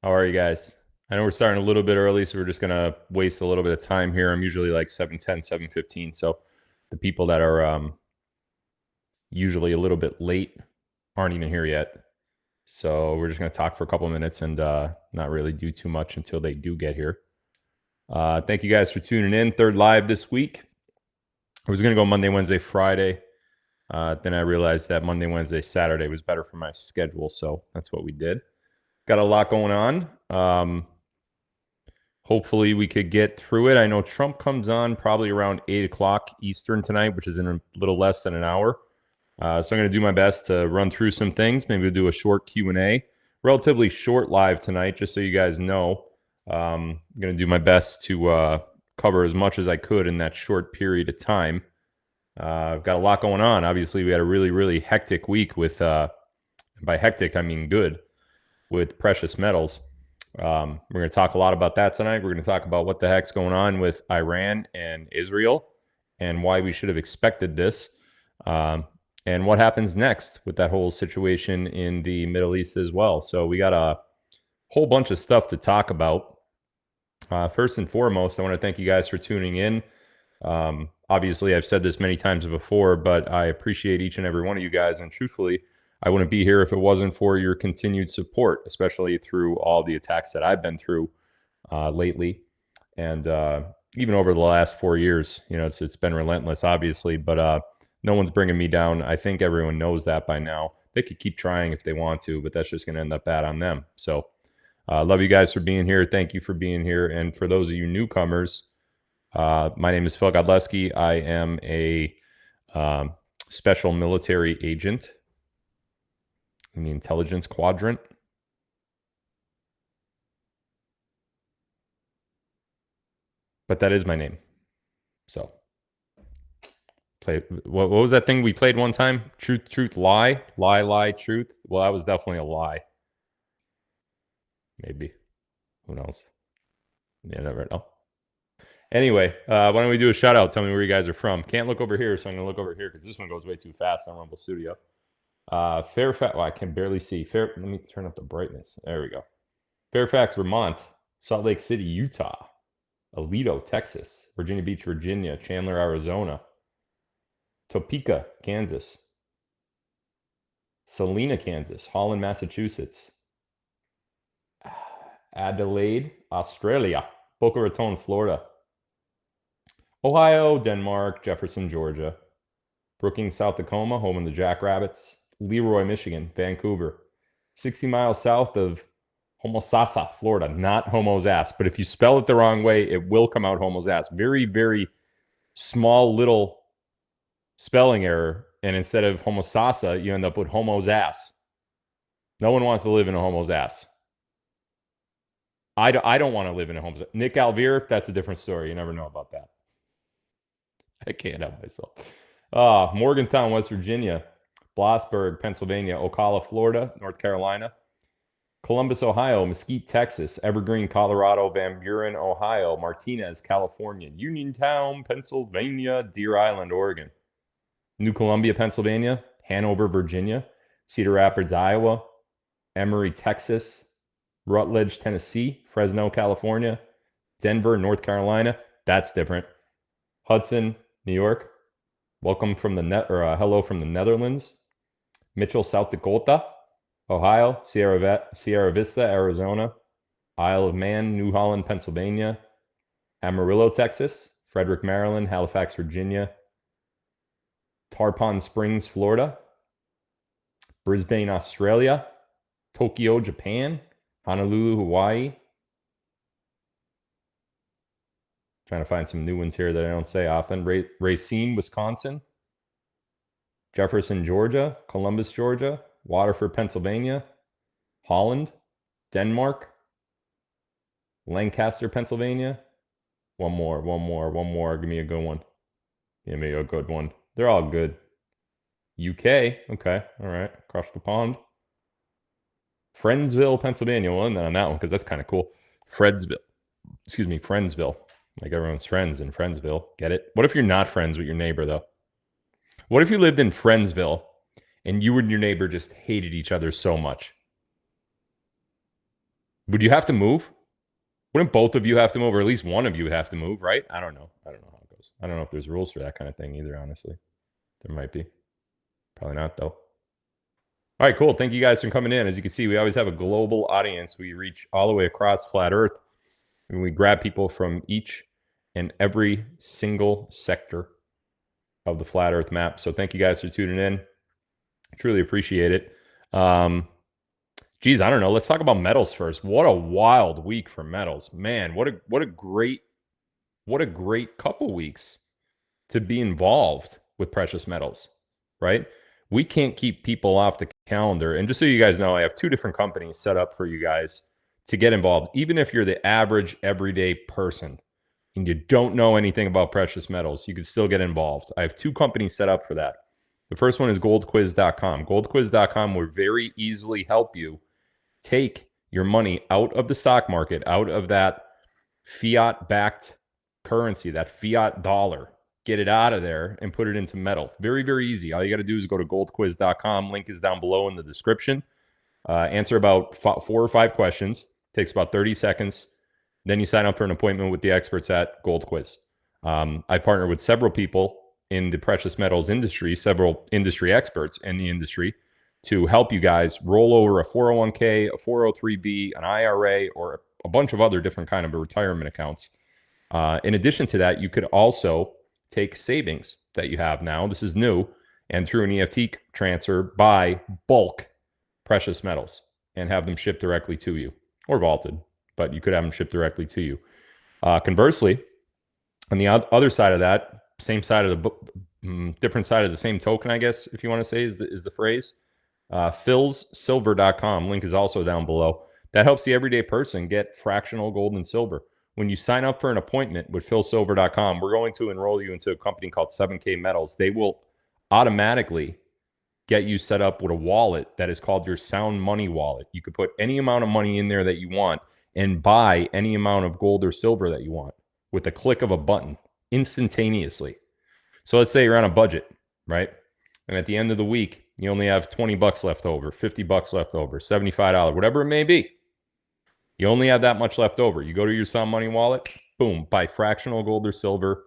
How are you guys? I know we're starting a little bit early, so we're just going to waste a little bit of time here. I'm usually like 7:10, 7:15. So the people that are usually a little bit late aren't even here yet. So we're just going to talk for a couple of minutes and not really do too much until they do get here. Thank you guys for tuning in. Third live this week. I was going to go Monday, Wednesday, Friday. Then I realized that Monday, Wednesday, Saturday was better for my schedule. So that's what we did. Got a lot going on. Hopefully we could get through it. I know Trump comes on probably around 8 o'clock Eastern tonight, which is in a little less than an hour. So I'm going to do my best to run through some things. Maybe we'll do a short Q&A. Relatively short live tonight, just so you guys know. I'm going to do my best to cover as much as I could in that short period of time. I've got a lot going on. Obviously, we had a really, really hectic week with, by hectic, I mean good, with precious metals. We're going to talk a lot about that tonight. We're going to talk about what the heck's going on with Iran and Israel and why we should have expected this, and what happens next with that whole situation in the Middle East as well. So we got a whole bunch of stuff to talk about. First and foremost, I want to thank you guys for tuning in. Obviously, I've said this many times before, but I appreciate each and every one of you guys. And truthfully, I wouldn't be here if it wasn't for your continued support, especially through all the attacks that I've been through lately. And even over the last 4 years, you know, it's been relentless, obviously, but no one's bringing me down. I think everyone knows that by now. They could keep trying if they want to, but that's just going to end up bad on them. So love you guys for being here. Thank you for being here. And for those of you newcomers, my name is Phil Godlewski. I am a special military agent in the intelligence quadrant. But that is my name. So, what was that thing we played one time? Truth, truth, lie, lie, lie, truth. Well, that was definitely a lie. Maybe. Who knows? You never know. Anyway, why don't we do a shout out? Tell me where you guys are from. Can't look over here, so I'm going to look over here because this one goes way too fast on Rumble Studio. Fairfax, I can barely see. Let me turn up the brightness. There we go. Fairfax, Vermont. Salt Lake City, Utah. Aledo, Texas. Virginia Beach, Virginia. Chandler, Arizona. Topeka, Kansas. Salina, Kansas. Holland, Massachusetts. Adelaide, Australia. Boca Raton, Florida. Ohio, Denmark. Jefferson, Georgia. Brookings, South Tacoma, home of the Jackrabbits. Leroy, Michigan. Vancouver. 60 miles south of Homosassa, Florida. Not Homo's ass, but if you spell it the wrong way, it will come out Homo's ass. Very, very small little spelling error, and instead of Homosassa, you end up with Homo's ass. No one wants to live in a Homo's ass. I don't want to live in a Homo's ass. Nick Alvear, that's a different story. You never know about that. I can't help myself. Morgantown, West Virginia. Blossburg, Pennsylvania. Ocala, Florida. North Carolina. Columbus, Ohio. Mesquite, Texas. Evergreen, Colorado. Van Buren, Ohio. Martinez, California. Uniontown, Pennsylvania. Deer Island, Oregon. New Columbia, Pennsylvania. Hanover, Virginia. Cedar Rapids, Iowa. Emory, Texas. Rutledge, Tennessee. Fresno, California. Denver, North Carolina. That's different. Hudson, New York. Welcome from the hello from the Netherlands. Mitchell, South Dakota. Ohio. Sierra Vista, Arizona. Isle of Man, New Holland, Pennsylvania. Amarillo, Texas. Frederick, Maryland. Halifax, Virginia. Tarpon Springs, Florida. Brisbane, Australia. Tokyo, Japan. Honolulu, Hawaii. Trying to find some new ones here that I don't say often. Racine, Wisconsin. Jefferson, Georgia. Columbus, Georgia. Waterford, Pennsylvania. Holland. Denmark. Lancaster, Pennsylvania. One more. Give me a good one. Give me a good one. They're all good. UK. Okay. All right. Across the pond. Friendsville, Pennsylvania. Well, not on that one because that's kind of cool. Friendsville. Like everyone's friends in Friendsville. Get it? What if you're not friends with your neighbor, though? What if you lived in Friendsville and you and your neighbor just hated each other so much? Would you have to move? Wouldn't both of you have to move, or at least one of you would have to move, right? I don't know. I don't know how it goes. I don't know if there's rules for that kind of thing either, honestly. There might be. Probably not, though. All right, cool. Thank you guys for coming in. As you can see, we always have a global audience. We reach all the way across flat Earth, and we grab people from each and every single sector of the flat Earth map. So thank you guys for tuning in. I truly appreciate it. Geez, I don't know. Let's talk about metals first. What a wild week for metals, man! What a great couple weeks to be involved with precious metals, right? We can't keep people off the calendar. And just so you guys know, I have 2 different companies set up for you guys to get involved. Even if you're the average everyday person and you don't know anything about precious metals, you can still get involved. I have 2 companies set up for that. The first one is goldquiz.com. Goldquiz.com will very easily help you take your money out of the stock market, out of that fiat-backed currency, that fiat dollar. Get it out of there and put it into metal. Very, very easy. All you got to do is go to goldquiz.com. Link is down below in the description. Answer about 4 or 5 questions. Takes about 30 seconds. Then you sign up for an appointment with the experts at Gold Quiz. I partner with several people in the precious metals industry, several industry experts in the industry, to help you guys roll over a 401k, a 403b, an IRA, or a bunch of other different kind of retirement accounts. In addition to that, you could also take savings that you have now. This is new, and through an EFT transfer, buy bulk precious metals and have them shipped directly to you, or vaulted, but you could have them shipped directly to you. Conversely, on the other side of that, same side of the different side of the same token, I guess, if you want to say is the phrase, philsilver.com. Link is also down below. That helps the everyday person get fractional gold and silver. When you sign up for an appointment with philsilver.com, we're going to enroll you into a company called 7K Metals. They will automatically get you set up with a wallet that is called your Sound Money wallet. You could put any amount of money in there that you want and buy any amount of gold or silver that you want with a click of a button instantaneously. So let's say you're on a budget, right? And at the end of the week, you only have 20 bucks left over, 50 bucks left over, $75, whatever it may be. You only have that much left over. You go to your Sound Money wallet, boom, buy fractional gold or silver,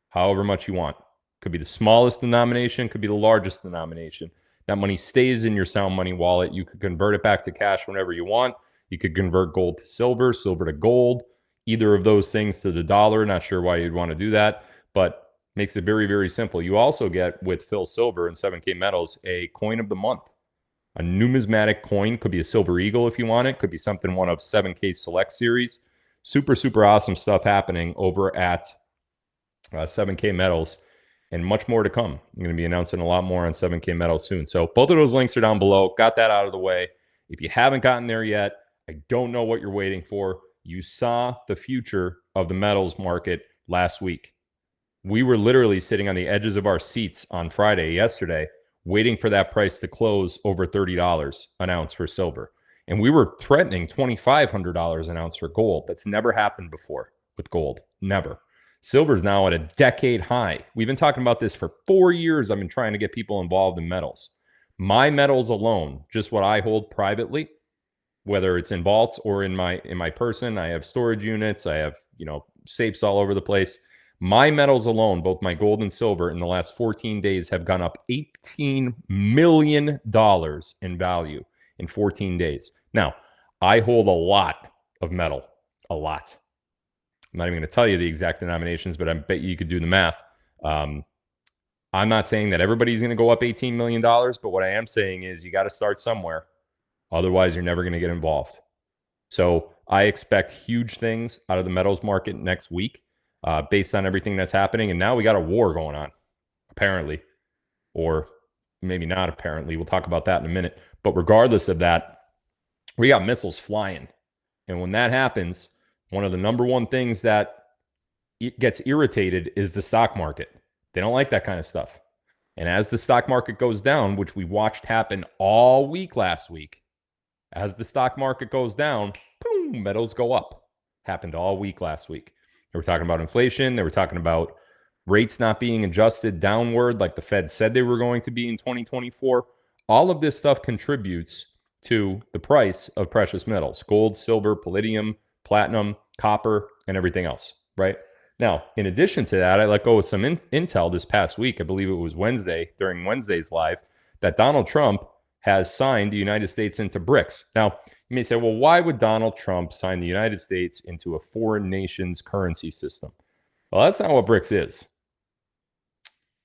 however much you want. Could be the smallest denomination, could be the largest denomination. That money stays in your Sound Money wallet. You could convert it back to cash whenever you want. You could convert gold to silver, silver to gold, either of those things to the dollar. Not sure why you'd want to do that, but makes it very, very simple. You also get, with Phil Silver and 7K Metals, a coin of the month. A numismatic coin. Could be a Silver Eagle if you want it. Could be something one of 7K Select Series. Super, super awesome stuff happening over at 7K Metals, and much more to come. I'm going to be announcing a lot more on 7K Metals soon. So both of those links are down below. Got that out of the way. If you haven't gotten there yet, I don't know what you're waiting for. You saw the future of the metals market last week. We were literally sitting on the edges of our seats on Friday, yesterday, waiting for that price to close over $30 an ounce for silver. And we were threatening $2,500 an ounce for gold. That's never happened before with gold. Never. Silver's now at a decade high. We've been talking about this for 4 years. I've been trying to get people involved in metals. My metals alone, just what I hold privately, whether it's in vaults or in my person, I have storage units, I have, safes all over the place. My metals alone, both my gold and silver, in the last 14 days have gone up $18 million in value in 14 days. Now, I hold a lot of metal, a lot. I'm not even going to tell you the exact denominations, but I bet you could do the math. I'm not saying that everybody's going to go up $18 million, but what I am saying is you got to start somewhere. Otherwise, you're never going to get involved. So I expect huge things out of the metals market next week. Based on everything that's happening. And now we got a war going on, apparently, or maybe not apparently. We'll talk about that in a minute. But regardless of that, we got missiles flying. And when that happens, one of the number one things that gets irritated is the stock market. They don't like that kind of stuff. And as the stock market goes down, which we watched happen all week last week, as the stock market goes down, boom, metals go up. Happened all week last week. They were talking about inflation. They were talking about rates not being adjusted downward like the Fed said they were going to be in 2024. All of this stuff contributes to the price of precious metals: gold, silver, palladium, platinum, copper, and everything else, right? Now, in addition to that, I let go of some intel this past week. I believe it was Wednesday, during Wednesday's live, that Donald Trump has signed the United States into BRICS. Now, you may say, well, why would Donald Trump sign the United States into a foreign nation's currency system? Well, that's not what BRICS is.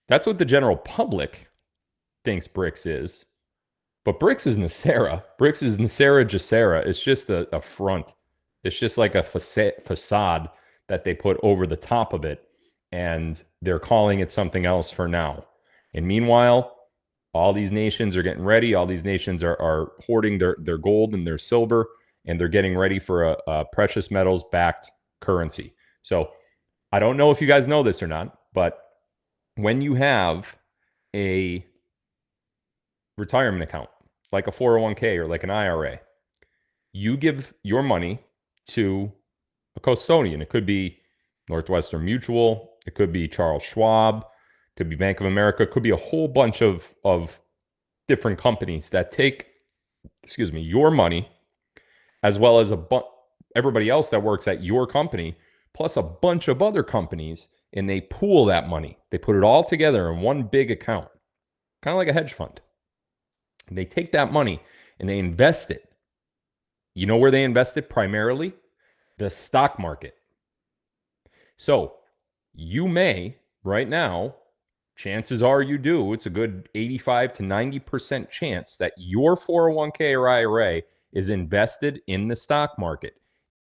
That's what the general public thinks BRICS is. But BRICS is Nasera. BRICS is Nasera Jacera. It's just a front. It's just like a facade that they put over the top of it. And they're calling it something else for now. And meanwhile, all these nations are getting ready. All these nations are hoarding their gold and their silver. And they're getting ready for a precious metals backed currency. So I don't know if you guys know this or not, but when you have a retirement account, like a 401k or like an IRA, you give your money to a custodian. It could be Northwestern Mutual. It could be Charles Schwab. It could be Bank of America. It could be a whole bunch of different companies that take, your money, as well as everybody else that works at your company, plus a bunch of other companies, and they pool that money. They put it all together in one big account, kind of like a hedge fund. And they take that money and they invest it. You know where they invest it primarily? The stock market. So you may, right now, chances are you do, it's a good 85 to 90% chance that your 401k or IRA is invested in the stock market.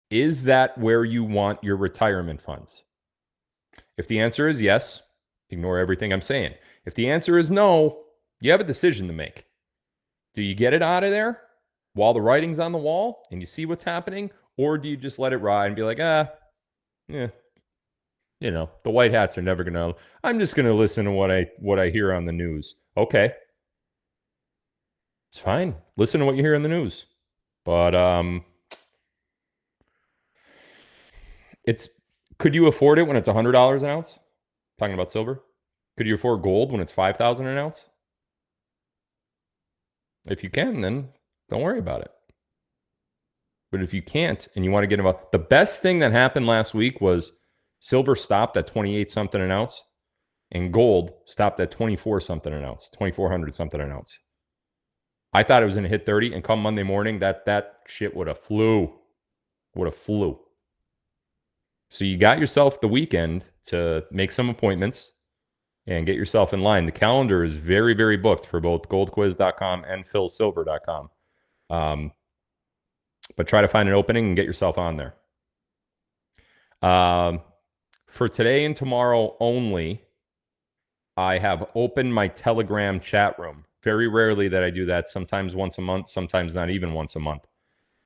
Is that where you want your retirement funds? If the answer is yes, ignore everything I'm saying. If the answer is no, you have a decision to make. Do you get it out of there while the writing's on the wall and you see what's happening? Or do you just let it ride and be like, the white hats are never going to, I'm just going to listen to what I hear on the news. Okay. It's fine. Listen to what you hear on the news. But could you afford it when it's $100 an ounce? Talking about silver. Could you afford gold when it's $5,000 an ounce? If you can, then don't worry about it. But if you can't and you want to get involved, the best thing that happened last week was silver stopped at 28 something an ounce and gold stopped at 24 something an ounce, 2,400 something an ounce. I thought it was going to hit 30, and come Monday morning, that shit would have flew. So you got yourself the weekend to make some appointments and get yourself in line. The calendar is very, very booked for both goldquiz.com and philsilver.com. But try to find an opening and get yourself on there. For today and tomorrow only, I have opened my Telegram chat room. Very rarely that I do that. Sometimes once a month, sometimes not even once a month.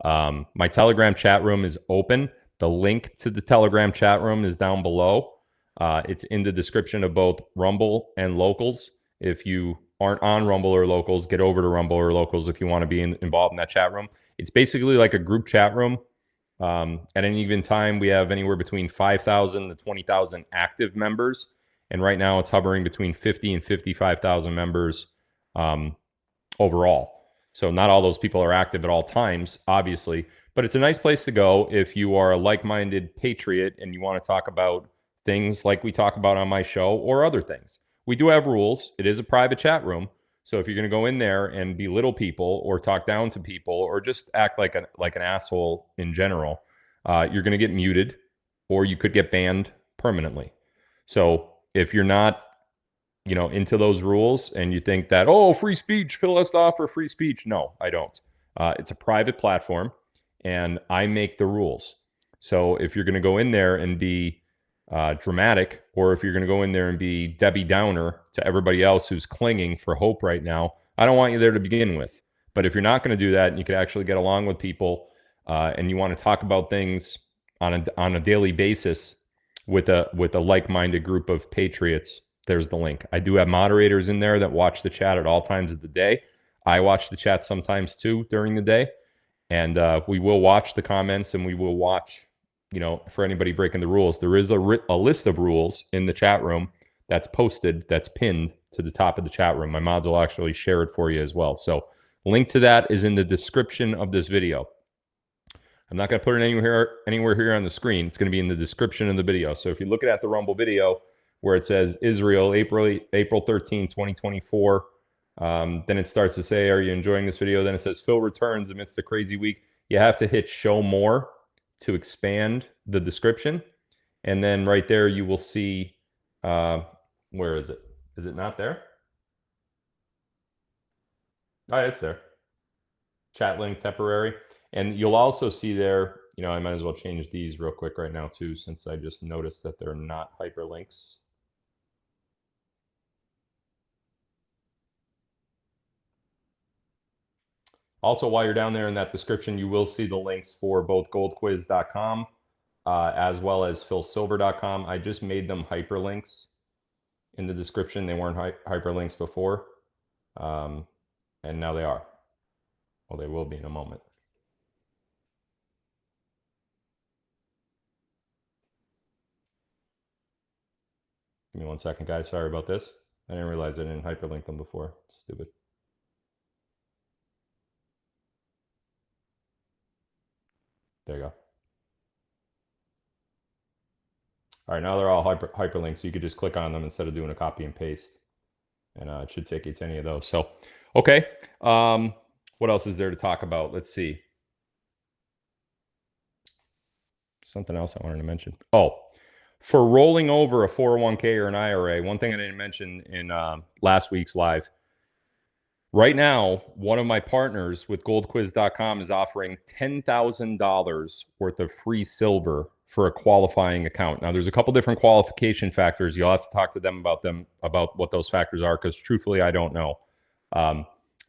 My Telegram chat room is open. The link to the Telegram chat room is down below. It's in the description of both Rumble and Locals. If you aren't on Rumble or Locals, get over to Rumble or Locals if you want to be involved in that chat room. It's basically like a group chat room. At any given time, we have anywhere between 5,000 to 20,000 active members. And right now it's hovering between 50 and 55,000 members overall. So not all those people are active at all times, obviously. But it's a nice place to go if you are a like-minded patriot and you want to talk about things like we talk about on my show or other things. We do have rules. It is a private chat room. So if you're going to go in there and belittle people or talk down to people or just act like an asshole in general, you're going to get muted or you could get banned permanently. So if you're not, into those rules and you think that, free speech, Phil has to offer free speech. No, I don't. It's a private platform and I make the rules. So if you're going to go in there and be dramatic, or if you're going to go in there and be Debbie Downer to everybody else who's clinging for hope right now, I don't want you there to begin with. But if you're not going to do that and you could actually get along with people and you want to talk about things on a daily basis with a like-minded group of patriots, there's the link. I do have moderators in there that watch the chat at all times of the day. I watch the chat sometimes too during the day. And we will watch the comments and we will watch, for anybody breaking the rules. There is a list of rules in the chat room that's posted, that's pinned to the top of the chat room. My mods will actually share it for you as well. So Link to that is in the description of this video. I'm not going to put it anywhere here on the screen. It's going to be in the description of the video. So if you look at the Rumble video where it says Israel, April 13, 2024, then it starts to say, are you enjoying this video? Then it says Phil returns amidst a crazy week. You have to hit show more to expand the description. And then right there, you will see, where is it? Is it not there? Oh, it's there. Chat link temporary. And you'll also see there, I might as well change these real quick right now too, since I just noticed that they're not hyperlinks. Also, while you're down there in that description, you will see the links for both goldquiz.com as well as philsilver.com. I just made them hyperlinks in the description. They weren't hyperlinks before, and now they are. Well, they will be in a moment. Give me 1 second, guys. Sorry about this. I didn't realize I didn't hyperlink them before. Stupid. There you go. All right, now they're all hyperlinks, so you could just click on them instead of doing a copy and paste. And it should take you to any of those. So, okay. What else is there to talk about? Let's see. Something else I wanted to mention. Oh, for rolling over a 401k or an IRA, one thing I didn't mention in last week's live. Right now, one of my partners with goldquiz.com is offering $10,000 worth of free silver for a qualifying account. Now, there's a couple different qualification factors. You'll have to talk to them about what those factors are, because truthfully, I don't know.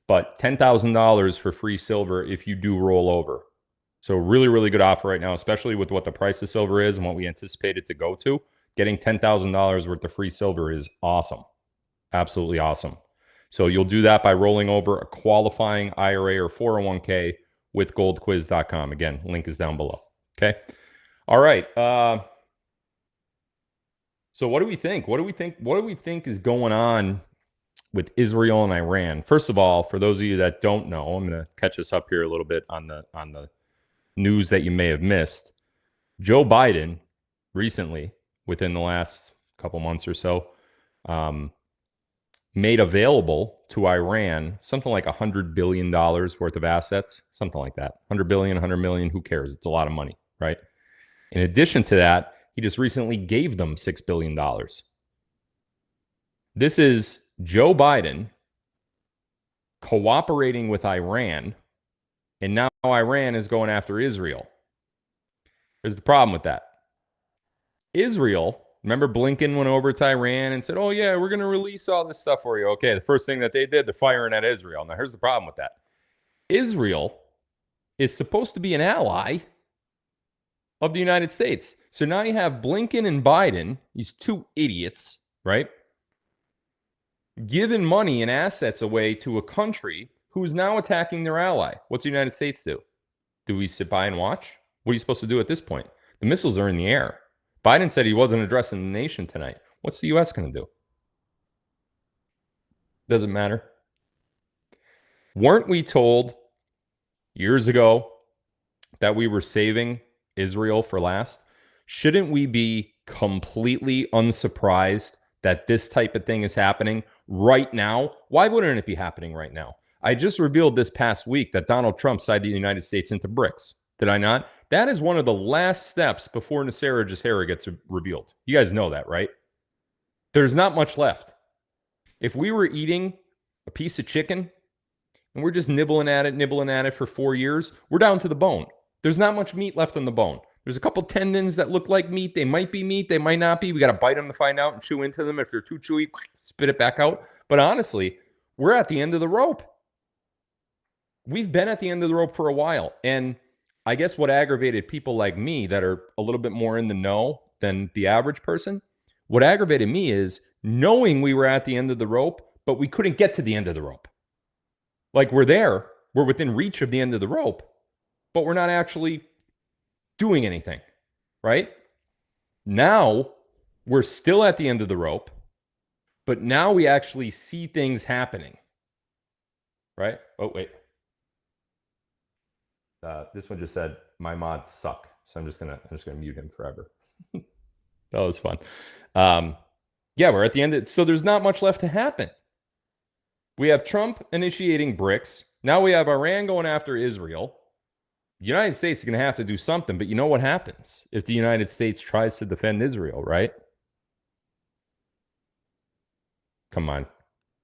But $10,000 for free silver if you do roll over. So really, really good offer right now, especially with what the price of silver is and what we anticipate it to go to. Getting $10,000 worth of free silver is awesome. Absolutely awesome. So you'll do that by rolling over a qualifying IRA or 401k with goldquiz.com. Again, link is down below. Okay. All right. So what do we think? What do we think is going on with Israel and Iran? First of all, for those of you that don't know, I'm going to catch us up here a little bit on the news that you may have missed. Joe Biden recently, within the last couple months or so, made available to Iran something like $100 billion worth of assets, something like that. 100 billion, 100 million, who cares? It's a lot of money, right? In addition to that, he just recently gave them $6 billion. This is Joe Biden cooperating with Iran, and now Iran is going after Israel. There's the problem with that. Israel, remember Blinken went over to Iran and said, oh yeah, we're going to release all this stuff for you. Okay, the first thing that they did, they're firing at Israel. Now here's the problem with that. Israel is supposed to be an ally of the United States. So now you have Blinken and Biden, these two idiots, right, giving money and assets away to a country who's now attacking their ally. What's the United States do? Do we sit by and watch? What are you supposed to do at this point? The missiles are in the air. Biden said he wasn't addressing the nation tonight. What's the U.S. going to do? Doesn't matter. Weren't we told years ago that we were saving Israel for last? Shouldn't we be completely unsurprised that this type of thing is happening right now? Why wouldn't it be happening right now? I just revealed this past week that Donald Trump signed the United States into BRICS. Did I not? That is one of the last steps before Nasser Jahara gets revealed. You guys know that, right? There's not much left. If we were eating a piece of chicken and we're just nibbling at it for 4 years, we're down to the bone. There's not much meat left on the bone. There's a couple tendons that look like meat. They might be meat. They might not be. We got to bite them to find out and chew into them. If they're too chewy, spit it back out. But honestly, we're at the end of the rope. We've been at the end of the rope for a while. And I guess what aggravated people like me that are a little bit more in the know than the average person, what aggravated me is knowing we were at the end of the rope, but we couldn't get to the end of the rope. Like we're there, we're within reach of the end of the rope, but we're not actually doing anything, right? Now we're still at the end of the rope, but now we actually see things happening, right? Oh, wait. This one just said my mods suck, so I'm just gonna mute him forever. That was fun. Yeah, we're at the end. So there's not much left to happen. We have Trump initiating BRICS. Now we have Iran going after Israel. The United States is going to have to do something, but you know what happens if the United States tries to defend Israel, right? Come on.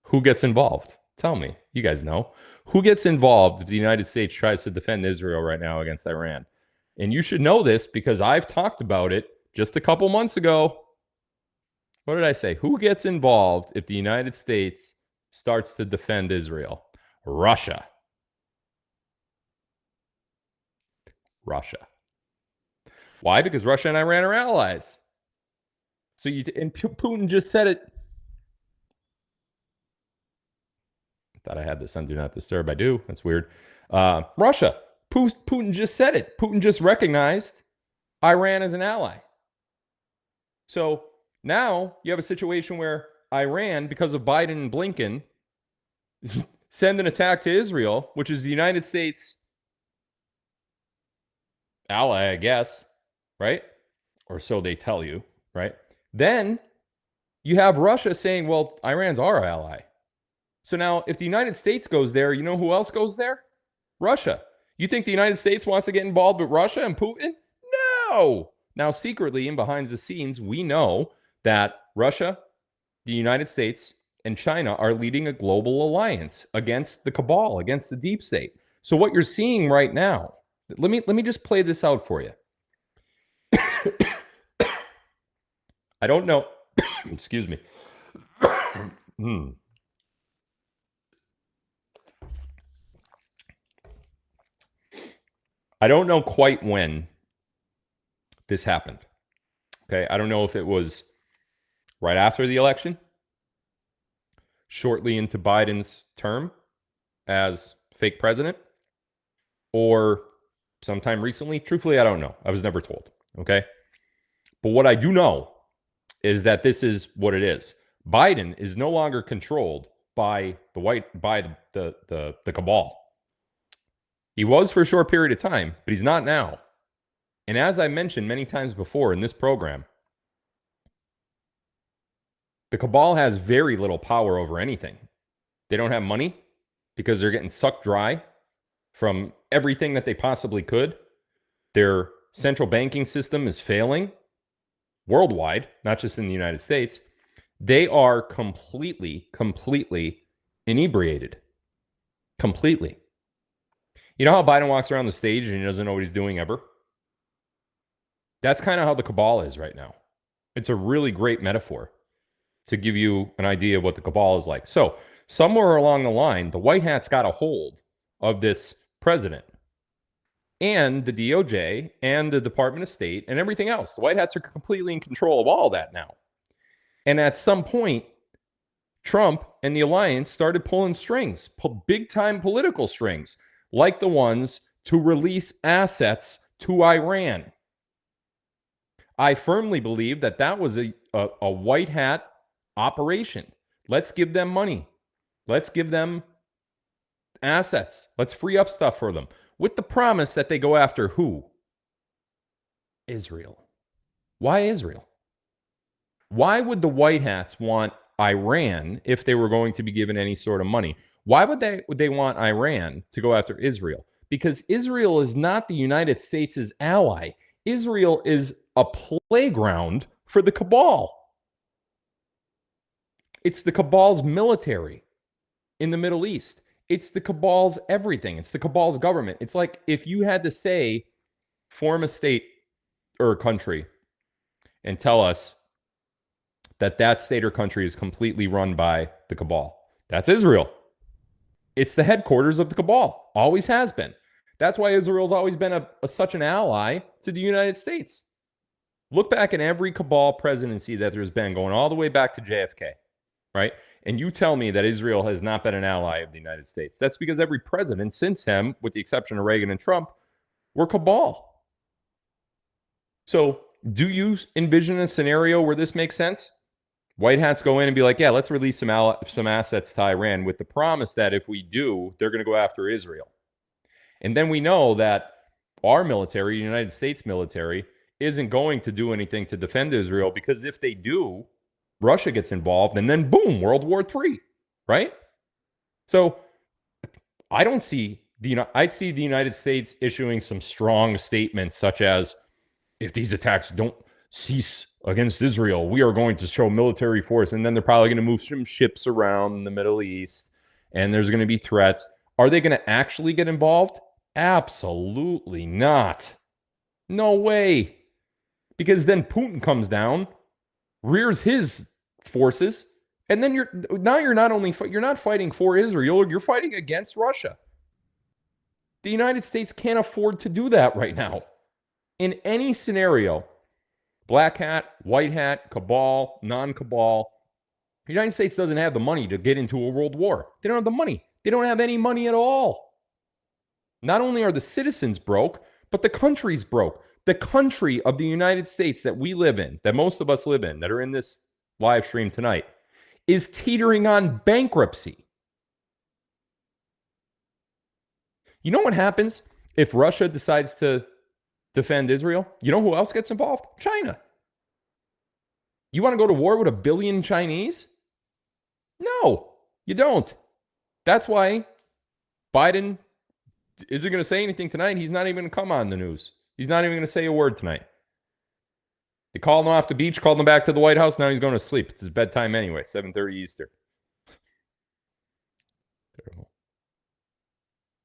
Who gets involved? Tell me. You guys know. Who gets involved if the United States tries to defend Israel right now against Iran? And you should know this because I've talked about it just a couple months ago. What did I say? Who gets involved if the United States starts to defend Israel? Russia. Russia. Why? Because Russia and Iran are allies. So and Putin just said it. I thought I had this on Do Not Disturb. I do. That's weird. Russia. Putin just said it. Putin just recognized Iran as an ally. So now you have a situation where Iran, because of Biden and Blinken, send an attack to Israel, which is the United States ally, I guess, right? Or so they tell you, right? Then you have Russia saying, well, Iran's our ally. So now if the United States goes there, you know who else goes there? Russia. You think the United States wants to get involved with Russia and Putin? No. Now, secretly and behind the scenes, we know that Russia, the United States, and China are leading a global alliance against the cabal, against the deep state. So what you're seeing right now, let me just play this out for you. I don't know. Excuse me. I don't know quite when this happened. Okay. I don't know if it was right after the election, shortly into Biden's term as fake president, or sometime recently. Truthfully, I don't know. I was never told. Okay. But what I do know is that this is what it is. Biden is no longer controlled by the cabal. He was for a short period of time, but he's not now. And as I mentioned many times before in this program, the cabal has very little power over anything. They don't have money because they're getting sucked dry from everything that they possibly could. Their central banking system is failing worldwide, not just in the United States. They are completely inebriated. Completely. You know how Biden walks around the stage and he doesn't know what he's doing ever? That's kind of how the cabal is right now. It's a really great metaphor to give you an idea of what the cabal is like. So somewhere along the line, the White Hats got a hold of this president and the DOJ and the Department of State and everything else. The White Hats are completely in control of all that now. And at some point, Trump and the alliance started pulling strings, big-time political strings, like the ones to release assets to Iran. I firmly believe that that was a White Hat operation. Let's give them money. Let's give them assets. Let's free up stuff for them with the promise that they go after who? Israel. Why Israel? Why would the White Hats want Iran if they were going to be given any sort of money? Why would they want Iran to go after Israel? Because Israel is not the United States' ally. Israel is a playground for the cabal. It's the cabal's military in the Middle East. It's the cabal's everything. It's the cabal's government. It's like if you had to say, form a state or a country and tell us that state or country is completely run by the cabal. That's Israel. It's the headquarters of the cabal. Always has been. That's why Israel's always been such an ally to the United States. Look back at every cabal presidency that there's been, going all the way back to JFK, right? And you tell me that Israel has not been an ally of the United States. That's because every president since him, with the exception of Reagan and Trump, were cabal. So do you envision a scenario where this makes sense? White Hats go in and be like, yeah, let's release some assets to Iran with the promise that if we do, they're going to go after Israel. And then we know that our military, the United States military, isn't going to do anything to defend Israel, because if they do, Russia gets involved, and then boom, World War III, right? So I don't see I'd see the United States issuing some strong statements such as, if these attacks don't cease against Israel, we are going to show military force. And then they're probably going to move some ships around in the Middle East, and there's going to be threats. Are they going to actually get involved? Absolutely not. No way. Because then Putin comes down, rears his forces, and then you're not fighting for Israel, you're fighting against Russia. The United States can't afford to do that right now. In any scenario, black hat, white hat, cabal, non-cabal, the United States doesn't have the money to get into a world war. They don't have the money. They don't have any money at all. Not only are the citizens broke, but the country's broke. The country of the United States that we live in, that most of us live in, that are in this live stream tonight, is teetering on bankruptcy. You know what happens if Russia decides to defend Israel? You know who else gets involved? China. You want to go to war with 1 billion Chinese? No, you don't. That's why Biden isn't going to say anything tonight. He's not even going to come on the news. He's not even going to say a word tonight. They called him off the beach, called him back to the White House. Now he's going to sleep. It's his bedtime anyway, 7:30 Eastern.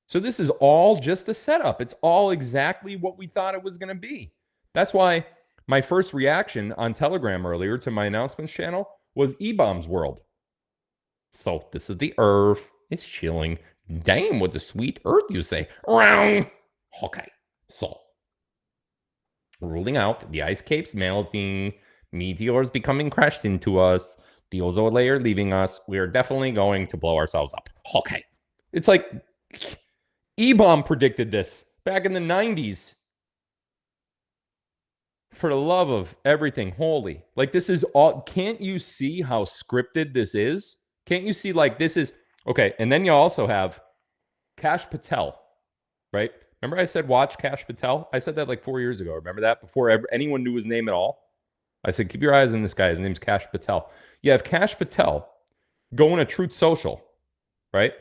So this is all just a setup. It's all exactly what we thought it was going to be. That's why my first reaction on Telegram earlier to my announcements channel was E-Bomb's World. So this is the Earth. It's chilling. Damn, what the sweet Earth, you say. Okay, so ruling out the ice caps melting, meteors becoming crashed into us, the ozone layer leaving us. We are definitely going to blow ourselves up. Okay. It's like E-Bomb predicted this back in the 90s. For the love of everything holy. Like, this is all, can't you see how scripted this is? Can't you see, like, this is, okay, and then you also have Cash Patel, right? Remember I said watch Cash Patel? I said that like 4 years ago. Remember that? Before anyone knew his name at all? I said, keep your eyes on this guy. His name's Cash Patel. You have Cash Patel going to Truth Social, right?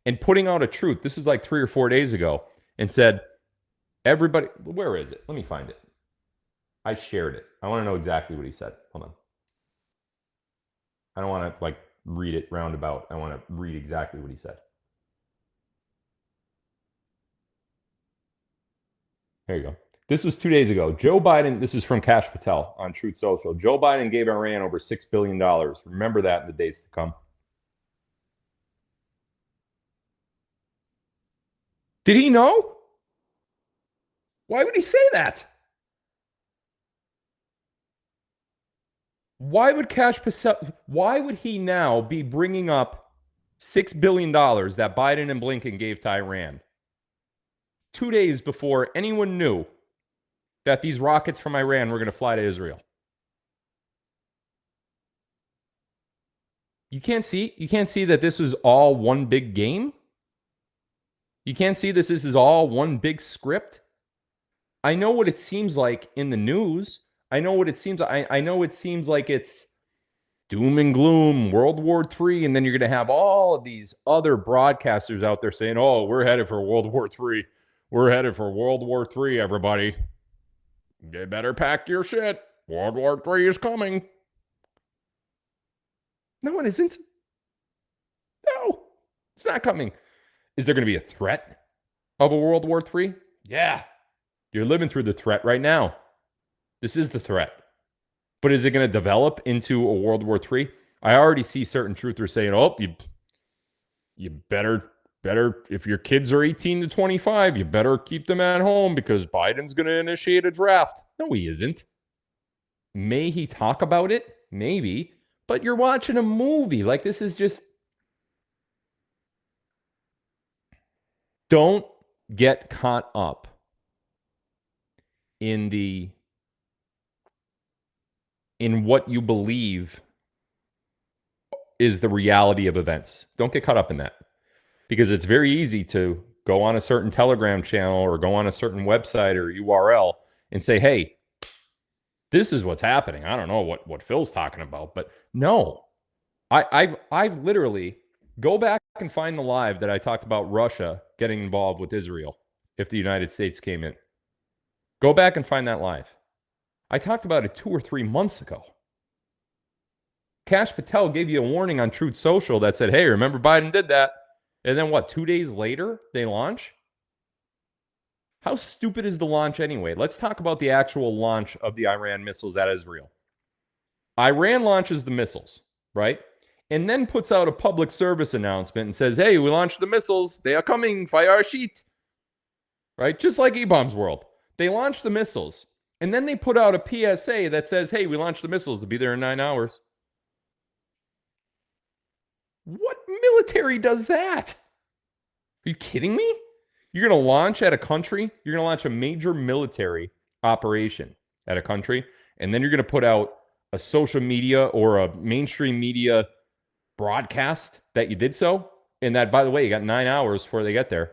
And putting out a truth. This is like 3 or 4 days ago. And said, everybody, where is it? Let me find it. I shared it. I want to know exactly what he said. Hold on. I don't want to like read it roundabout. I want to read exactly what he said. There you go. This was 2 days ago. Joe Biden, this is from Cash Patel on Truth Social. Joe Biden gave Iran over $6 billion. Remember that in the days to come. Did he know? Why would he say that? Why would Cash Patel, why would he now be bringing up $6 billion that Biden and Blinken gave to Iran 2 days before anyone knew that these rockets from Iran were going to fly to Israel? You can't see that this is all one big game? You can't see this is all one big script? I know what it seems like in the news. I know what it seems. I know it seems like it's doom and gloom, World War III, and then you're going to have all of these other broadcasters out there saying, "Oh, we're headed for World War III. We're headed for World War III, everybody. You better pack your shit. World War III is coming." No, it isn't. No, it's not coming. Is there going to be a threat of a World War III? Yeah. You're living through the threat right now. This is the threat. But is it going to develop into a World War III? I already see certain truthers saying, "Oh, you better, if your kids are 18 to 25, you better keep them at home because Biden's going to initiate a draft." No, he isn't. May he talk about it? Maybe. But you're watching a movie. Like, this is just... Don't get caught up in what you believe is the reality of events. Don't get caught up in that, because it's very easy to go on a certain Telegram channel or go on a certain website or URL and say, hey, this is what's happening. I don't know what Phil's talking about, but no. I've literally go back and find the live that I talked about Russia getting involved with Israel if the United States came in. Go back and find that live. I talked about it 2 or 3 months ago. Cash Patel gave you a warning on Truth Social that said, hey, remember Biden did that. And then what, 2 days later, they launch? How stupid is the launch anyway? Let's talk about the actual launch of the Iran missiles at Israel. Iran launches the missiles, right? And then puts out a public service announcement and says, hey, we launched the missiles. They are coming. Fire sheet. Right? Just like E-Bombs World. They launched the missiles. And then they put out a PSA that says, hey, we launched the missiles to be there in 9 hours. What military does that? Are you kidding me? You're going to launch at a country? You're going to launch a major military operation at a country, and then you're going to put out a social media or a mainstream media broadcast that you did so, and that, by the way, you got 9 hours before they get there.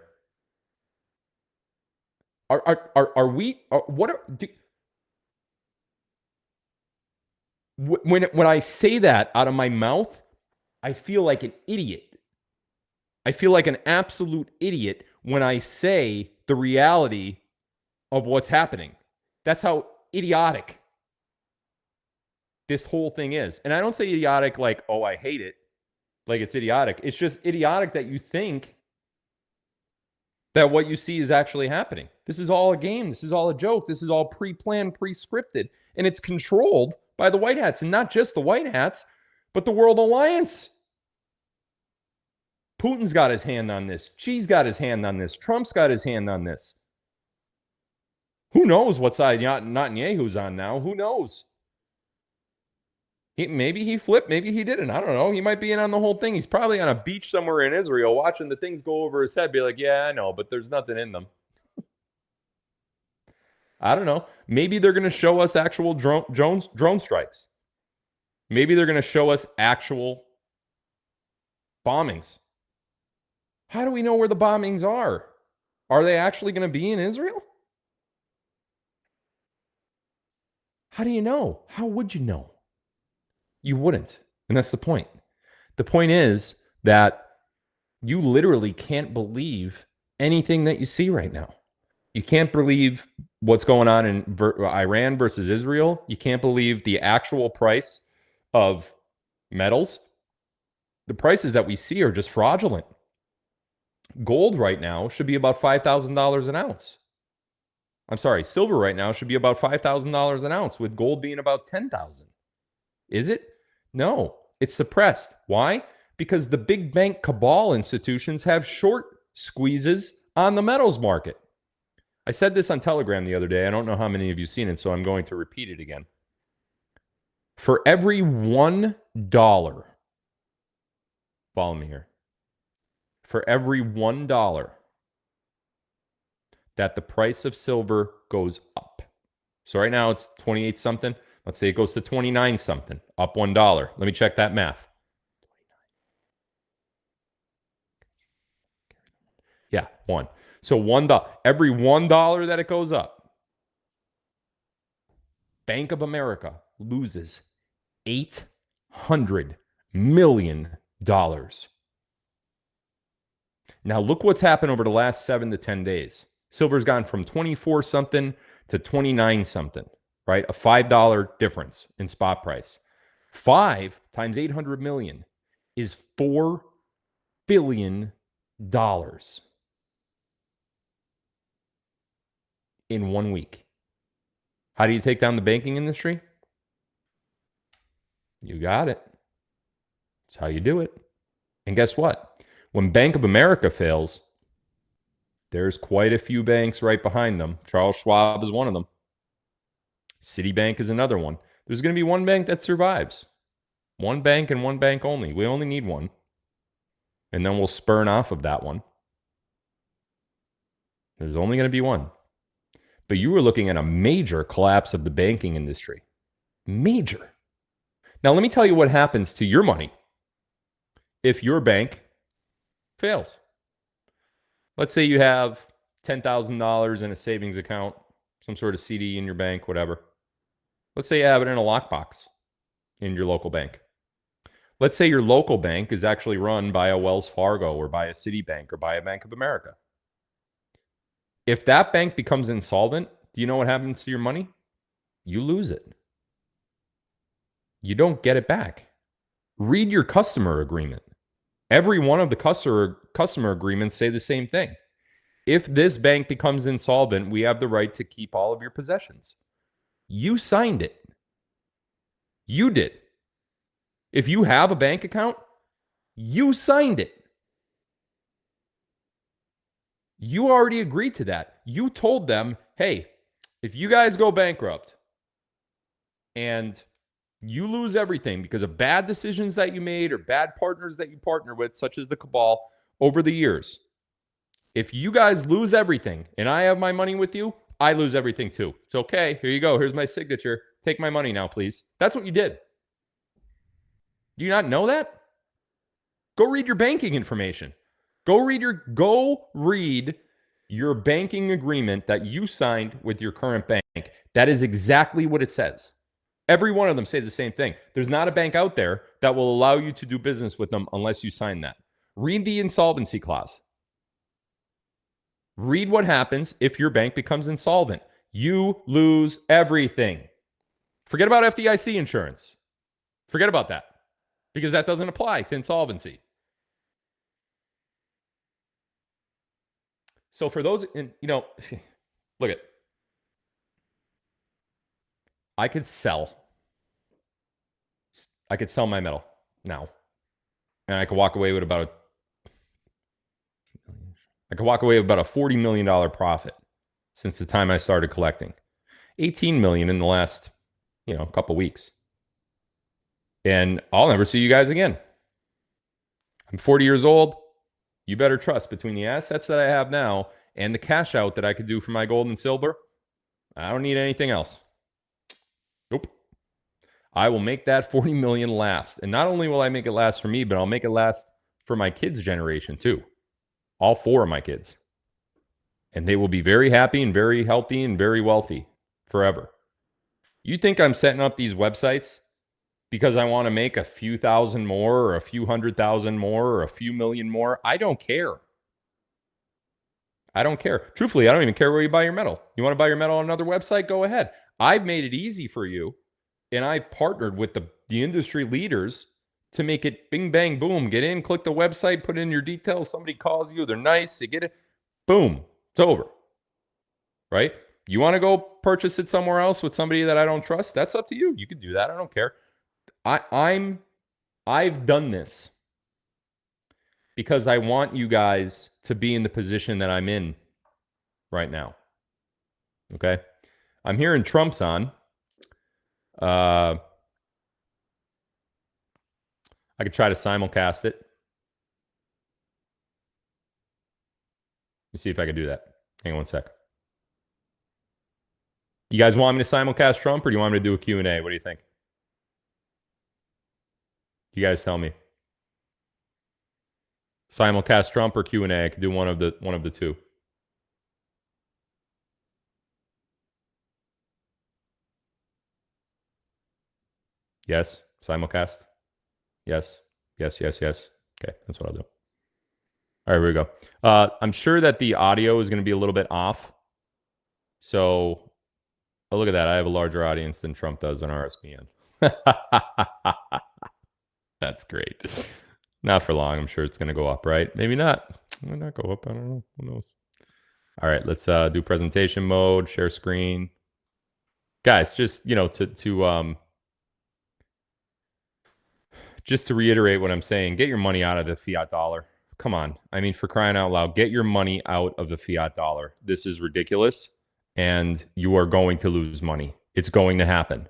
When I say that out of my mouth, I feel like an idiot. I feel like an absolute idiot when I say the reality of what's happening. That's how idiotic this whole thing is. And I don't say idiotic like, oh, I hate it. Like it's idiotic. It's just idiotic that you think that what you see is actually happening. This is all a game. This is all a joke. This is all pre-planned, pre-scripted. And it's controlled by the white hats. And not just the white hats, but the World Alliance. Putin's got his hand on this. Xi's got his hand on this. Trump's got his hand on this. Who knows what side Netanyahu's on now? Who knows? Maybe he flipped. Maybe he didn't. I don't know. He might be in on the whole thing. He's probably on a beach somewhere in Israel watching the things go over his head. Be like, yeah, I know, but there's nothing in them. I don't know. Maybe they're going to show us actual drone strikes. Maybe they're going to show us actual bombings. How do we know where the bombings are? Are they actually going to be in Israel? How do you know? How would you know? You wouldn't. And that's the point. The point is that you literally can't believe anything that you see right now. You can't believe what's going on in Iran versus Israel. You can't believe the actual price of metals. The prices that we see are just fraudulent. Gold right now should be about $5,000 an ounce. I'm sorry, silver right now should be about $5,000 an ounce, with gold being about $10,000. Is it? No, it's suppressed. Why? Because the big bank cabal institutions have short squeezes on the metals market. I said this on Telegram the other day. I don't know how many of you seen it, so I'm going to repeat it again. For every $1, follow me here. For every $1 that the price of silver goes up. So right now it's 28 something. Let's say it goes to 29 something, up $1. Let me check that math. Yeah, 1. So $1. Every $1 that it goes up, Bank of America loses $800 million. Now look what's happened over the last 7 to 10 days. Silver's gone from 24 something to 29 something, right? A $5 difference in spot price. 5 times 800 million is $4 billion in 1 week. How do you take down the banking industry? You got it. That's how you do it. And guess what? When Bank of America fails, there's quite a few banks right behind them. Charles Schwab is one of them. Citibank is another one. There's going to be one bank that survives. One bank and one bank only. We only need one. And then we'll spurn off of that one. There's only going to be one. But you were looking at a major collapse of the banking industry. Major. Now, let me tell you what happens to your money if your bank fails. Let's say you have $10,000 in a savings account, some sort of CD in your bank, whatever. Let's say you have it in a lockbox in your local bank. Let's say your local bank is actually run by a Wells Fargo or by a Citibank or by a Bank of America. If that bank becomes insolvent, do you know what happens to your money? You lose it. You don't get it back. Read your customer agreement. Every one of the customer agreements say the same thing. If this bank becomes insolvent, we have the right to keep all of your possessions. You signed it. You did. If you have a bank account, you signed it. You already agreed to that. You told them, hey, if you guys go bankrupt and you lose everything because of bad decisions that you made or bad partners that you partner with, such as the Cabal, over the years, if you guys lose everything and I have my money with you, I lose everything too. It's okay. Here you go. Here's my signature. Take my money now, please. That's what you did. Do you not know that? Go read your banking information. Go read your banking agreement that you signed with your current bank. That is exactly what it says. Every one of them say the same thing. There's not a bank out there that will allow you to do business with them unless you sign that. Read the insolvency clause. Read what happens if your bank becomes insolvent. You lose everything. Forget about FDIC insurance. Forget about that because that doesn't apply to insolvency. So for those, look at, I could sell my metal now, and I could walk away with about a $40 million profit since the time I started collecting. 18 million in the last, couple weeks. And I'll never see you guys again. I'm 40 years old. You better trust between the assets that I have now and the cash out that I could do for my gold and silver, I don't need anything else. Nope. I will make that 40 million last. And not only will I make it last for me, but I'll make it last for my kids' generation too. All 4 of my kids. And they will be very happy and very healthy and very wealthy forever. You think I'm setting up these websites because I want to make a few thousand more or a few 100,000 more or a few million more? I don't care. I don't care. Truthfully, I don't even care where you buy your metal. You want to buy your metal on another website? Go ahead. I've made it easy for you, and I've partnered with the industry leaders to make it bing, bang, boom. Get in, click the website, put in your details. Somebody calls you. They're nice. You get it. Boom. It's over. Right? You want to go purchase it somewhere else with somebody that I don't trust? That's up to you. You can do that. I don't care. I've done this because I want you guys to be in the position that I'm in right now. Okay? I'm hearing Trump's on. I could try to simulcast it. Let me see if I can do that. Hang on one sec. You guys want me to simulcast Trump, or do you want me to do a Q&A? What do you think? You guys tell me. Simulcast Trump or Q&A? I could do one of the two. Yes. Simulcast. Yes. Yes. Yes. Yes. Okay, that's what I'll do. All right, here we go. I'm sure that the audio is going to be a little bit off. So, oh, look at that. I have a larger audience than Trump does on RSPN. That's great. Not for long. I'm sure it's going to go up, right? Maybe not. It might not go up. I don't know. Who knows? All right, let's do presentation mode, share screen. Guys, just, just to reiterate what I'm saying, get your money out of the fiat dollar. Come on. I mean, for crying out loud, get your money out of the fiat dollar. This is ridiculous, and you are going to lose money. It's going to happen.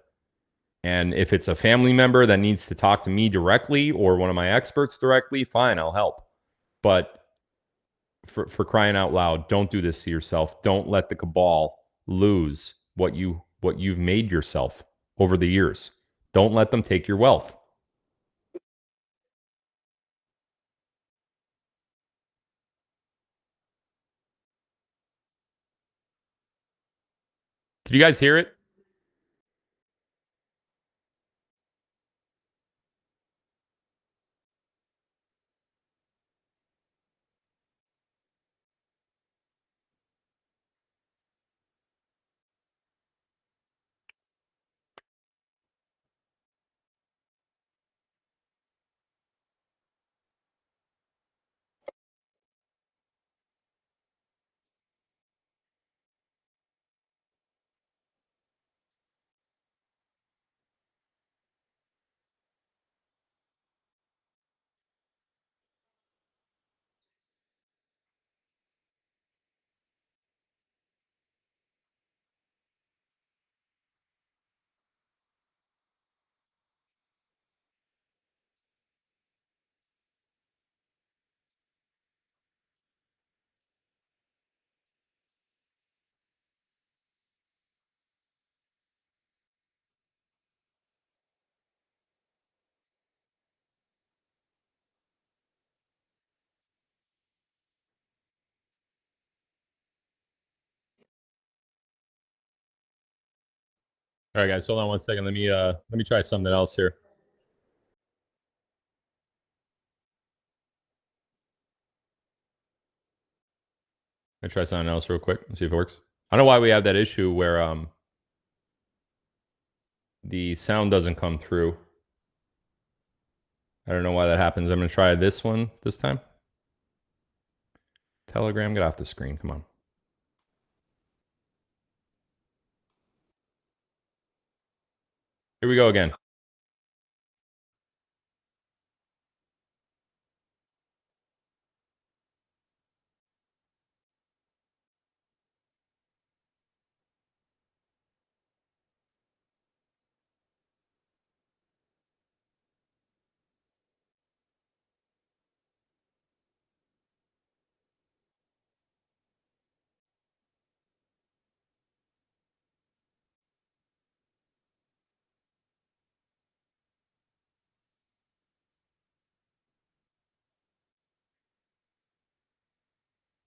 And if it's a family member that needs to talk to me directly or one of my experts directly, fine, I'll help. But for crying out loud, don't do this to yourself. Don't let the cabal lose what you've made yourself over the years. Don't let them take your wealth. Can you guys hear it? All right, guys, hold on one second. Let me try something else here. Let me try something else real quick and see if it works. I don't know why we have that issue where the sound doesn't come through. I don't know why that happens. I'm gonna try this one this time. Telegram, get off the screen. Come on. Here we go again.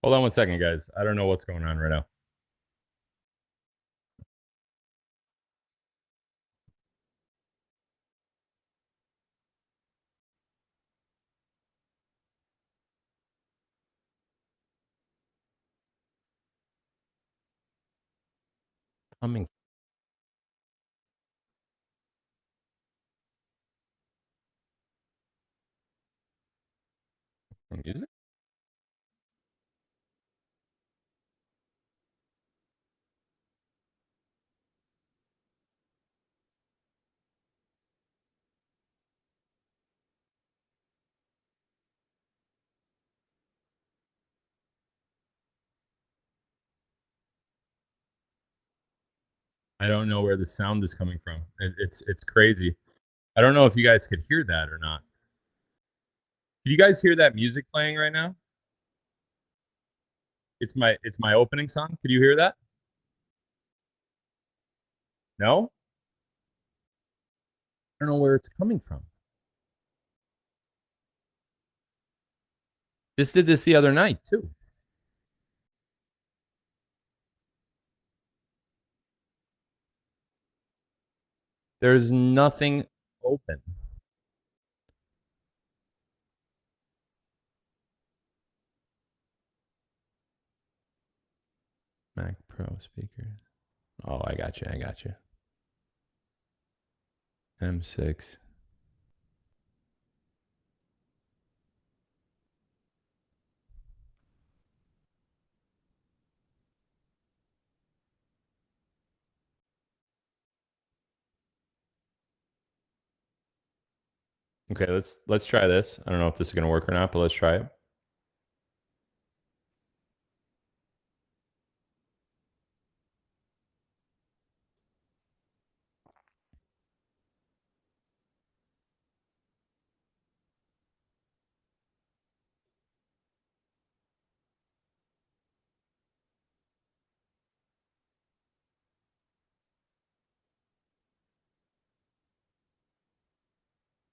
Hold on one second, guys. I don't know what's going on right now. Coming from music? I don't know where the sound is coming from. It's crazy. I don't know if you guys could hear that or not. Can you guys hear that music playing right now? It's my opening song. Could you hear that? No? I don't know where it's coming from. This did this the other night too. There's nothing open. Mac Pro speakers. Oh, I got you. I got you. M6. Okay, let's try this. I don't know if this is gonna work or not, but let's try it.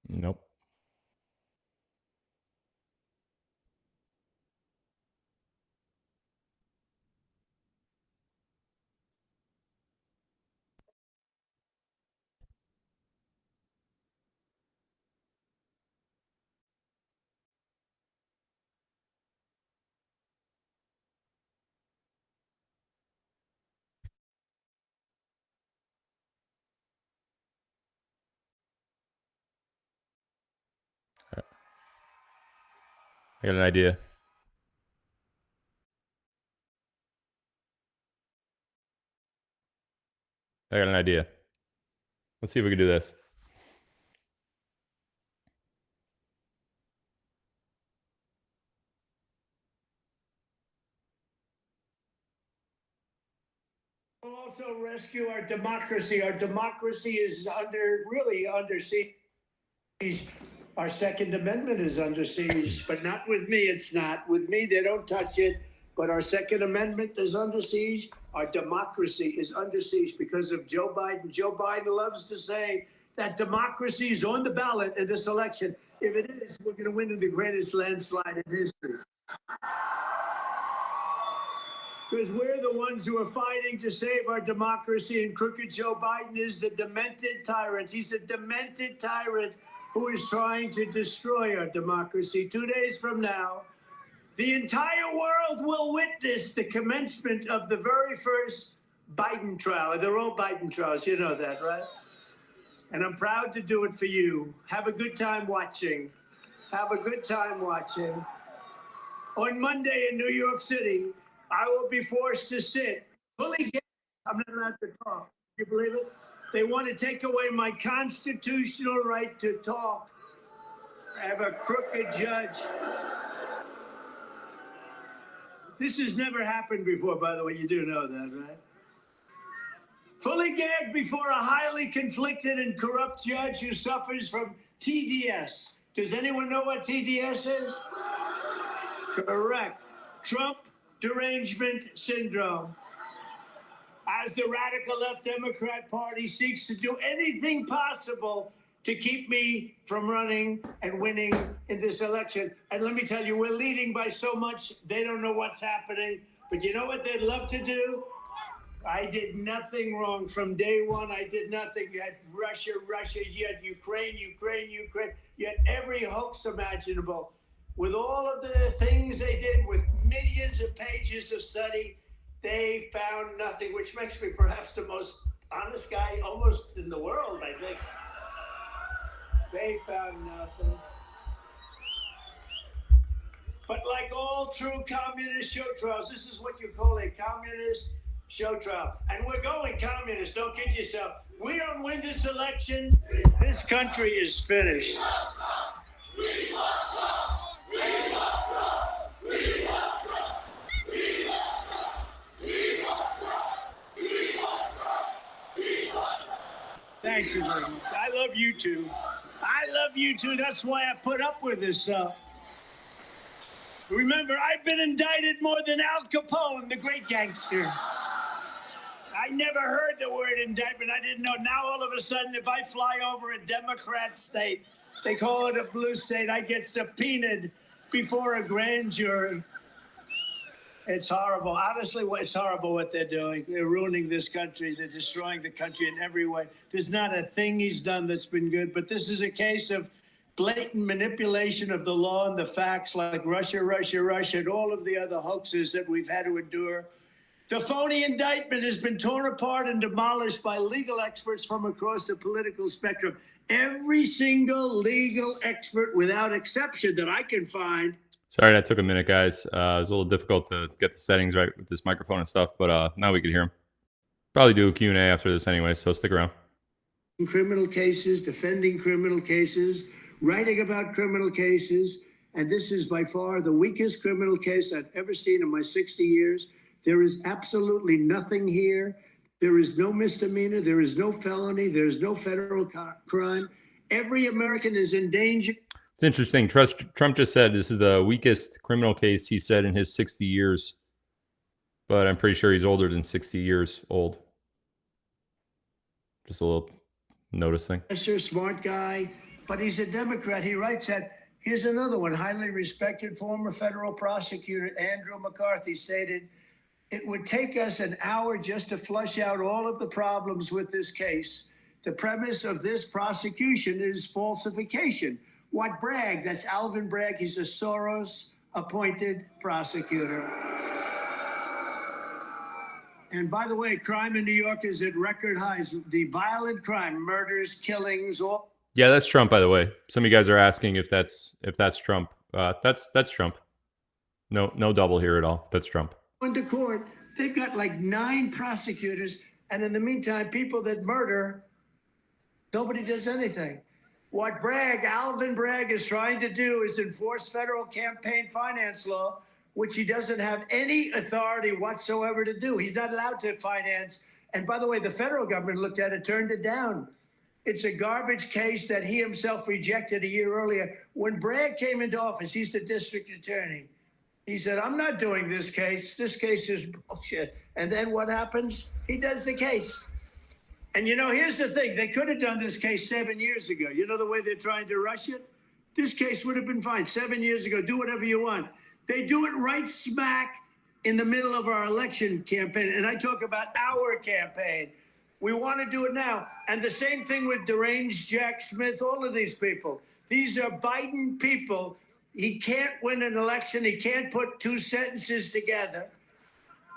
Nope. got an idea. I got an idea. Let's see if we can do this. We'll also rescue our democracy. Our democracy is really under siege. Our Second Amendment is under siege, but not with me. It's not. With me, they don't touch it. But our Second Amendment is under siege. Our democracy is under siege because of Joe Biden. Joe Biden loves to say that democracy is on the ballot in this election. If it is, we're going to win in the greatest landslide in history. Because we're the ones who are fighting to save our democracy, and crooked Joe Biden is the demented tyrant. He's a demented tyrant who is trying to destroy our democracy. 2 days from now, the entire world will witness the commencement of the very first Biden trial. They're all Biden trials, you know that, right? And I'm proud to do it for you. Have a good time watching. Have a good time watching. On Monday in New York City, I will be forced to sit. Fully, I'm not allowed to talk. You believe it? They want to take away my constitutional right to talk. I have a crooked judge. This has never happened before, by the way. You do know that, right? Fully gagged before a highly conflicted and corrupt judge who suffers from TDS. Does anyone know what TDS is? Correct. Trump Derangement Syndrome. As the radical left Democrat Party seeks to do anything possible to keep me from running and winning in this election. And let me tell you, we're leading by so much, they don't know what's happening. But you know what they'd love to do? I did nothing wrong from day one. I did nothing. You had Russia, you had Ukraine. You had every hoax imaginable. With all of the things they did, with millions of pages of study, they found nothing, which makes me perhaps the most honest guy almost in the world, I think. They found nothing. But like all true communist show trials, this is what you call a communist show trial. And we're going communist, don't kid yourself. We don't win this election, this country is finished. Thank you very much. I love you too. I love you too. That's why I put up with this stuff. Remember, I've been indicted more than Al Capone, the great gangster. I never heard the word indictment. I didn't know. Now, all of a sudden, if I fly over a Democrat state, they call it a blue state, I get subpoenaed before a grand jury. It's horrible. Honestly, it's horrible what they're doing. They're ruining this country. They're destroying the country in every way. There's not a thing he's done that's been good, but this is a case of blatant manipulation of the law and the facts, like Russia, and all of the other hoaxes that we've had to endure. The phony indictment has been torn apart and demolished by legal experts from across the political spectrum. Every single legal expert, without exception, that I can find. Sorry, that took a minute, guys. It was a little difficult to get the settings right with this microphone and stuff, but now we can hear him. Probably do a Q&A after this anyway, so stick around. Criminal cases, defending criminal cases, writing about criminal cases, and this is by far the weakest criminal case I've ever seen in my 60 years. There is absolutely nothing here. There is no misdemeanor. There is no felony. There is no federal crime. Every American is in danger. It's interesting. Trump just said this is the weakest criminal case he said in his 60 years. But I'm pretty sure he's older than 60 years old. Just a little notice thing. Smart guy, but he's a Democrat. He writes that. Here's another one. Highly respected former federal prosecutor Andrew McCarthy stated, "It would take us an hour just to flush out all of the problems with this case. The premise of this prosecution is falsification." What Bragg? That's Alvin Bragg. He's a Soros-appointed prosecutor. And by the way, crime in New York is at record highs. The violent crime, murders, killings, all. Yeah, that's Trump, by the way. Some of you guys are asking if that's Trump. That's Trump. No double here at all. That's Trump. Into court, they've got like 9 prosecutors, and in the meantime, people that murder, nobody does anything. What Alvin Bragg is trying to do is enforce federal campaign finance law, which he doesn't have any authority whatsoever to do. He's not allowed to finance. And by the way, the federal government looked at it, turned it down. It's a garbage case that he himself rejected a year earlier. When Bragg came into office, he's the district attorney. He said, I'm not doing this case. This case is bullshit. And then what happens? He does the case. And, you know, here's the thing. They could have done this case 7 years ago. You know the way they're trying to rush it? This case would have been fine 7 years ago. Do whatever you want. They do it right smack in the middle of our election campaign. And I talk about our campaign. We want to do it now. And the same thing with deranged Jack Smith, all of these people. These are Biden people. He can't win an election. He can't put 2 sentences together.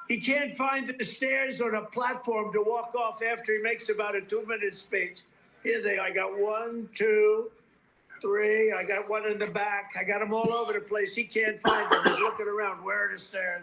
He can't find the stairs or the platform to walk off after he makes about a 2-minute speech. Here they are. I got 1, 2, 3. I got one in the back. I got them all over the place. He can't find them. He's looking around. Where are the stairs?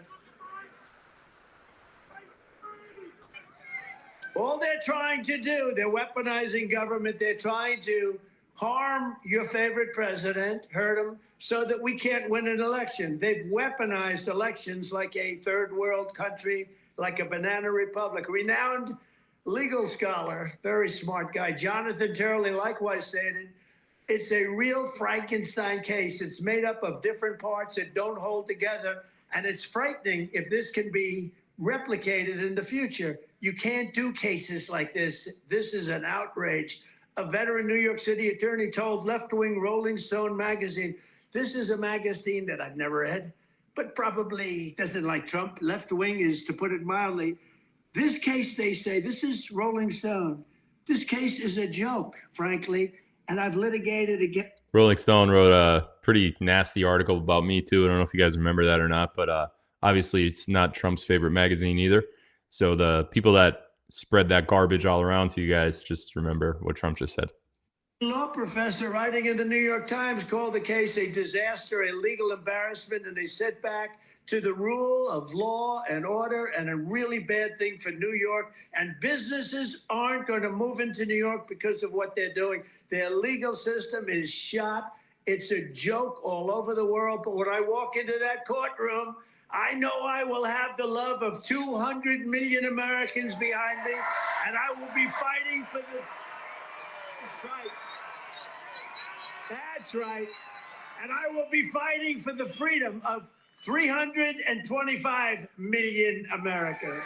All they're trying to do, they're weaponizing government. They're trying to harm your favorite president, hurt him, so that we can't win an election. They've weaponized elections like a third world country, like a banana republic. Renowned legal scholar, very smart guy, Jonathan Turley, likewise stated, it's a real Frankenstein case. It's made up of different parts that don't hold together, and it's frightening if this can be replicated in the future. You can't do cases like this. This is an outrage. A veteran New York City attorney told left-wing Rolling Stone magazine, this is a magazine that I've never read, but probably doesn't like Trump. Left-wing is, to put it mildly. This case, they say, this is Rolling Stone. This case is a joke, frankly, and I've litigated again. Rolling Stone wrote a pretty nasty article about me, too. I don't know if you guys remember that or not, but obviously it's not Trump's favorite magazine either. So the people that spread that garbage all around to you guys, just remember what Trump just said. Law professor writing in the New York Times called the case a disaster, a legal embarrassment, and a setback to the rule of law and order, and a really bad thing for New York. And businesses aren't going to move into New York because of what they're doing. Their legal system is shot. It's a joke all over the world. But when I walk into that courtroom, I know I will have the love of 200 million Americans behind me, and I will be fighting for the... That's right. That's right. And I will be fighting for the freedom of 325 million Americans.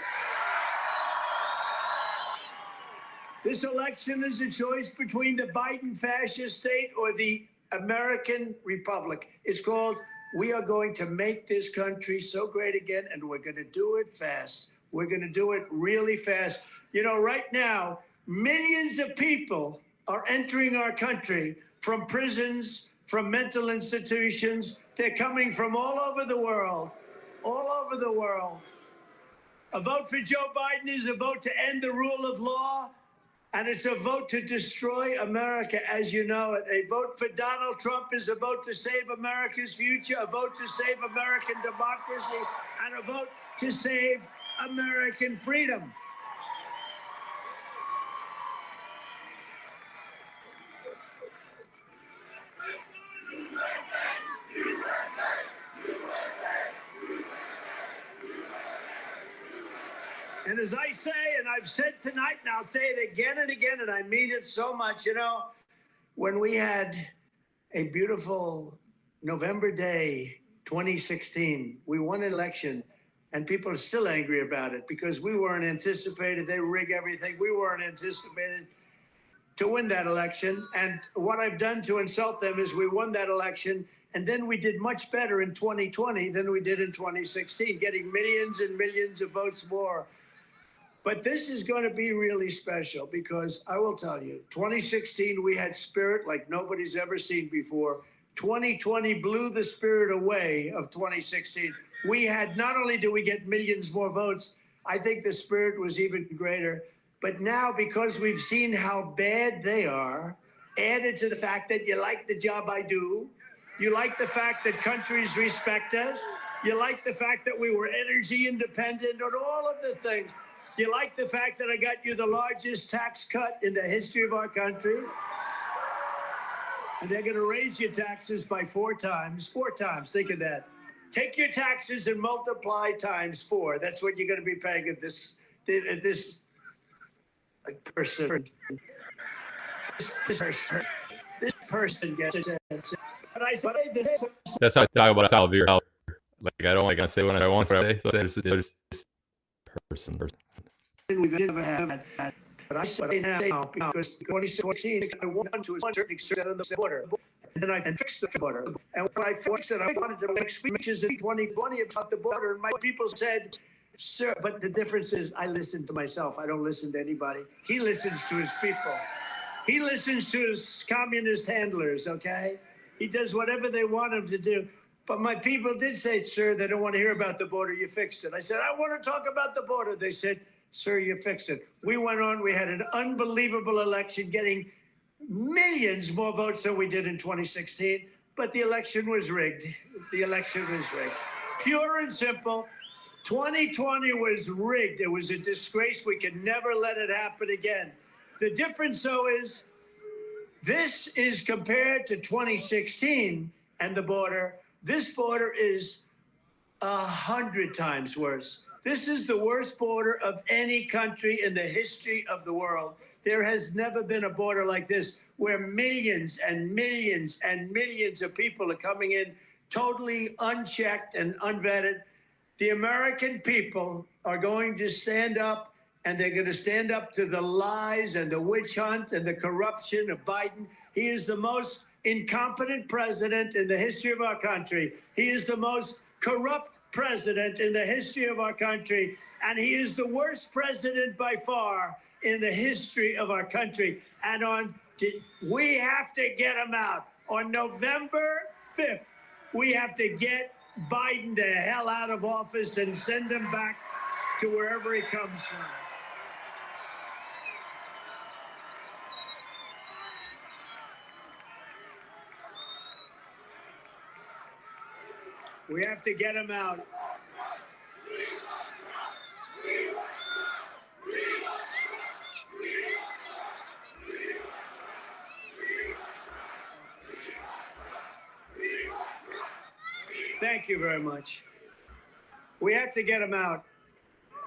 This election is a choice between the Biden fascist state or the American Republic. It's called... We are going to make this country so great again, and we're going to do it fast. We're going to do it really fast. You know, right now, millions of people are entering our country from prisons, from mental institutions. They're coming from all over the world, all over the world. A vote for Joe Biden is a vote to end the rule of law, and it's a vote to destroy America as you know it. A vote for Donald Trump is a vote to save America's future, a vote to save American democracy, and a vote to save American freedom. And as I say, and I've said tonight, and I'll say it again and again, and I mean it so much, you know, when we had a beautiful November day, 2016, we won an election, and people are still angry about it because we weren't anticipated. They rig everything. We weren't anticipated to win that election. And what I've done to insult them is we won that election, and then we did much better in 2020 than we did in 2016, getting millions and millions of votes more. But this is going to be really special because I will tell you, 2016, we had spirit like nobody's ever seen before. 2020 blew the spirit away of 2016. We had, not only did we get millions more votes, I think the spirit was even greater. But now, because we've seen how bad they are, added to the fact that you like the job I do, You like the fact that countries respect us. You like the fact that we were energy independent and all of the things. You like the fact that I got you the largest tax cut in the history of our country. And they're going to raise your taxes by 4 times. 4 times. Think of that. Take your taxes and multiply times 4. That's what you're going to be paying at this person. This person gets it. But I say this. That's how I talk about Talvir. Like I don't like I say what I want to say. So there's this person. We've ever had. But I say now because 2016 I won to a certain extent on the border. And then I fixed the border. And when I fixed it, I wanted to make speeches in 2020 about the border. And my people said, sir, but the difference is I listen to myself. I don't listen to anybody. He listens to his people. He listens to his communist handlers, okay? He does whatever they want him to do. But my people did say, sir, they don't want to hear about the border. You fixed it. I said, I want to talk about the border. They said, sir, you fixed it. We went on. We had an unbelievable election, getting millions more votes than we did in 2016. But the election was rigged. The election was rigged. Pure and simple. 2020 was rigged. It was a disgrace. We could never let it happen again. The difference, though, is this is compared to 2016 and the border. This border is 100 times worse. This is the worst border of any country in the history of the world. There has never been a border like this where millions and millions and millions of people are coming in totally unchecked and unvetted. The American people are going to stand up, and they're going to stand up to the lies and the witch hunt and the corruption of Biden. He is the most incompetent president in the history of our country. He is the most corrupt president in the history of our country, and he is the worst president by far in the history of our country. And we have to get him out. On November 5th, we have to get Biden the hell out of office and send him back to wherever he comes from. We have to get him out. Thank you very much. We have to get him out.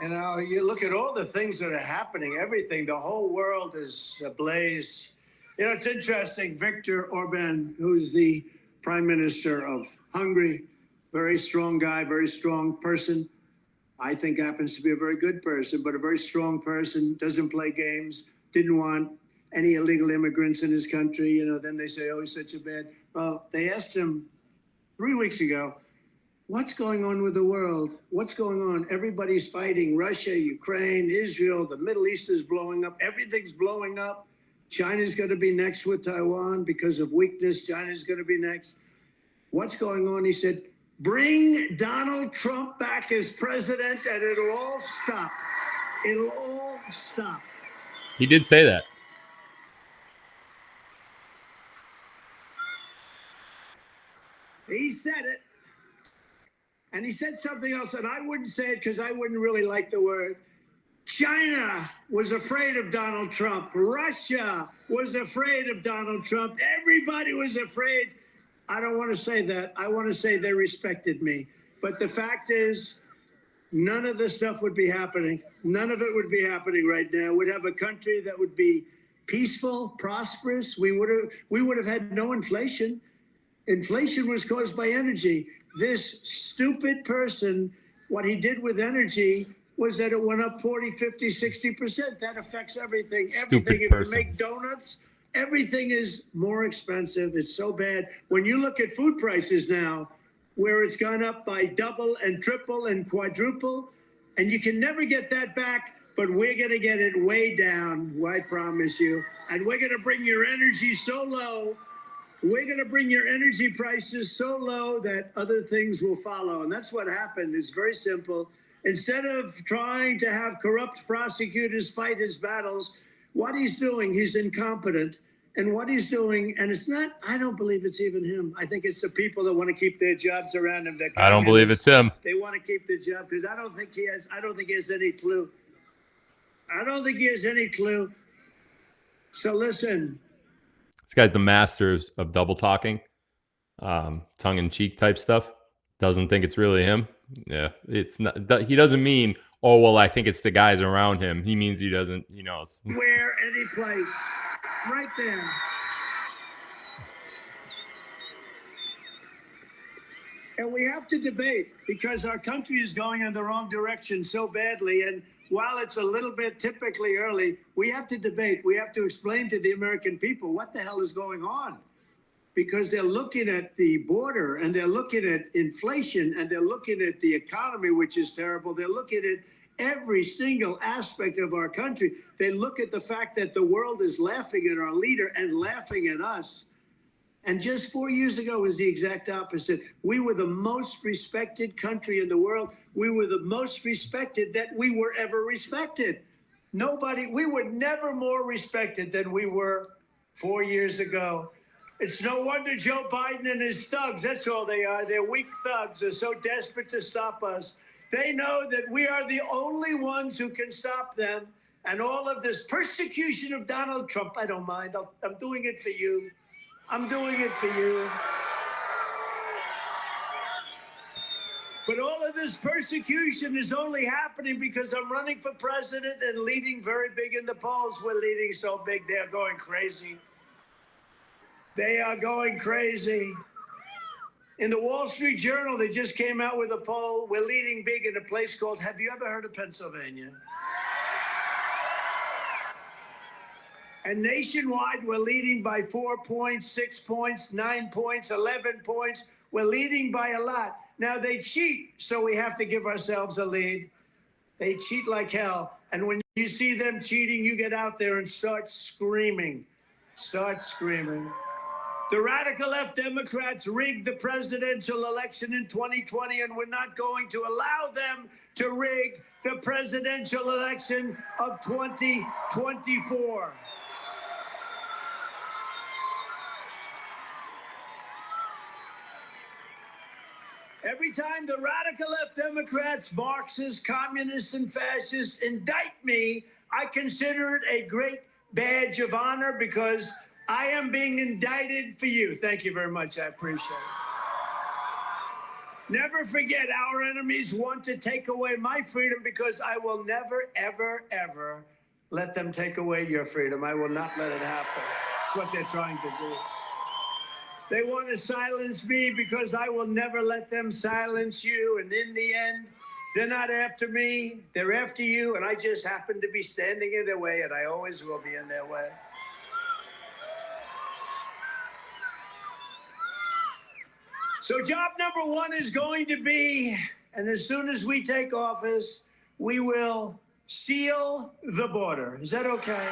And you look at all the things that are happening, everything, the whole world is ablaze. You know, it's interesting. Viktor Orban, who's the Prime Minister of Hungary, very strong guy, very strong person. I think happens to be a very good person, but a very strong person, doesn't play games, didn't want any illegal immigrants in his country. You know, then they say, oh, he's such a bad. Well, they asked him 3 weeks ago, what's going on with the world? What's going on? Everybody's fighting. Russia, Ukraine, Israel, the Middle East is blowing up. Everything's blowing up. China's going to be next with Taiwan because of weakness. China's going to be next. What's going on? He said, bring Donald Trump back as president and it'll all stop. It'll all stop. He did say that. He said it. And he said something else, and I wouldn't say it because I wouldn't really like the word. China was afraid of Donald Trump. Russia was afraid of Donald Trump. Everybody was afraid. I don't want to say that. I want to say they respected me. But the fact is, none of this stuff would be happening. None of it would be happening right now. We'd have a country that would be peaceful, prosperous. We would have had no inflation. Inflation was caused by energy. This stupid person, what he did with energy was that it went up 40, 50, 60%. That affects everything. Everything. If you make donuts, everything is more expensive. It's so bad. When you look at food prices now, where it's gone up by double and triple and quadruple, and you can never get that back, but we're going to get it way down, I promise you. And we're going to bring your energy so low. We're going to bring your energy prices so low that other things will follow. And that's what happened. It's very simple. Instead of trying to have corrupt prosecutors fight his battles, what he's doing, he's incompetent. and what he's doing. And it's not, I don't believe it's even him. I think it's the people that want to keep their jobs around him. I don't believe it's him. They want to keep the job because I don't think he has any clue. I don't think he has any clue. So listen. This guy's the masters of double talking, tongue-in-cheek type stuff. Doesn't think it's really him. Yeah, it's not. He doesn't mean, oh, well, I think it's the guys around him. He means he doesn't, he knows. Where, any place. Right there. And we have to debate because our country is going in the wrong direction so badly. And while it's a little bit typically early, we have to debate. We have to explain to the American people what the hell is going on. Because they're looking at the border and they're looking at inflation and they're looking at the economy, which is terrible. They're looking at every single aspect of our country. They look at the fact that the world is laughing at our leader and laughing at us. And just 4 years ago was the exact opposite. We were the most respected country in the world. We were the most respected that we were ever respected. We were never more respected than we were 4 years ago. It's no wonder Joe Biden and his thugs, that's all they are. They're weak thugs. They're so desperate to stop us. They know that we are the only ones who can stop them. And all of this persecution of Donald Trump, I don't mind. I'm doing it for you. I'm doing it for you. But all of this persecution is only happening because I'm running for president and leading very big in the polls. We're leading so big, they're going crazy. They are going crazy. In the Wall Street Journal, they just came out with a poll. We're leading big in a place called, have you ever heard of Pennsylvania? And nationwide, we're leading by 4 points, 6 points, 9 points, 11 points. We're leading by a lot. Now, they cheat, so we have to give ourselves a lead. They cheat like hell. And when you see them cheating, you get out there and start screaming. Start screaming. The radical left Democrats rigged the presidential election in 2020, and we're not going to allow them to rig the presidential election of 2024. Every time the radical left Democrats, Marxists, communists, and fascists indict me, I consider it a great badge of honor because I am being indicted for you. Thank you very much. I appreciate it. Never forget, our enemies want to take away my freedom because I will never, ever, ever let them take away your freedom. I will not let it happen. That's what they're trying to do. They want to silence me because I will never let them silence you. And in the end, they're not after me. They're after you. And I just happen to be standing in their way, and I always will be in their way. So job number one is going to be, and as soon as we take office, we will seal the border. Is that okay?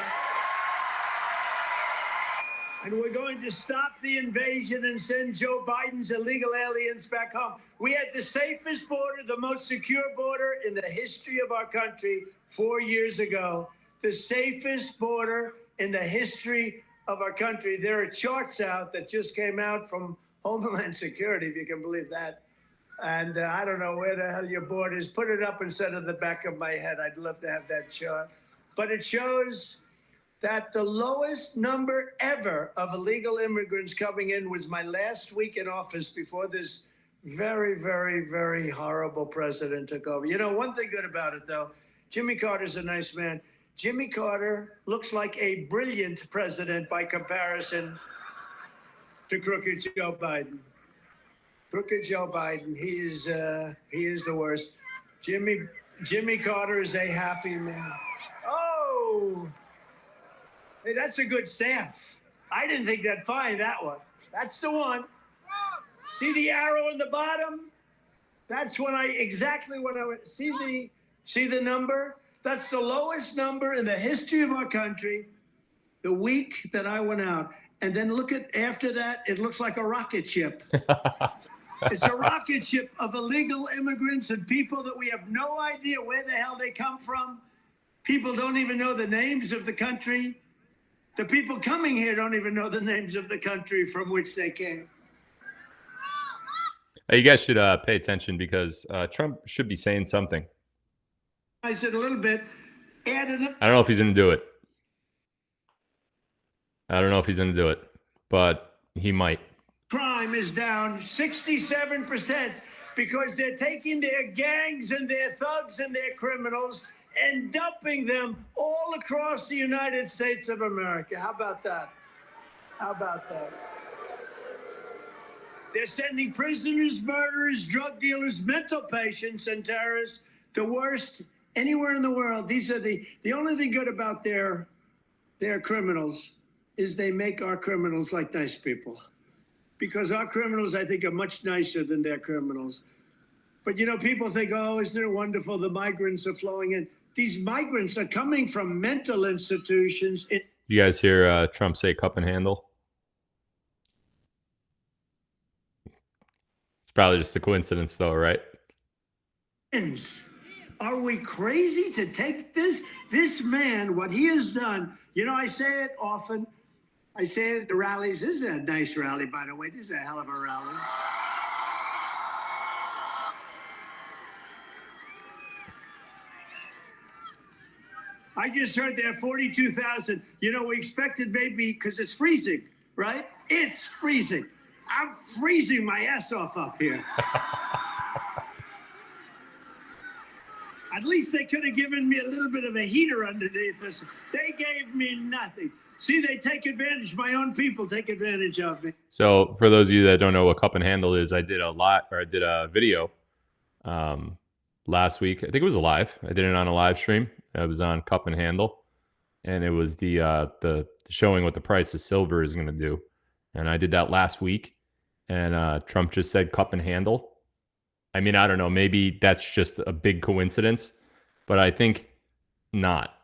And we're going to stop the invasion and send Joe Biden's illegal aliens back home. We had the safest border, the most secure border in the history of our country 4 years ago. The safest border in the history of our country. There are charts out that just came out from Homeland Security, if you can believe that. And I don't know where the hell your border is. Put it up instead of the back of my head. I'd love to have that chart. But it shows that the lowest number ever of illegal immigrants coming in was my last week in office before this very, very, very horrible president took over. You know, one thing good about it, though, Jimmy Carter's a nice man. Jimmy Carter looks like a brilliant president by comparison to crooked Joe Biden. Crooked Joe Biden, he is the worst. Jimmy Carter is a happy man. Oh! Hey, that's a good staff. I didn't think that'd find that one. That's the one. See the arrow in the bottom? That's when exactly what I went. See the number? That's the lowest number in the history of our country the week that I went out. And then look at, after that, it looks like a rocket ship. It's a rocket ship of illegal immigrants and people that we have no idea where the hell they come from. People don't even know the names of the country. The people coming here don't even know the names of the country from which they came. You guys should pay attention because Trump should be saying something. I said a little bit. I don't know if he's going to do it. I don't know if he's going to do it, but he might. Crime is down 67% because they're taking their gangs and their thugs and their criminals and dumping them all across the United States of America. How about that? How about that? They're sending prisoners, murderers, drug dealers, mental patients, and terrorists, the worst anywhere in the world. These are the only thing good about their criminals is they make our criminals like nice people. Because our criminals, I think, are much nicer than their criminals. But, you know, people think, oh, isn't it wonderful? The migrants are flowing in. These migrants are coming from mental institutions. You guys hear Trump say cup and handle? It's probably just a coincidence, though, right? Are we crazy to take this? This man, what he has done, you know, I say it often. I say it at the rallies. This is a nice rally, by the way. This is a hell of a rally. I just heard there are 42,000. You know, we expected maybe, because it's freezing, right? It's freezing. I'm freezing my ass off up here. At least they could have given me a little bit of a heater underneath us. They gave me nothing. See, they take advantage. My own people take advantage of me. So for those of you that don't know what cup and handle is, I did a video last week. I think it was live. I did it on a live stream. It was on cup and handle, and it was the showing what the price of silver is going to do. And I did that last week, and Trump just said cup and handle. I mean, I don't know. Maybe that's just a big coincidence, but I think not.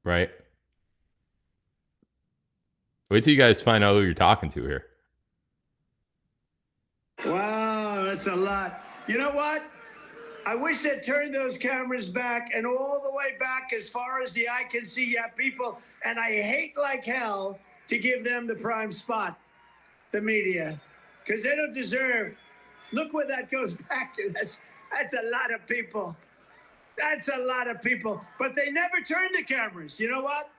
Right? Wait till you guys find out who you're talking to here. Wow, that's a lot. You know what? I wish they'd turn those cameras back and all the way back as far as the eye can see. You have people, and I hate like hell to give them the prime spot, the media, because they don't deserve. Look where that goes back to. That's a lot of people. That's a lot of people. But they never turn the cameras. You know what?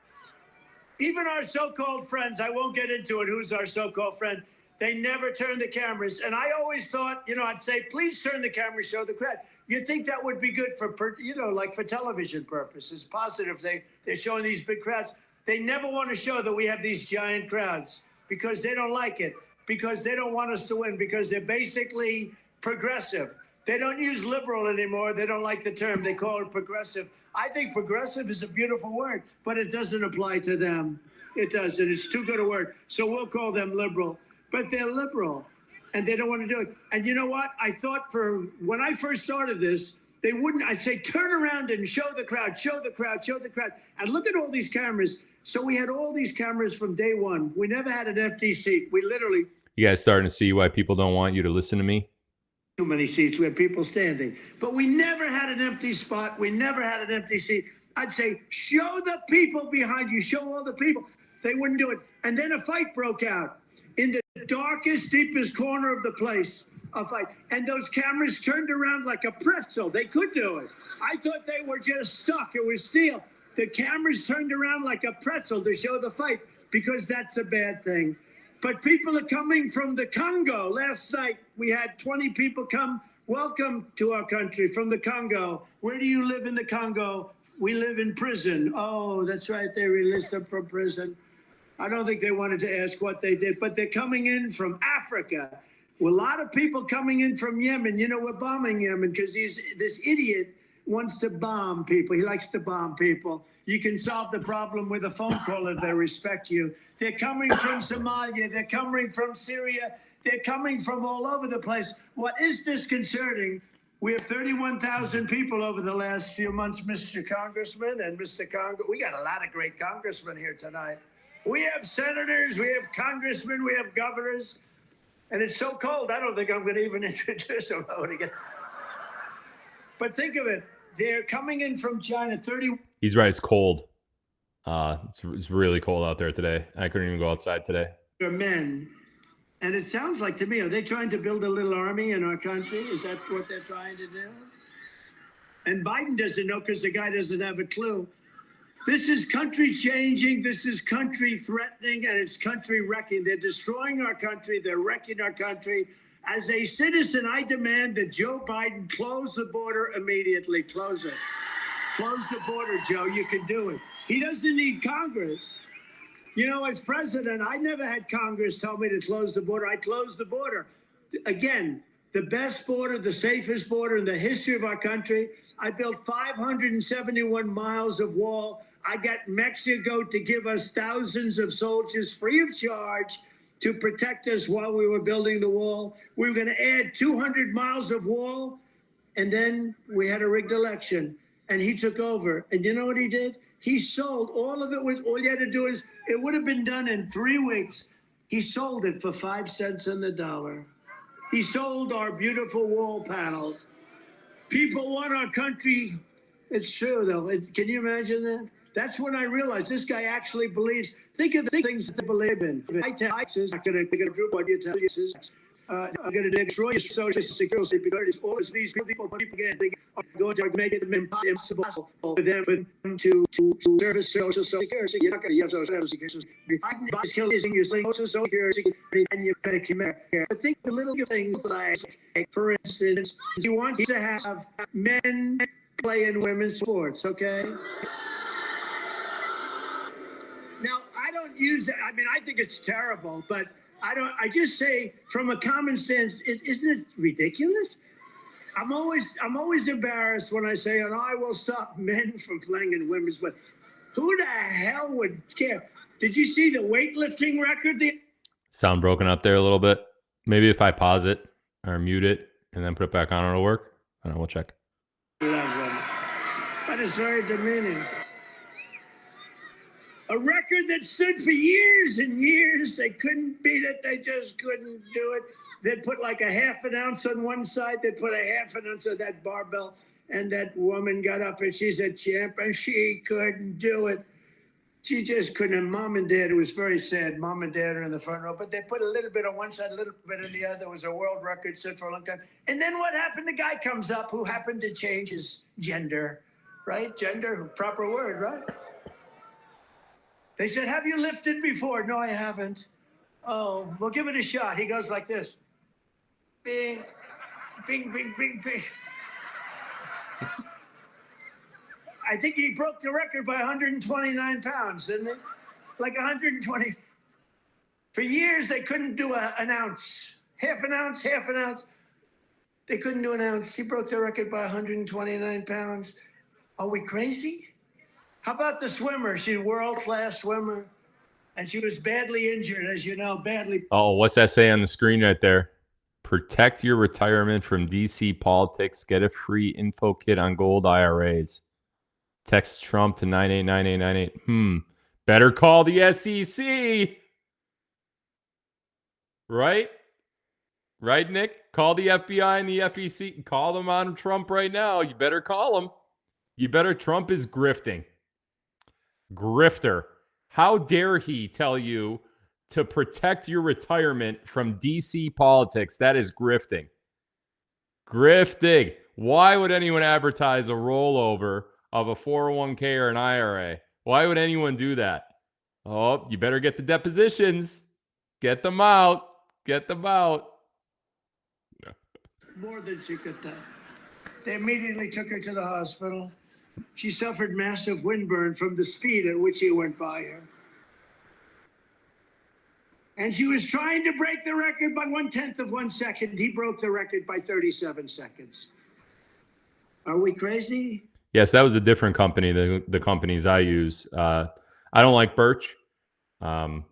Even our so-called friends, I won't get into it, who's our so-called friend, they never turn the cameras. And I always thought, you know, I'd say, please turn the camera, show the crowd. You'd think that would be good for, you know, like for television purposes, positive. They're showing these big crowds. They never want to show that we have these giant crowds because they don't like it, because they don't want us to win, because they're basically progressive. They don't use liberal anymore. They don't like the term. They call it progressive. I think progressive is a beautiful word, but it doesn't apply to them. It doesn't. It's too good a word. So we'll call them liberal. But they're liberal, and they don't want to do it. And you know what? I thought when I first started this, they wouldn't. I'd say, turn around and show the crowd, show the crowd, show the crowd. And look at all these cameras. So we had all these cameras from day one. We never had an empty seat. We literally. You guys starting to see why people don't want you to listen to me? Too many seats. We had people standing. But we never had an empty spot. We never had an empty seat. I'd say, show the people behind you. Show all the people. They wouldn't do it. And then a fight broke out in the darkest, deepest corner of the place. A fight. And those cameras turned around like a pretzel. They could do it. I thought they were just stuck. It was steel. The cameras turned around like a pretzel to show the fight because that's a bad thing. But people are coming from the Congo. Last night, we had 20 people come. Welcome to our country from the Congo. Where do you live in the Congo? We live in prison. Oh, that's right. They released them from prison. I don't think they wanted to ask what they did, but they're coming in from Africa. Well, a lot of people coming in from Yemen. You know, we're bombing Yemen because this idiot wants to bomb people. He likes to bomb people. You can solve the problem with a phone call if they respect you. They're coming from Somalia. They're coming from Syria. They're coming from all over the place. What is disconcerting, we have 31,000 people over the last few months, Mr. Congressman and Mr. Congo. We got a lot of great congressmen here tonight. We have senators, we have congressmen, we have governors. And it's so cold, I don't think I'm going to even introduce them again. But think of it. They're coming in from China, 30. He's right. It's cold. It's really cold out there today. I couldn't even go outside today. Are men. And it sounds like to me, are they trying to build a little army in our country? Is that what they're trying to do? And Biden doesn't know because the guy doesn't have a clue. This is country changing. This is country threatening, and it's country wrecking. They're destroying our country. They're wrecking our country. As a citizen, I demand that Joe Biden close the border immediately. Close it. Close the border, Joe. You can do it. He doesn't need Congress. You know, as president, I never had Congress tell me to close the border. I closed the border. Again, the best border, the safest border in the history of our country. I built 571 miles of wall. I got Mexico to give us thousands of soldiers free of charge to protect us while we were building the wall. We were going to add 200 miles of wall, and then we had a rigged election, and he took over. And you know what he did? He sold all of it. All you had to do is, it would have been done in 3 weeks. He sold it for 5 cents on the dollar. He sold our beautiful wall panels. People want our country. It's true, though. Can you imagine that? That's when I realized this guy actually believes. Think of the things that they believe in. I tell taxes, I'm going to do what you tell you. I'm going to destroy your social security because all of these people again are going to make it impossible for them to service social security. You're not going to have social security. Biden's killing your social security, and you're going to come here. But think of little things like, for instance, he wants to have men play in women's sports, okay? Now, I don't use that. I mean, I think it's terrible, but I just say from a common sense, isn't it ridiculous? I'm always embarrassed when I say, and I will stop men from playing in women's, but who the hell would care? Did you see the weightlifting record? Sound broken up there a little bit. Maybe if I pause it or mute it and then put it back on, it'll work. I don't know, we'll check. But it's very demeaning. A record that stood for years and years. They couldn't beat it. They just couldn't do it. They'd put like a half an ounce on one side. They'd put a half an ounce of that barbell. And that woman got up and she's a champ and she couldn't do it. She just couldn't. And mom and dad, it was very sad. Mom and dad are in the front row, but they put a little bit on one side, a little bit on the other. It was a world record set for a long time. And then what happened? The guy comes up who happened to change his gender, right? Gender, proper word, right? They said, have you lifted before? No, I haven't. Oh, well, give it a shot. He goes like this. Bing, bing, bing, bing, bing. I think he broke the record by 129 pounds, didn't he? Like 120. For years, they couldn't do an ounce. Half an ounce, half an ounce. They couldn't do an ounce. He broke the record by 129 pounds. Are we crazy? How about the swimmer? She's a world-class swimmer, and she was badly injured, as you know, badly. Oh, what's that say on the screen right there? Protect your retirement from DC politics. Get a free info kit on gold IRAs. Text Trump to 989898. Better call the SEC. Right? Right, Nick? Call the FBI and the FEC. Call them on Trump right now. You better call them. You better. Trump is grifting. Grifter. How dare he tell you to protect your retirement from DC politics? That is grifting. Grifting. Why would anyone advertise a rollover of a 401k or an IRA? Why would anyone do that? Oh, you better get the depositions. Get them out. Get them out. More than she could do. They immediately took her to the hospital. She suffered massive windburn from the speed at which he went by her. And she was trying to break the record by 1/10 of 1 second. He broke the record by 37 seconds. Are we crazy? Yes, that was a different company than the companies I use. I don't like Birch.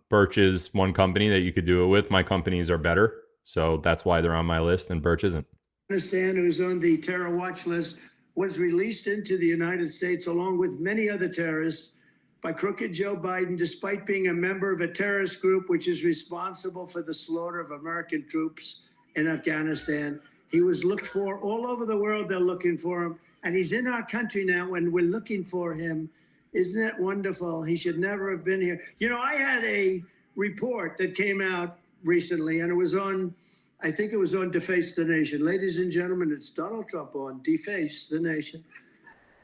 Birch is one company that you could do it with. My companies are better. So that's why they're on my list and Birch isn't. Afghanistan, who's on the terror watch list, was released into the United States along with many other terrorists by crooked Joe Biden, despite being a member of a terrorist group which is responsible for the slaughter of American troops in Afghanistan. He was looked for all over the world. They're looking for him. And he's in our country now, and we're looking for him. Isn't that wonderful? He should never have been here. You know, I had a report that came out recently, and it was on, I think it was on Deface the Nation. Ladies and gentlemen, it's Donald Trump on Deface the Nation.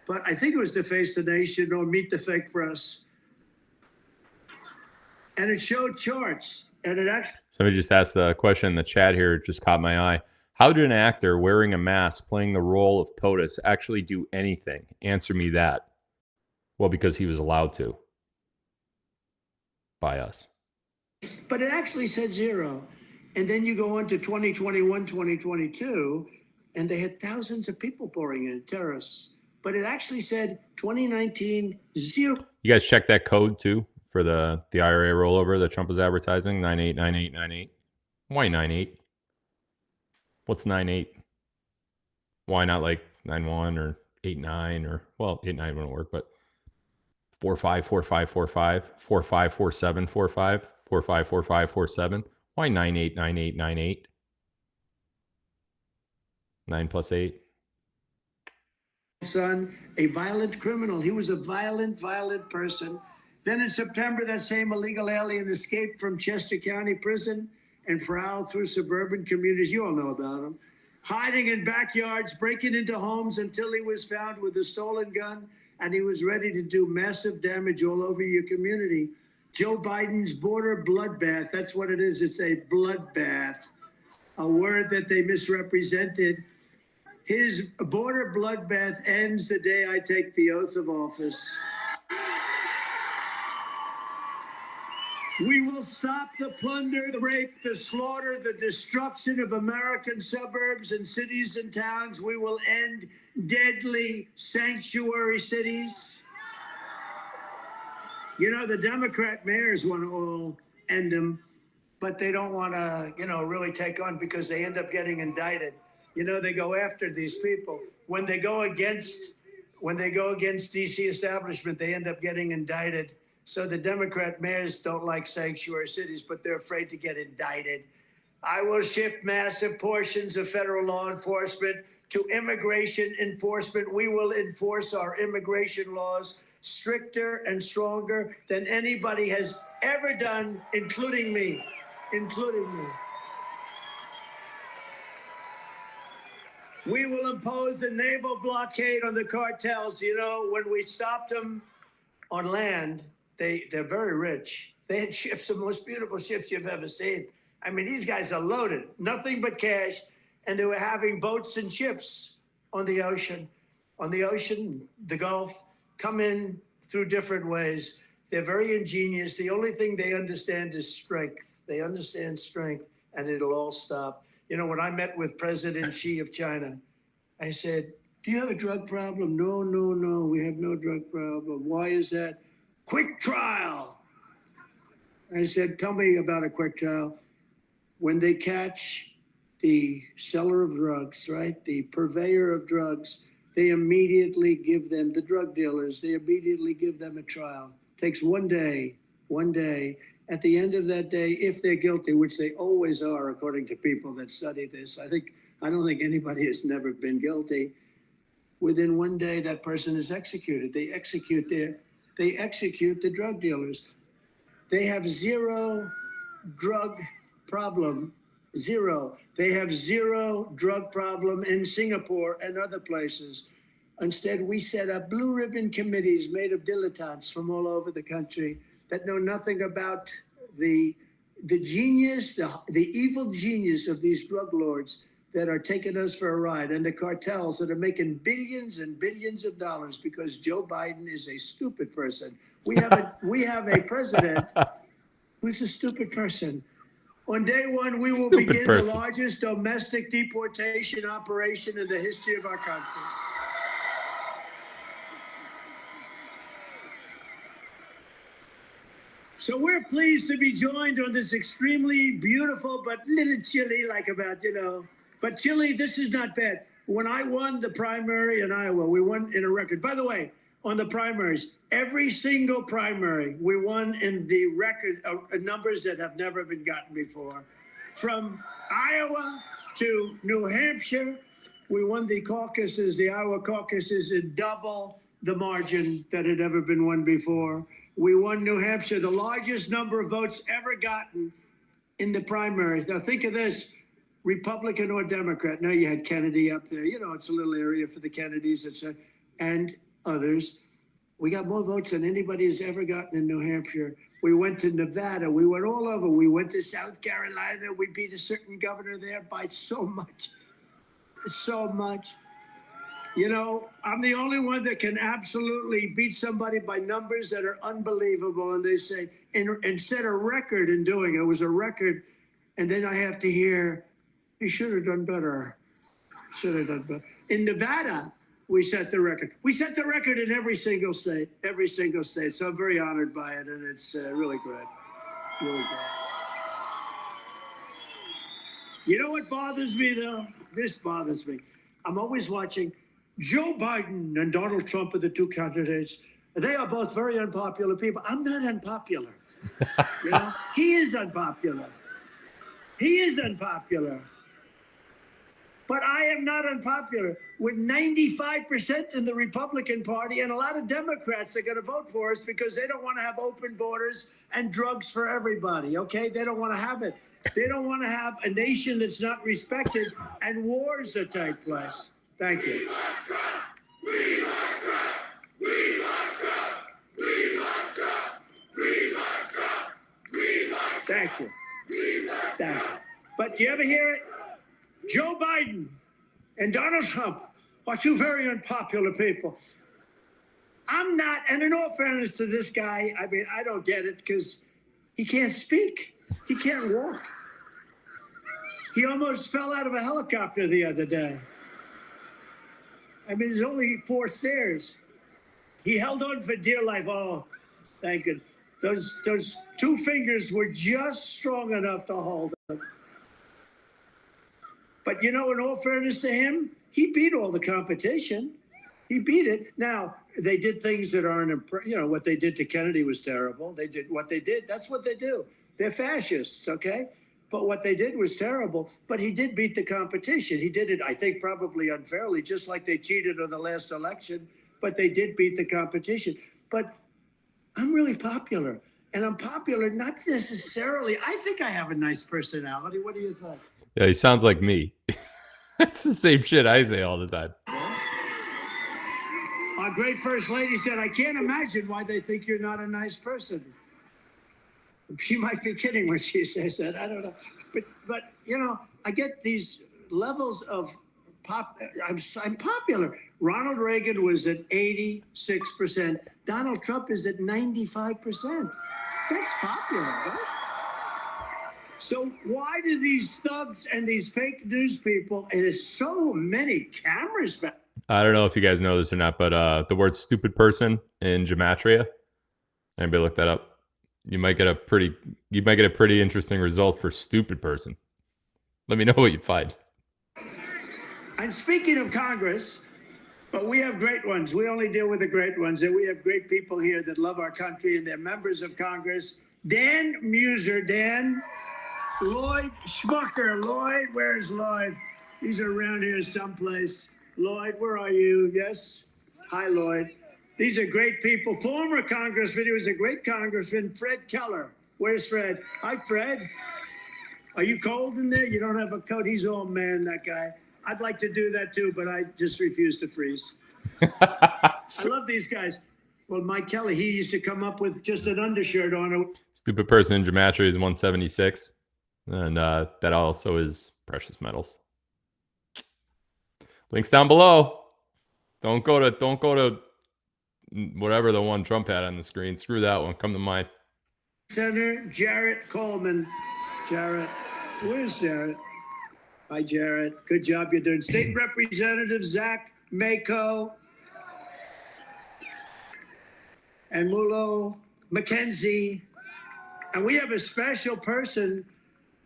But I think it was Deface the Nation or Meet the Fake Press. And it showed charts, and it actually... Somebody just asked a question in the chat here. It just caught my eye. How did an actor wearing a mask playing the role of POTUS actually do anything? Answer me that. Well, because he was allowed to. By us. But it actually said 0. And then you go on to 2021, 2022, and they had thousands of people pouring in, terrorists. But it actually said 2019, 0. You guys check that code too for the IRA rollover that Trump was advertising, 989898. Why 98? What's 98? Why not like 91 or 89 or, well, 89 wouldn't work, but 454545, 454745, 454547. Why 989898? 9 plus 8. Son, a violent criminal. He was a violent person. Then in September, that same illegal alien escaped from Chester County Prison and prowled through suburban communities. You all know about him. Hiding in backyards, breaking into homes until he was found with a stolen gun, and he was ready to do massive damage all over your community. Joe Biden's border bloodbath, that's what it is. It's a bloodbath, a word that they misrepresented. His border bloodbath ends the day I take the oath of office. We will stop the plunder, the rape, the slaughter, the destruction of American suburbs and cities and towns. We will end deadly sanctuary cities. You know, the Democrat mayors want to all end them, but they don't want to, you know, really take on because they end up getting indicted. You know, they go after these people. When they go against DC establishment, they end up getting indicted. So the Democrat mayors don't like sanctuary cities, but they're afraid to get indicted. I will shift massive portions of federal law enforcement to immigration enforcement. We will enforce our immigration laws stricter and stronger than anybody has ever done, including me. We will impose a naval blockade on the cartels. You know, when we stopped them on land, they're very rich. They had ships, the most beautiful ships you've ever seen. I mean, these guys are loaded, nothing but cash, and they were having boats and ships on the ocean. The Gulf, come in through different ways. They're very ingenious. The only thing they understand is strength. They understand strength, and it'll all stop. You know, when I met with President Xi of China, I said, do you have a drug problem? No, we have no drug problem. Why is that? Quick trial. I said, tell me about a quick trial. When they catch the seller of drugs, right, the purveyor of drugs, they immediately give them, the drug dealers, they immediately give them a trial. Takes one day. At the end of that day, if they're guilty, which they always are, according to people that study this, I don't think anybody has never been guilty. Within one day, that person is executed. They execute the drug dealers. They have zero drug problem. Zero. They have zero drug problem in Singapore and other places. Instead, we set up blue ribbon committees made of dilettantes from all over the country that know nothing about the genius, the evil genius of these drug lords that are taking us for a ride, and the cartels that are making billions and billions of dollars because Joe Biden is a stupid person. We have a president who's a stupid person. On day one, we will begin the largest domestic deportation operation in the history of our country. So we're pleased to be joined on this extremely beautiful but little chilly, but chilly, this is not bad. When I won the primary in Iowa, we won in a record. By the way, on the primaries, every single primary, we won in the record numbers that have never been gotten before. From Iowa to New Hampshire, we won the caucuses, the Iowa caucuses in double the margin that had ever been won before. We won New Hampshire, the largest number of votes ever gotten in the primaries. Now think of this, Republican or Democrat. Now you had Kennedy up there. You know, it's a little area for the Kennedys, and others. We got more votes than anybody has ever gotten in New Hampshire. We went to Nevada. We went all over. We went to South Carolina. We beat a certain governor there by so much. So much. You know, I'm the only one that can absolutely beat somebody by numbers that are unbelievable. And they say, and set a record in doing it. It was a record. And then I have to hear, he should have done better. Should have done better. In Nevada, we set the record. We set the record in every single state. So I'm very honored by it. And it's really great. Really great. You know what bothers me, though? This bothers me. I'm always watching. Joe Biden and Donald Trump are the two candidates. They are both very unpopular people. I'm not unpopular. You know, he is unpopular. He is unpopular. But I am not unpopular. With 95% in the Republican Party, and a lot of Democrats are going to vote for us because they don't want to have open borders and drugs for everybody, okay? They don't want to have it. They don't want to have a nation that's not respected and wars that take place. Thank you. We love Trump. We love Trump. We love Trump. We love Trump. We love Trump. We love Trump. Thank you. We love Thank you. Trump. But do you ever hear it? Joe Biden and Donald Trump are two very unpopular people. I'm not, and in all fairness to this guy, I mean, I don't get it because he can't speak. He can't walk. He almost fell out of a helicopter the other day. I mean, there's only 4 stairs. He held on for dear life. Oh, thank God. Those 2 fingers were just strong enough to hold him. But you know, in all fairness to him, he beat all the competition. He beat it. Now, they did things that aren't, you know, what they did to Kennedy was terrible. They did what they did. That's what they do. They're fascists, okay? But what they did was terrible. But he did beat the competition. He did it, I think, probably unfairly, just like they cheated on the last election. But they did beat the competition. But I'm really popular. And I'm popular not necessarily. I think I have a nice personality. What do you think? Yeah, he sounds like me. That's the same shit I say all the time. Our great First Lady said, I can't imagine why they think you're not a nice person. She might be kidding when she says that. I don't know. But you know, I get these levels of I'm popular. Ronald Reagan was at 86%. Donald Trump is at 95%. That's popular, right? So why do these thugs and these fake news people, and there's so many cameras back. I don't know if you guys know this or not, but the word stupid person in gematria, anybody look that up? You might get a pretty interesting result for stupid person. Let me know what you find. And speaking of Congress, but we have great ones. We only deal with the great ones. And we have great people here that love our country, and they're members of Congress. Dan Muser, Dan. Lloyd Schmucker. Lloyd, where's Lloyd? He's around here someplace. Lloyd, where are you? Yes? Hi, Lloyd. These are great people. Former congressman, he was a great congressman, Fred Keller. Where's Fred? Hi, Fred. Are you cold in there? You don't have a coat? He's all man, that guy. I'd like to do that too, but I just refuse to freeze. I love these guys. Well, Mike Kelly, he used to come up with just an undershirt on it. Stupid person in gematria is 176. And that also is precious metals. Links down below. Don't go to whatever the one Trump had on the screen. Screw that one. Come to mine. Senator Jarrett Coleman. Jarrett. Where's Jarrett? Hi, Jarrett. Good job you're doing. State Representative Zach Mako. And Mulo McKenzie. And we have a special person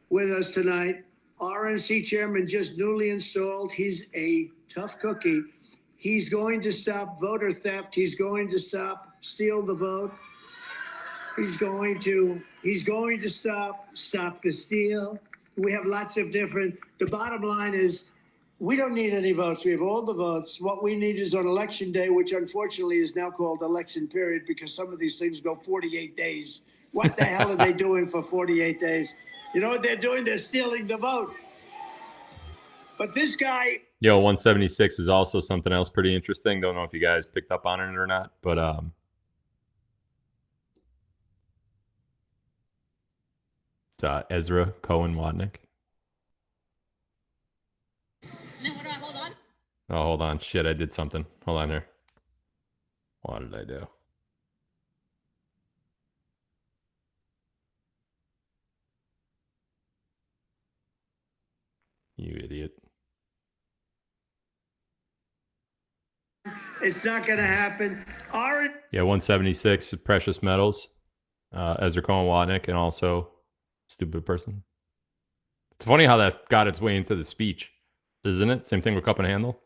with us tonight. RNC chairman, just newly installed. He's a tough cookie. He's going to stop voter theft. He's going to steal the vote. He's going to stop the steal. We have lots of different, the bottom line is We don't need any votes. We have all the votes. What we need is on election day, which unfortunately is now called election period because some of these things go 48 days. What the hell are they doing for 48 days? You know what they're doing? They're stealing the vote. But this guy. Yo, 176 is also something else pretty interesting. Don't know if you guys picked up on it or not, but Ezra Cohen Wadnick. No, hold on, hold on. Oh, hold on. Shit, I did something. Hold on here. What did I do? You idiot. It's not going to happen. Yeah, 176 precious metals. Ezra Cohen Wadnick, and also stupid person. It's funny how that got its way into the speech, isn't it? Same thing with Cup and Handle.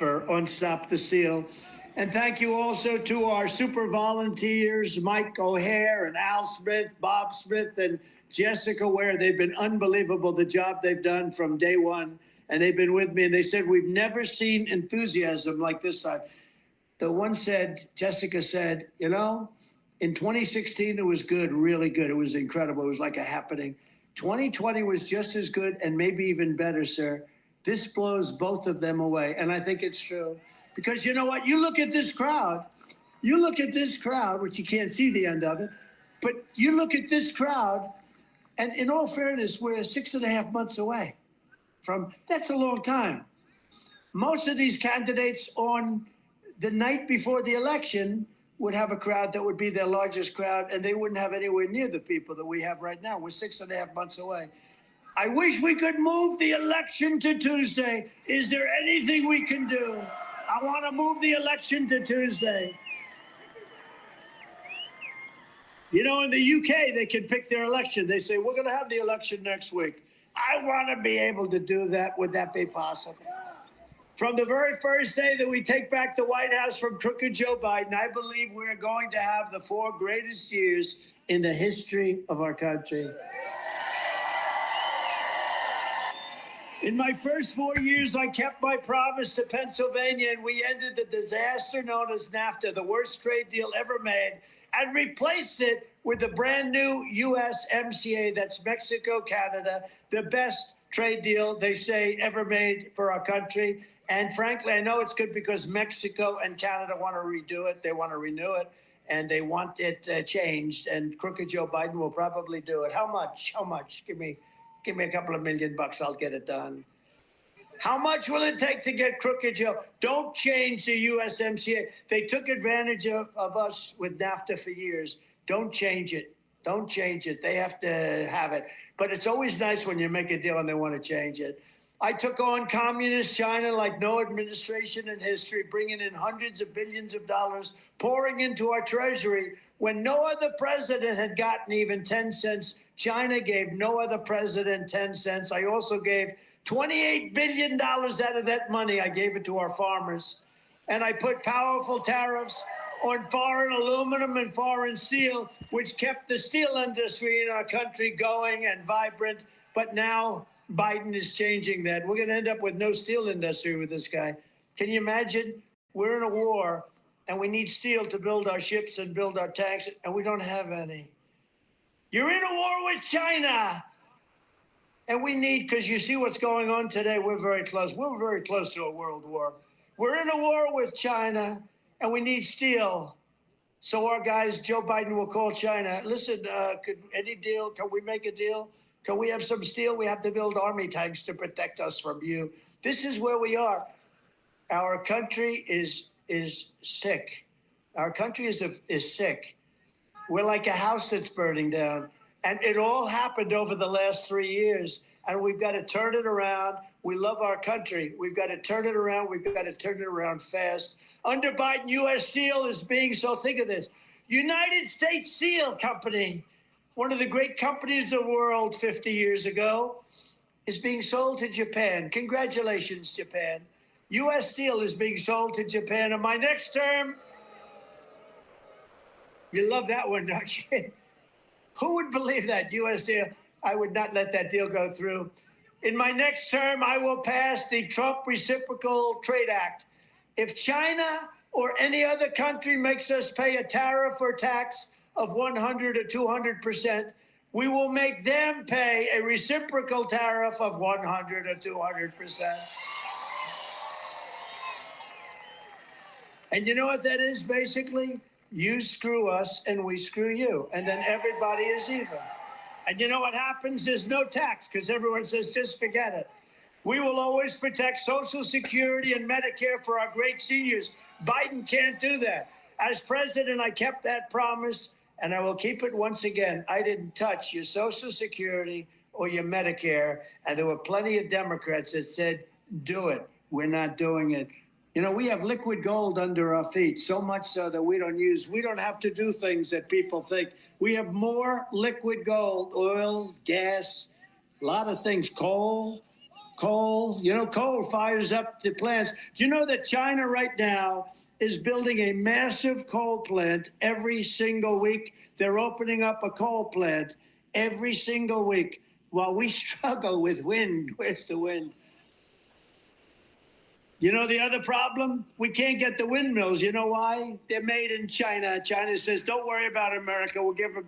On Stop the Steal. And thank you also to our super volunteers, Mike O'Hare and Al Smith, Bob Smith, and Jessica Ware. They've been unbelievable, the job they've done from day one. And they've been with me. And they said, we've never seen enthusiasm like this time. The one said, Jessica said, you know, in 2016, it was good, really good. It was incredible. It was like a happening. 2020 was just as good and maybe even better, sir. This blows both of them away. And I think it's true. Because you know what? You look at this crowd, which you can't see the end of it, but you look at this crowd, and in all fairness, we're 6.5 months away from, that's a long time. Most of these candidates on the night before the election would have a crowd that would be their largest crowd, and they wouldn't have anywhere near the people that we have right now. We're 6.5 months away. I wish we could move the election to Tuesday. Is there anything we can do? I want to move the election to Tuesday. You know, in the UK, they can pick their election. They say, we're going to have the election next week. I want to be able to do that. Would that be possible? From the very first day that we take back the White House from crooked Joe Biden, I believe we're going to have the 4 greatest years in the history of our country. In my first 4 years, I kept my promise to Pennsylvania, and we ended the disaster known as NAFTA, the worst trade deal ever made, and replaced it with the brand new USMCA, that's Mexico, Canada, the best trade deal, they say, ever made for our country. And frankly, I know it's good because Mexico and Canada want to redo it. They want to renew it, and they want it changed. And crooked Joe Biden will probably do it. How much? How much? Give me a couple of $1 million, I'll get it done. How much will it take to get crooked Joe? Don't change the USMCA. They took advantage of us with NAFTA for years. Don't change it. Don't change it. They have to have it. But it's always nice when you make a deal and they want to change it. I took on communist China like no administration in history, bringing in hundreds of billions of dollars, pouring into our treasury. When no other president had gotten even 10 cents, China gave no other president 10 cents. I also gave $28 billion out of that money. I gave it to our farmers. And I put powerful tariffs on foreign aluminum and foreign steel, which kept the steel industry in our country going and vibrant. But now Biden is changing that. We're going to end up with no steel industry with this guy. Can you imagine? We're in a war, and we need steel to build our ships and build our tanks, and we don't have any. You're in a war with China. And we need, because you see what's going on today, we're very close. We're very close to a world war. We're in a war with China, and we need steel. So our guys, Joe Biden will call China. Listen, could any deal, can we make a deal? Can we have some steel? We have to build army tanks to protect us from you. This is where we are. Our country is sick. Our country is sick. We're like a house that's burning down. And it all happened over the last 3 years. And we've got to turn it around. We love our country. We've got to turn it around. We've got to turn it around fast. Under Biden, U.S. Steel is being, so think of this, United States Steel Company, one of the great companies of the world 50 years ago, is being sold to Japan. Congratulations, Japan. U.S. Steel is being sold to Japan. In my next term, you love that one, don't you? Who would believe that? U.S. Steel, I would not let that deal go through. In my next term, I will pass the Trump Reciprocal Trade Act. If China or any other country makes us pay a tariff or tax of 100 or 200%, we will make them pay a reciprocal tariff of 100 or 200%. And you know what that is, basically? You screw us and we screw you, and then everybody is even. And you know what happens? There's no tax because everyone says, just forget it. We will always protect Social Security and Medicare for our great seniors. Biden can't do that. As president, I kept that promise, and I will keep it once again. I didn't touch your Social Security or your Medicare, and there were plenty of Democrats that said, do it. We're not doing it. You know, we have liquid gold under our feet, so much so that we don't have to do things that people think. We have more liquid gold, oil, gas, a lot of things, coal. You know, coal fires up the plants. Do you know that China right now is building a massive coal plant every single week? They're opening up a coal plant every single week while we struggle with wind. Where's the wind? You know the other problem? We can't get the windmills. You know why? They're made in China. China says, don't worry about America. We'll give them.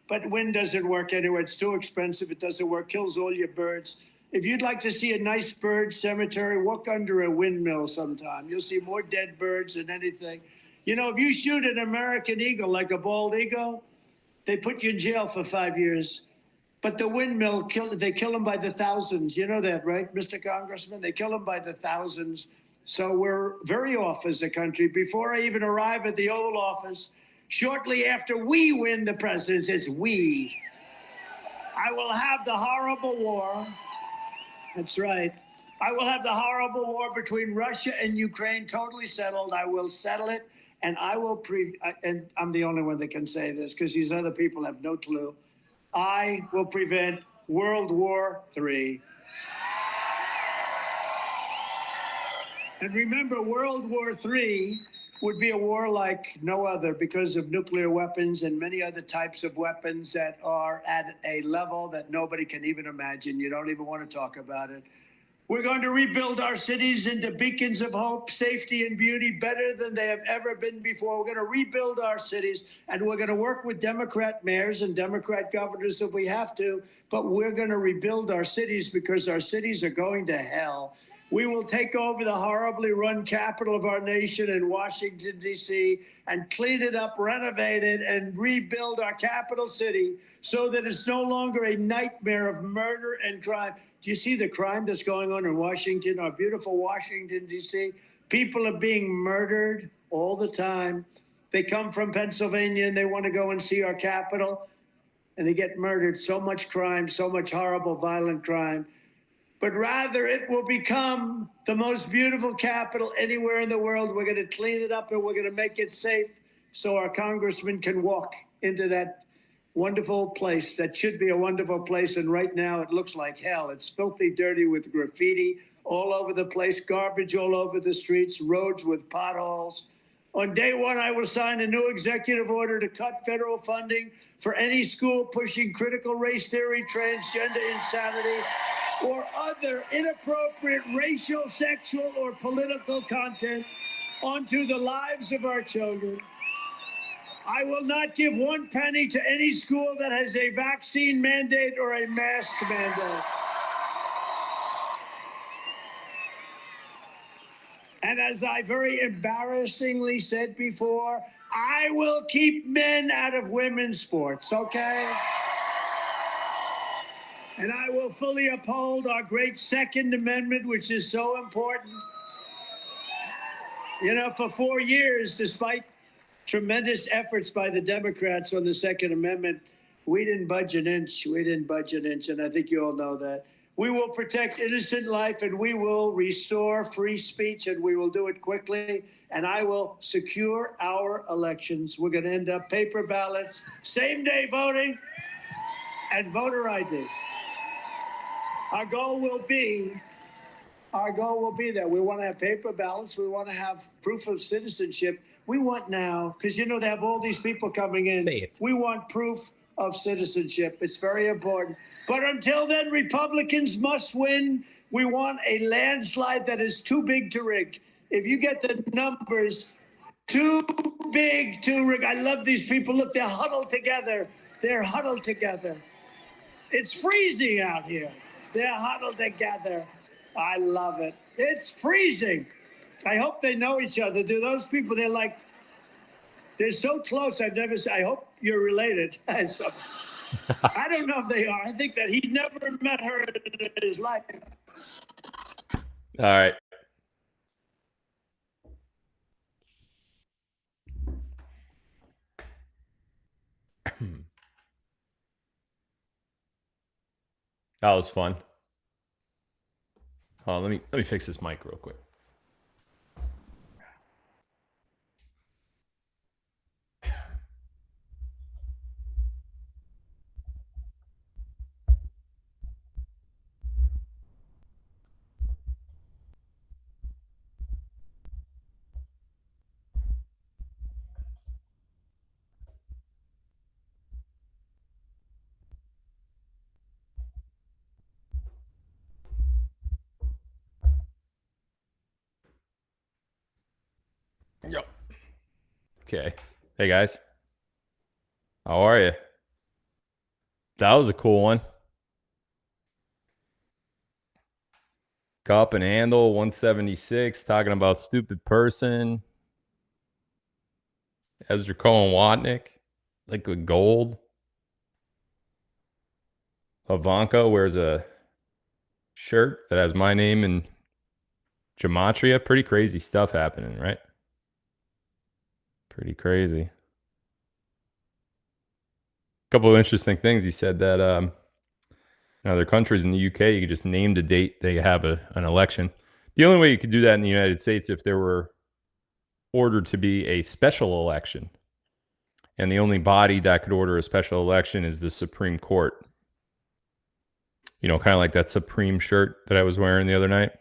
But wind doesn't work anyway. It's too expensive. It doesn't work. Kills all your birds. If you'd like to see a nice bird cemetery, walk under a windmill sometime. You'll see more dead birds than anything. You know, if you shoot an American eagle like a bald eagle, they put you in jail for 5 years. But the windmill, they kill them by the thousands. You know that, right, Mr. Congressman? They kill them by the thousands. So we're very off as a country. Before I even arrive at the Oval Office, shortly after we win the presidency, it's we, I will have the horrible war. That's right. I will have the horrible war between Russia and Ukraine totally settled. I will settle it, and I will and I'm the only one that can say this because these other people have no clue. I will prevent World War III. And remember, World War III would be a war like no other because of nuclear weapons and many other types of weapons that are at a level that nobody can even imagine. You don't even want to talk about it. We're going to rebuild our cities into beacons of hope, safety, and beauty better than they have ever been before. We're going to rebuild our cities, and we're going to work with Democrat mayors and Democrat governors if we have to, but we're going to rebuild our cities because our cities are going to hell. We will take over the horribly run capital of our nation in Washington, D.C., and clean it up, renovate it, and rebuild our capital city so that it's no longer a nightmare of murder and crime. Do you see the crime that's going on in Washington, our beautiful Washington, D.C.? People are being murdered all the time. They come from Pennsylvania and they want to go and see our capital, and they get murdered. So much crime, so much horrible, violent crime. But rather it will become the most beautiful capital anywhere in the world. We're going to clean it up and we're going to make it safe so our congressmen can walk into that wonderful place that should be a wonderful place. And right now it looks like hell. It's filthy dirty with graffiti all over the place, garbage all over the streets, roads with potholes. On day one, I will sign a new executive order to cut federal funding for any school pushing critical race theory, transgender insanity, or other inappropriate racial, sexual, or political content onto the lives of our children. I will not give 1 penny to any school that has a vaccine mandate or a mask mandate. And as I very embarrassingly said before, I will keep men out of women's sports, okay? And I will fully uphold our great Second Amendment, which is so important. You know, for 4 years, despite tremendous efforts by the Democrats on the Second Amendment, we didn't budge an inch. We didn't budge an inch, and I think you all know that. We will protect innocent life, and we will restore free speech, and we will do it quickly. And I will secure our elections. We're going to end up paper ballots, same-day voting, and voter ID. Our goal will be that we want to have paper ballots. We want to have proof of citizenship. We want now, because, you know, they have all these people coming in. Say it. We want proof of citizenship. It's very important. But until then, Republicans must win. We want a landslide that is too big to rig. If you get the numbers, too big to rig. I love these people. Look, they're huddled together. They're huddled together. It's freezing out here. They're huddled together. I love it. It's freezing. I hope they know each other. Do those people, they're so close. I hope you're related. So, I don't know if they are. I think that he never met her in his life. All right. That was fun. Oh, let me fix this mic real quick. Yep. Okay. Hey guys. How are you? That was a cool one. Cup and handle 176, talking about stupid person. Ezra Cohen Watnick, liquid gold. Ivanka wears a shirt that has my name in gematria. Pretty crazy stuff happening, right? Pretty crazy. A couple of interesting things. He said that in other countries in the UK, you could just name the date they have an election. The only way you could do that in the United States if there were ordered to be a special election. And the only body that could order a special election is the Supreme Court. You know, kind of like that Supreme shirt that I was wearing the other night.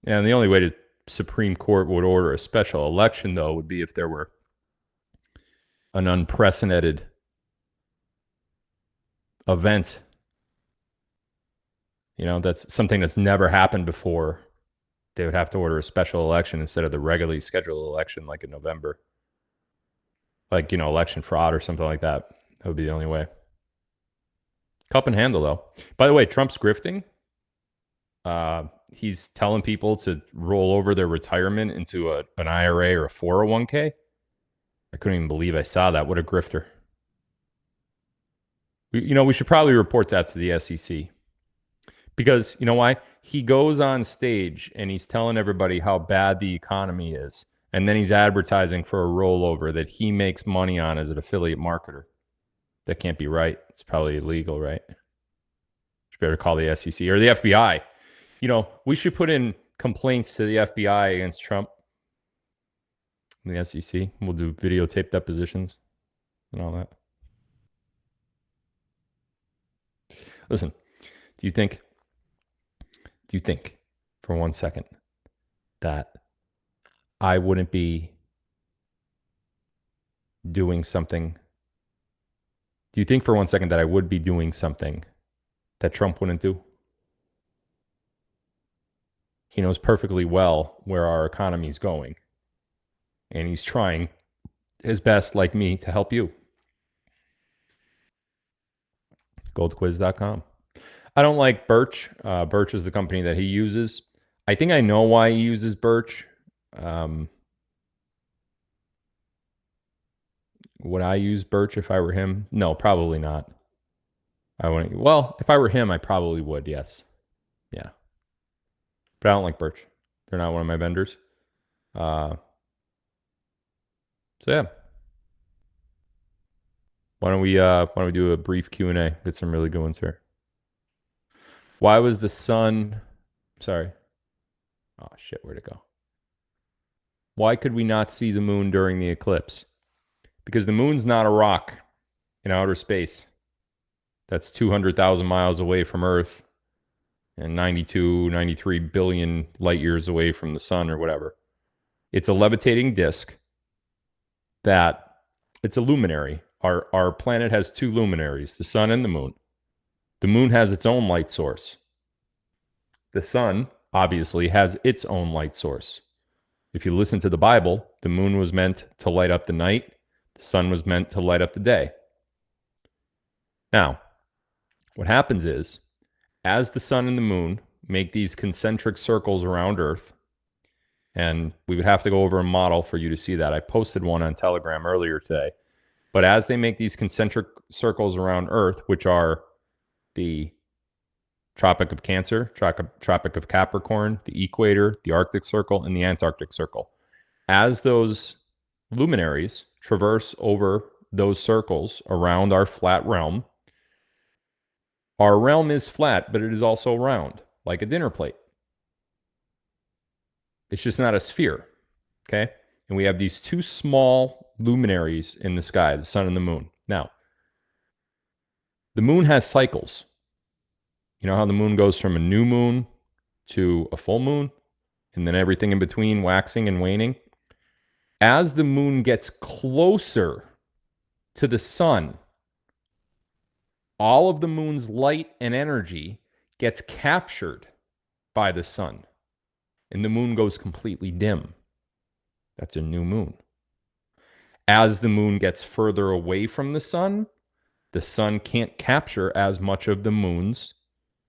And the only way the Supreme Court would order a special election, though, would be if there were an unprecedented event. You know, that's something that's never happened before. They would have to order a special election instead of the regularly scheduled election, like in November. Like, you know, election fraud or something like that. That would be the only way. Cup and handle, though. By the way, Trump's grifting. He's telling people to roll over their retirement into an IRA or a 401k. I couldn't even believe I saw that. What a grifter. We should probably report that to the SEC. Because, you know why? He goes on stage and he's telling everybody how bad the economy is. And then he's advertising for a rollover that he makes money on as an affiliate marketer. That can't be right. It's probably illegal, right? You better call the SEC or the FBI. You know, we should put in complaints to the FBI against Trump and the SEC. We'll do videotape depositions and all that. Listen, do you think for 1 second that I wouldn't be doing something? Do you think for 1 second that I would be doing something that Trump wouldn't do? He knows perfectly well where our economy is going. And he's trying his best, like me, to help you. Goldquiz.com. I don't like Birch. Birch is the company that he uses. I think I know why he uses Birch. Would I use Birch if I were him? No, probably not. Well, if I were him, I probably would, yes. Yeah. But I don't like Birch. They're not one of my vendors. So yeah. Why don't we do a brief Q&A? Get some really good ones here. Why was the sun... Sorry. Oh, shit. Where'd it go? Why could we not see the moon during the eclipse? Because the moon's not a rock in outer space. That's 200,000 miles away from Earth and 92, 93 billion light years away from the sun or whatever. It's a levitating disk that it's a luminary. Our planet has two luminaries, the sun and the moon. The moon has its own light source. The sun obviously has its own light source. If you listen to the Bible, the moon was meant to light up the night. The sun was meant to light up the day. Now, what happens is, as the sun and the moon make these concentric circles around Earth, and we would have to go over a model for you to see that. I posted one on Telegram earlier today. But as they make these concentric circles around Earth, which are the Tropic of Cancer, Tropic of Capricorn, the equator, the Arctic Circle, and the Antarctic Circle, as those luminaries traverse over those circles around our flat realm, our realm is flat, but it is also round, like a dinner plate. It's just not a sphere, okay? And we have these two small luminaries in the sky, the sun and the moon. Now, the moon has cycles. You know how the moon goes from a new moon to a full moon, and then everything in between waxing and waning? As the moon gets closer to the sun, all of the moon's light and energy gets captured by the sun, and the moon goes completely dim. That's a new moon. As the moon gets further away from the sun can't capture as much of the moon's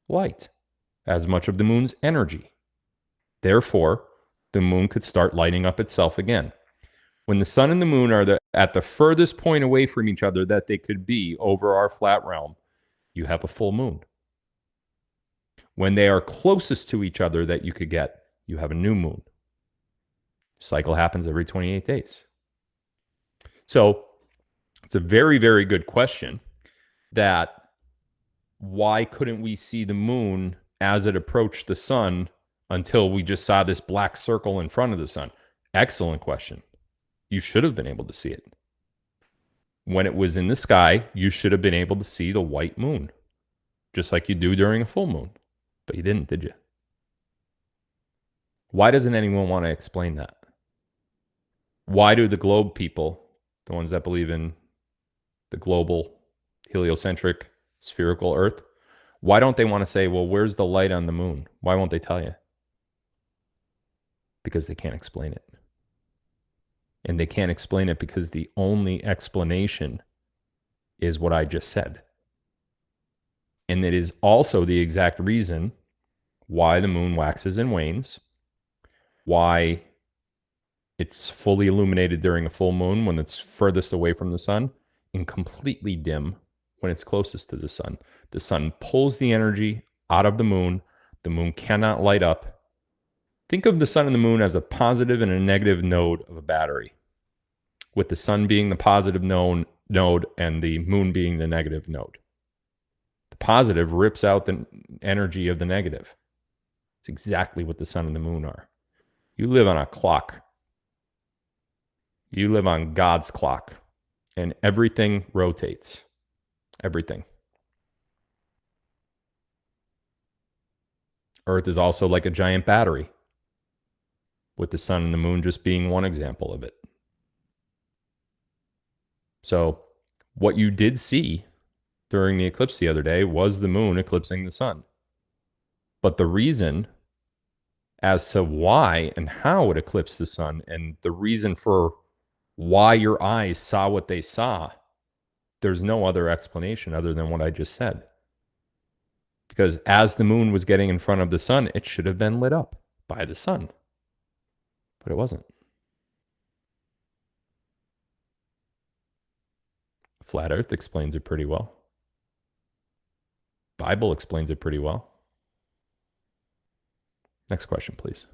light, as much of the moon's energy. Therefore, the moon could start lighting up itself again. When the sun and the moon are at the furthest point away from each other that they could be over our flat realm, you have a full moon. When they are closest to each other that you could get, you have a new moon. Cycle happens every 28 days. So it's a very, very good question that why couldn't we see the moon as it approached the sun until we just saw this black circle in front of the sun? Excellent question. You should have been able to see it. When it was in the sky, you should have been able to see the white moon, just like you do during a full moon. But you didn't, did you? Why doesn't anyone want to explain that? Why do the globe people, the ones that believe in the global, heliocentric, spherical Earth, why don't they want to say, well, where's the light on the moon? Why won't they tell you? Because they can't explain it. And they can't explain it because the only explanation is what I just said. And it is also the exact reason why the moon waxes and wanes, why it's fully illuminated during a full moon when it's furthest away from the sun, and completely dim when it's closest to the sun. The sun pulls the energy out of the moon. The moon cannot light up. Think of the sun and the moon as a positive and a negative node of a battery, with the sun being the positive node and the moon being the negative node. The positive rips out the energy of the negative. It's exactly what the sun and the moon are. You live on a clock. You live on God's clock, and everything rotates. Everything. Earth is also like a giant battery, with the sun and the moon just being one example of it. So what you did see during the eclipse the other day was the moon eclipsing the sun. But the reason as to why and how it eclipsed the sun, and the reason for why your eyes saw what they saw, there's no other explanation other than what I just said. Because as the moon was getting in front of the sun, it should have been lit up by the sun. But it wasn't. Flat Earth explains it pretty well. Bible explains it pretty well. Next question, please.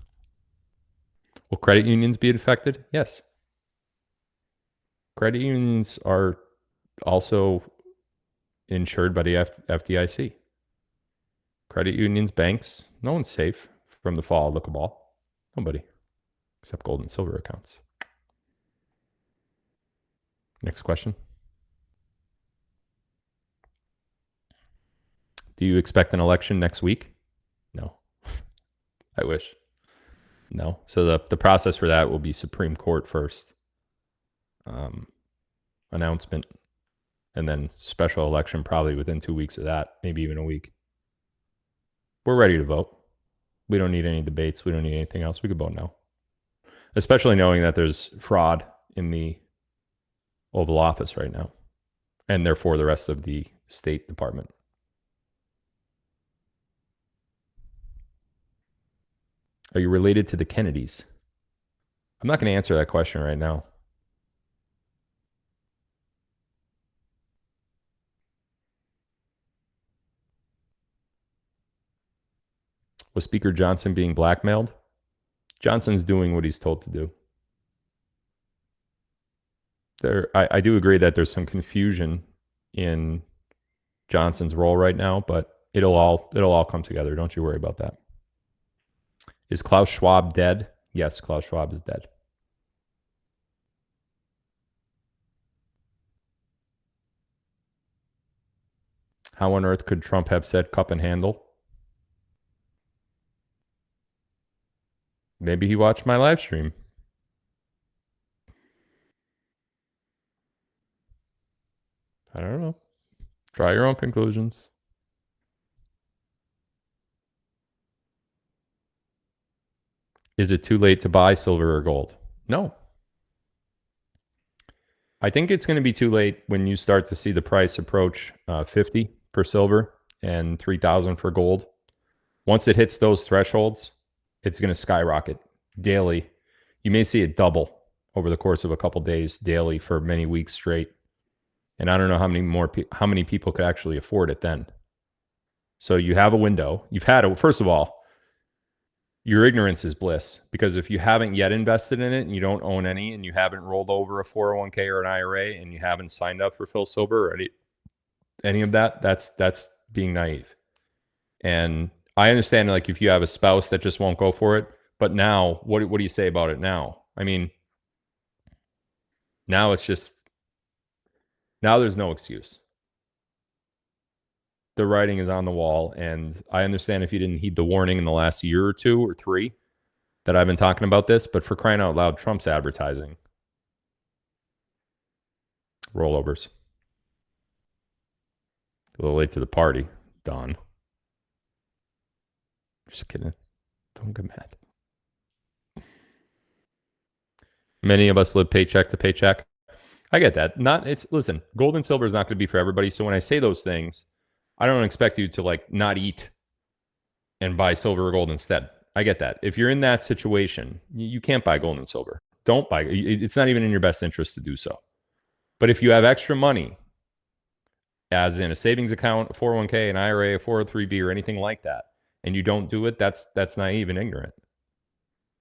Will credit unions be affected? Yes. Credit unions are also insured by the FDIC. Credit unions, banks, no one's safe from the fall of the cabal. Nobody, except gold and silver accounts. Next question. Do you expect an election next week? No. I wish. No. So the process for that will be Supreme Court first. Announcement, and then special election probably within 2 weeks of that, maybe even a week. We're ready to vote. We don't need any debates. We don't need anything else. We could vote now. Especially knowing that there's fraud in the Oval Office right now, and therefore the rest of the State Department. Are you related to the Kennedys? I'm not going to answer that question right now. Was Speaker Johnson being blackmailed? Johnson's doing what he's told to do. I do agree that there's some confusion in Johnson's role right now, but it'll all come together. Don't you worry about that. Is Klaus Schwab dead? Yes, Klaus Schwab is dead. How on earth could Trump have said cup and handle? Maybe he watched my live stream. I don't know. Draw your own conclusions. Is it too late to buy silver or gold? No. I think it's going to be too late when you start to see the price approach 50 for silver and 3,000 for gold. Once it hits those thresholds, it's going to skyrocket daily. You may see it double over the course of a couple days daily for many weeks straight. And I don't know how many people could actually afford it then. So you have a window. First of all, your ignorance is bliss, because if you haven't yet invested in it and you don't own any and you haven't rolled over a 401k or an IRA and you haven't signed up for Phil Silver or any of that, that's being naive. And I understand, like, if you have a spouse that just won't go for it, but now what do you say about it now? I mean, now there's no excuse. The writing is on the wall, and I understand if you didn't heed the warning in the last year or 2 or 3 that I've been talking about this, but for crying out loud, Trump's advertising. Rollovers. A little late to the party, Don. Just kidding. Don't get mad. Many of us live paycheck to paycheck. I get that. Listen, gold and silver is not going to be for everybody. So when I say those things, I don't expect you to like not eat and buy silver or gold instead. I get that. If you're in that situation, you can't buy gold and silver. Don't buy. It's not even in your best interest to do so. But if you have extra money, as in a savings account, a 401k, an IRA, a 403b, or anything like that, and you don't do it, that's naive and ignorant.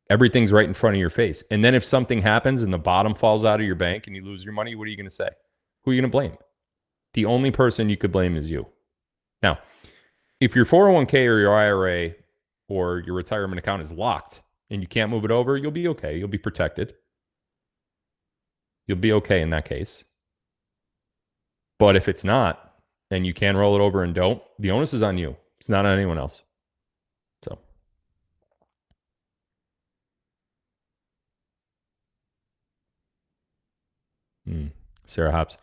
Everything's right in front of your face. And then if something happens and the bottom falls out of your bank and you lose your money, what are you going to say? Who are you going to blame? The only person you could blame is you. Now, if your 401k or your IRA or your retirement account is locked and you can't move it over, you'll be okay. You'll be protected. You'll be okay in that case. But if it's not, and you can roll it over and don't, the onus is on you. It's not on anyone else. So. Sarah Hops.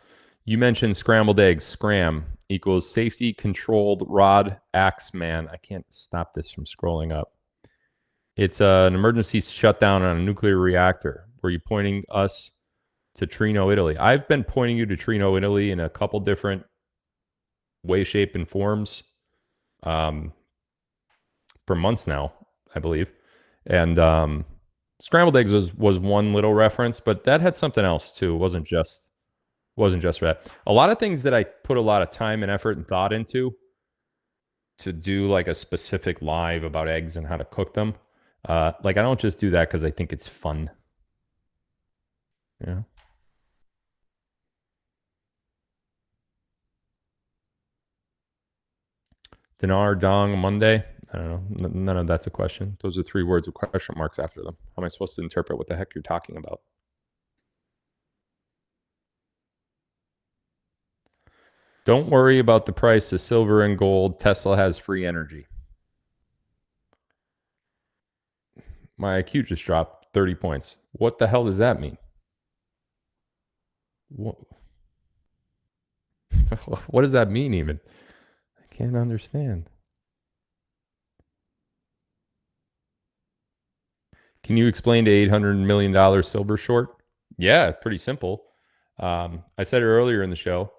You mentioned scrambled eggs. Scram equals safety controlled rod axe man. I can't stop this from scrolling up. It's an emergency shutdown on a nuclear reactor. Were you pointing us to Trino, Italy? I've been pointing you to Trino, Italy in a couple different way, shape, and forms for months now, I believe. And scrambled eggs was one little reference, but that had something else too. It wasn't just for that. A lot of things that I put a lot of time and effort and thought into to do like a specific live about eggs and how to cook them. Like I don't just do that because I think it's fun. Yeah. Dinar Dong Monday. I don't know. None of that's a question. Those are 3 words with question marks after them. How am I supposed to interpret what the heck you're talking about? Don't worry about the price of silver and gold. Tesla has free energy. My IQ just dropped 30 points. What the hell does that mean? What, what does that mean even? I can't understand. Can you explain to $800 million silver short? Yeah, pretty simple. I said it earlier in the show.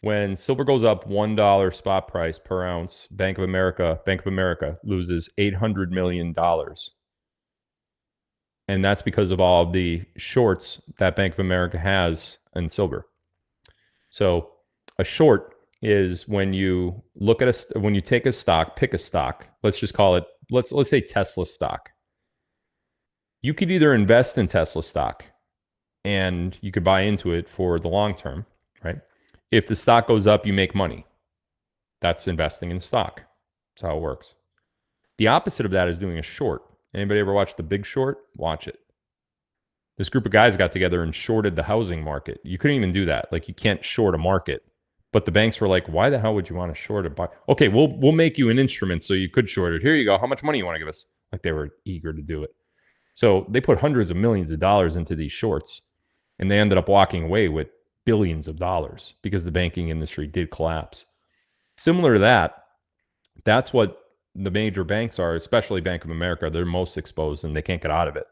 When silver goes up $1 spot price per ounce, Bank of America loses $800 million. And that's because of all of the shorts that Bank of America has in silver. So a short is when you look at when you take a stock, pick a stock. Let's just call it, let's say Tesla stock. You could either invest in Tesla stock and you could buy into it for the long term, right? If the stock goes up, you make money. That's investing in stock. That's how it works. The opposite of that is doing a short. Anybody ever watch The Big Short? Watch it. This group of guys got together and shorted the housing market. You couldn't even do that. Like, you can't short a market. But the banks were like, why the hell would you want to short it? Okay, we'll make you an instrument so you could short it. Here you go. How much money you want to give us? Like, they were eager to do it. So they put hundreds of millions of dollars into these shorts, and they ended up walking away with billions of dollars because the banking industry did collapse. Similar to that, that's what the major banks are, especially Bank of America. They're most exposed and they can't get out of it.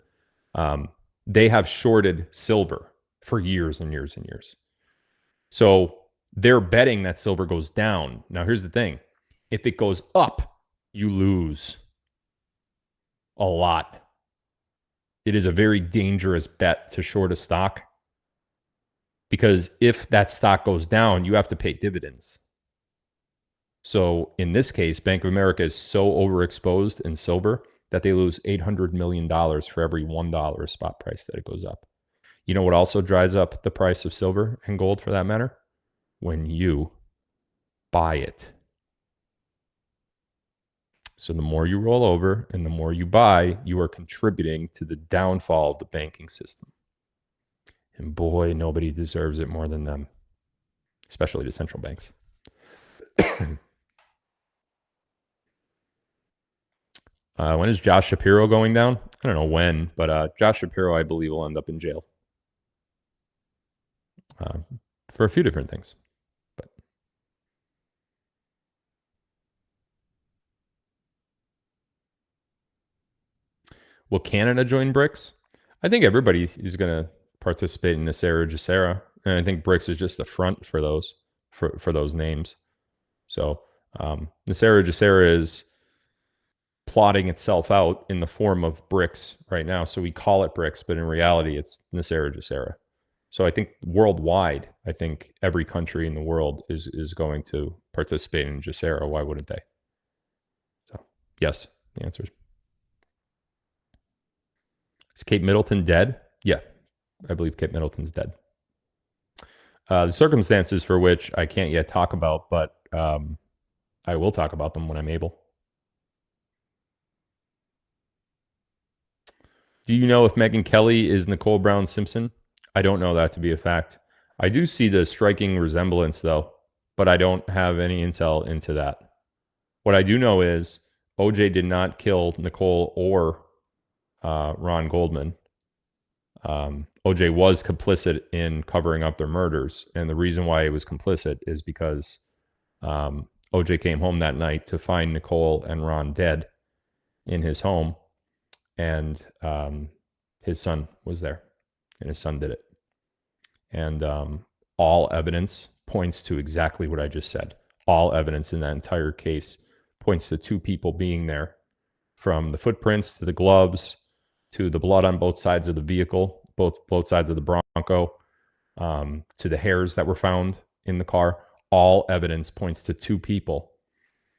They have shorted silver for years and years and years. So they're betting that silver goes down. Now, here's the thing. If it goes up, you lose a lot. It is a very dangerous bet to short a stock because if that stock goes down, you have to pay dividends. So in this case, Bank of America is so overexposed in silver that they lose $800 million for every $1 spot price that it goes up. You know what also drives up the price of silver and gold for that matter? When you buy it. So the more you roll over and the more you buy, you are contributing to the downfall of the banking system. And boy, nobody deserves it more than them, especially the central banks. When is Josh Shapiro going down? I don't know when, but Josh Shapiro, I believe, will end up in jail for a few different things. But will Canada join BRICS? I think everybody is going to participate in ISREAL, and I think BRICS is just the front for those for those names. So ISREAL is plotting itself out in the form of BRICS right now. So we call it BRICS, but in reality, it's ISREAL. So I think worldwide, I think every country in the world is going to participate in ISREAL. Why wouldn't they? So yes, the answer is Cape Middleton dead? Yeah, I believe Cape Middleton's dead. The circumstances for which I can't yet talk about, but I will talk about them when I'm able. Do you know if Megyn Kelly is Nicole Brown Simpson? I don't know that to be a fact. I do see the striking resemblance, though, but I don't have any intel into that. What I do know is OJ did not kill Nicole or Ron Goldman. OJ was complicit in covering up their murders, and the reason why he was complicit is because OJ came home that night to find Nicole and Ron dead in his home, and his son was there, and his son did it. And all evidence points to exactly what I just said. All evidence in that entire case points to two people being there, from the footprints to the gloves to the blood on both sides of the vehicle, both sides of the Bronco, to the hairs that were found in the car. All evidence points to two people.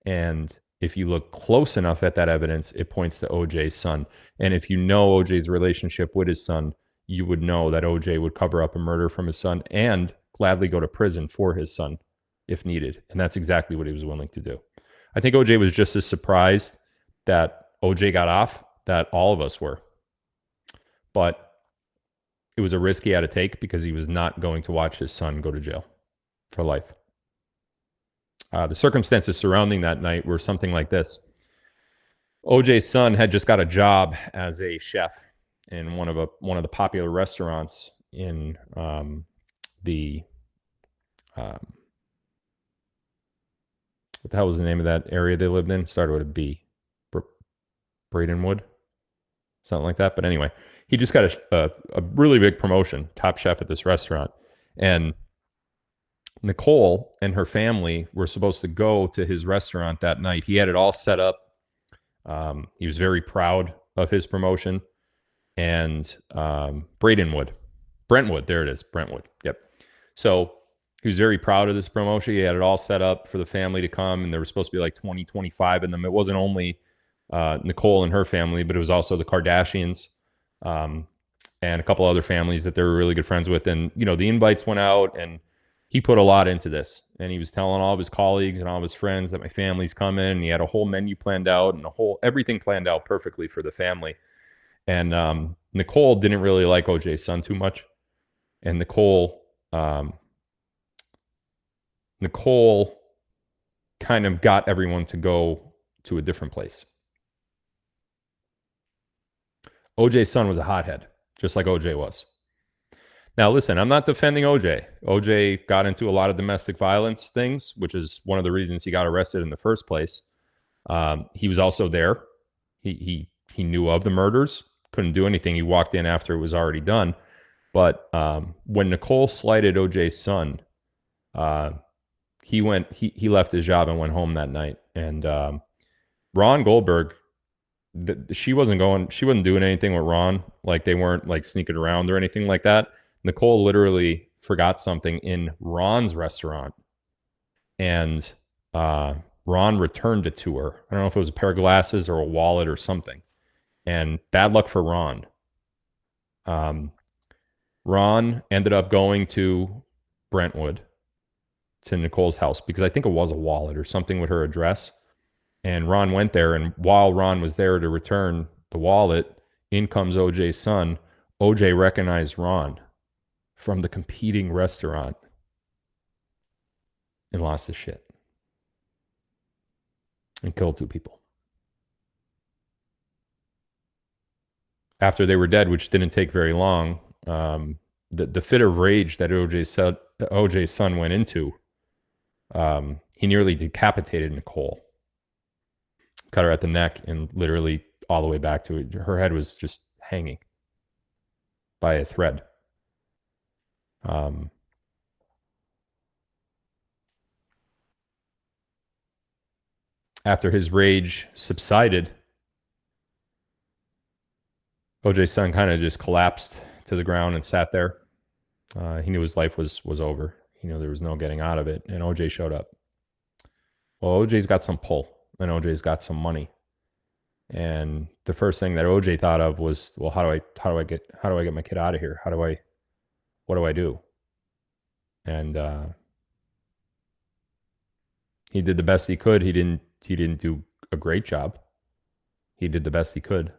And if you look close enough at that evidence, it points to OJ's son. And if you know OJ's relationship with his son, you would know that OJ would cover up a murder from his son and gladly go to prison for his son if needed. And that's exactly what he was willing to do. I think OJ was just as surprised that OJ got off that all of us were. But it was a risk he had to take because he was not going to watch his son go to jail for life. The circumstances surrounding that night were something like this. OJ's son had just got a job as a chef in one of the popular restaurants in the what the hell was the name of that area they lived in? Started with a B. Bradenwood, something like that. But anyway, he just got a really big promotion, top chef at this restaurant. And Nicole and her family were supposed to go to his restaurant that night. He had it all set up. He was very proud of his promotion. And Brentwood, there it is, Brentwood. Yep. So he was very proud of this promotion. He had it all set up for the family to come, and there was supposed to be like 20, 25 of them. It wasn't only Nicole and her family, but it was also the Kardashians and a couple other families that they were really good friends with. And, you know, the invites went out, and he put a lot into this. And he was telling all of his colleagues and all of his friends that my family's coming, and he had a whole menu planned out and everything planned out perfectly for the family. And Nicole didn't really like OJ's son too much. And Nicole kind of got everyone to go to a different place. OJ's son was a hothead, just like OJ was. Now, listen, I'm not defending OJ. OJ got into a lot of domestic violence things, which is one of the reasons he got arrested in the first place. He was also there. He knew of the murders, couldn't do anything. He walked in after it was already done. But when Nicole slighted OJ's son, he left his job and went home that night. And Ron Goldberg, she wasn't doing anything with Ron. Like, they weren't like sneaking around or anything like that. Nicole literally forgot something in Ron's restaurant, and Ron returned it to her. I don't know if it was a pair of glasses or a wallet or something. And bad luck for Ron. Ron ended up going to Brentwood, to Nicole's house, because I think it was a wallet or something with her address. And Ron went there, and while Ron was there to return the wallet, in comes OJ's son. OJ recognized Ron from the competing restaurant and lost his shit and killed 2 people. After they were dead, which didn't take very long, the fit of rage that OJ's son went into, he nearly decapitated Nicole. Cut her at the neck and literally all the way back to it. Her head was just hanging by a thread. After his rage subsided, OJ's son kind of just collapsed to the ground and sat there. He knew his life was over. He knew there was no getting out of it. And OJ showed up. Well, OJ's got some pull, and OJ's got some money. And the first thing that OJ thought of was, well, how do I get my kid out of here? What do I do? And he did the best he could. He didn't do a great job. He did the best he could.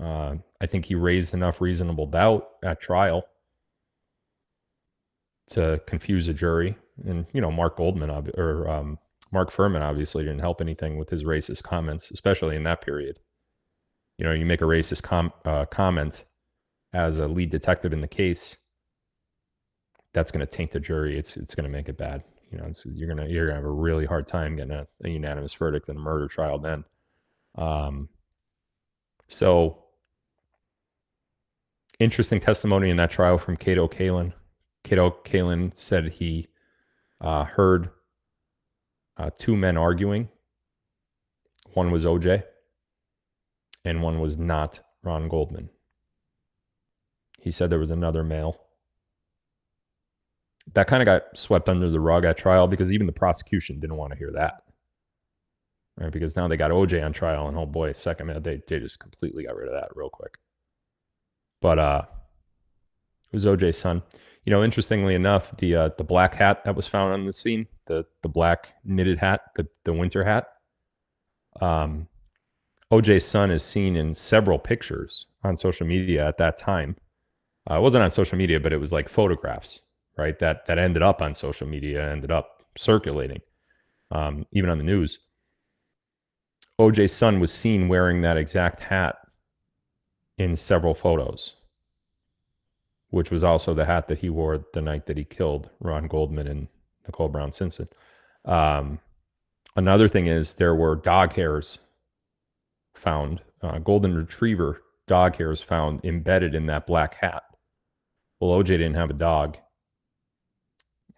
I think he raised enough reasonable doubt at trial to confuse a jury. And, you know, Mark Furman obviously didn't help anything with his racist comments, especially in that period. You know, you make a racist comment as a lead detective in the case, that's going to taint the jury. It's going to make it bad. You know, you're going to have a really hard time getting a unanimous verdict in a murder trial then. So interesting testimony in that trial from Cato Kalin. Cato Kalin said he heard 2 men arguing. One was OJ, and one was not Ron Goldman. He said there was another male. That kind of got swept under the rug at trial because even the prosecution didn't want to hear that. Right? Because now they got OJ on trial, and oh boy, second minute, they just completely got rid of that real quick. But it was OJ's son. You know, interestingly enough, the black hat that was found on the scene, the black knitted hat, the winter hat, OJ's son is seen in several pictures on social media at that time. It wasn't on social media, but it was like photographs, right? That ended up on social media, ended up circulating, even on the news. OJ's son was seen wearing that exact hat in several photos, which was also the hat that he wore the night that he killed Ron Goldman and Nicole Brown Simpson. Another thing is there were dog hairs found, golden retriever dog hairs found embedded in that black hat. Well, OJ didn't have a dog,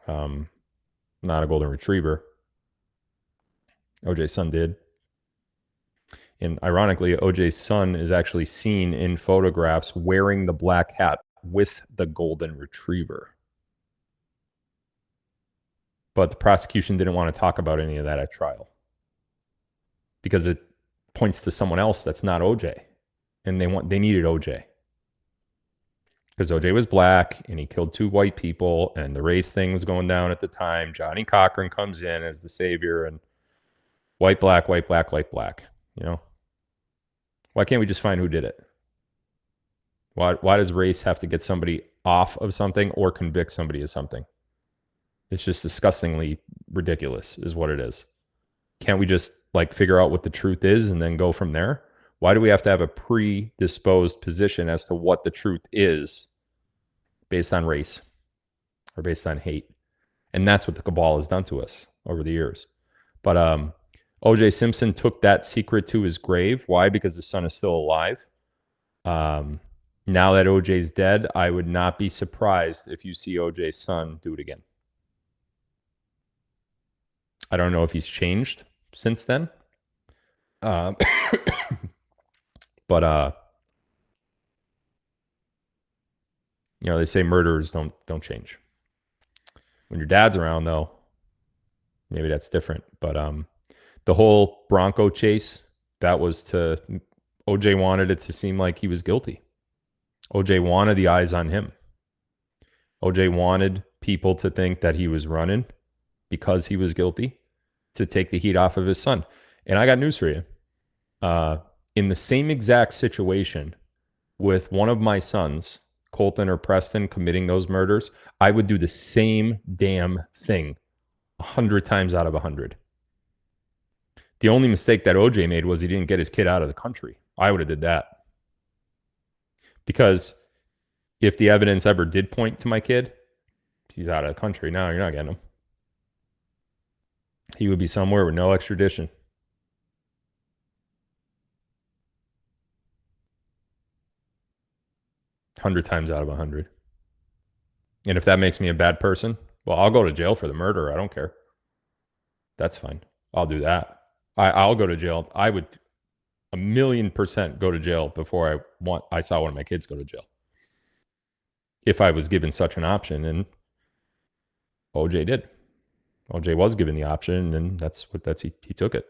not a golden retriever. OJ's son did. And ironically, OJ's son is actually seen in photographs wearing the black hat with the golden retriever. But the prosecution didn't want to talk about any of that at trial because it points to someone else that's not OJ. And they needed OJ. Because OJ was black and he killed 2 white people and the race thing was going down at the time. Johnny Cochran comes in as the savior and white, black, white, black, white, black. You know? Why can't we just find who did it? Why does race have to get somebody off of something or convict somebody of something? It's just disgustingly ridiculous is what it is. Can't we just like figure out what the truth is and then go from there? Why do we have to have a predisposed position as to what the truth is based on race or based on hate? And that's what the cabal has done to us over the years. But OJ Simpson took that secret to his grave. Why? Because his son is still alive. Now that OJ's dead, I would not be surprised if you see OJ's son do it again. I don't know if he's changed since then. But you know, they say murderers don't change. When your dad's around, though, maybe that's different. But the whole Bronco chase, that was to OJ wanted it to seem like he was guilty. OJ wanted the eyes on him. OJ wanted people to think that he was running because he was guilty to take the heat off of his son. And I got news for you. In the same exact situation with one of my sons, Colton or Preston, committing those murders, I would do the same damn thing 100 times out of 100. The only mistake that OJ made was he didn't get his kid out of the country. I would have did that. Because if the evidence ever did point to my kid, he's out of the country now. You're not getting him. He would be somewhere with no extradition. Hundred times out of 100. And if that makes me a bad person, well, I'll go to jail for the murder. I don't care. That's fine. I'll do that. I'll go to jail. I would 1,000,000% go to jail before I saw one of my kids go to jail. If I was given such an option, and OJ did. OJ was given the option, and he took it.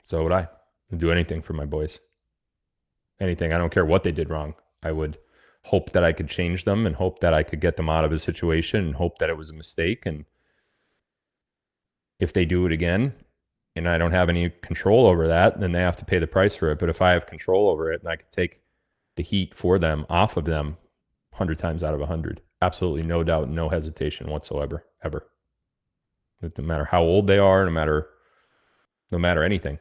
So would I. I'd do anything for my boys. Anything. I don't care what they did wrong. I would hope that I could change them and hope that I could get them out of a situation and hope that it was a mistake. And if they do it again and I don't have any control over that, then they have to pay the price for it. But if I have control over it and I could take the heat for them off of them 100 times out of 100, absolutely no doubt, no hesitation whatsoever, ever. No matter how old they are, no matter anything.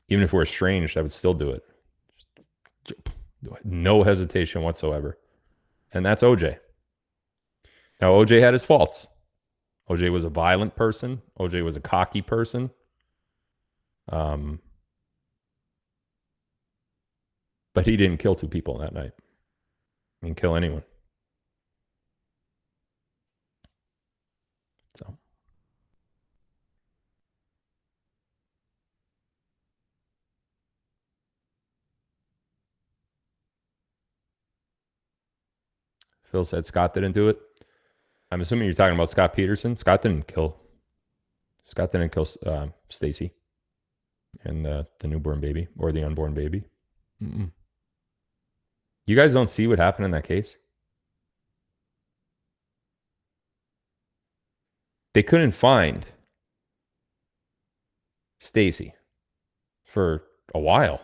Even if we're estranged, I would still do it. No hesitation whatsoever. And that's OJ. Now, OJ had his faults. OJ was a violent person. OJ was a cocky person. But he didn't kill 2 people that night. He didn't kill anyone. So. Phil said Scott didn't do it. I'm assuming you're talking about Scott Peterson. Scott didn't kill Stacy and the newborn baby or the unborn baby. Mm-mm. You guys don't see what happened in that case? They couldn't find Stacy for a while.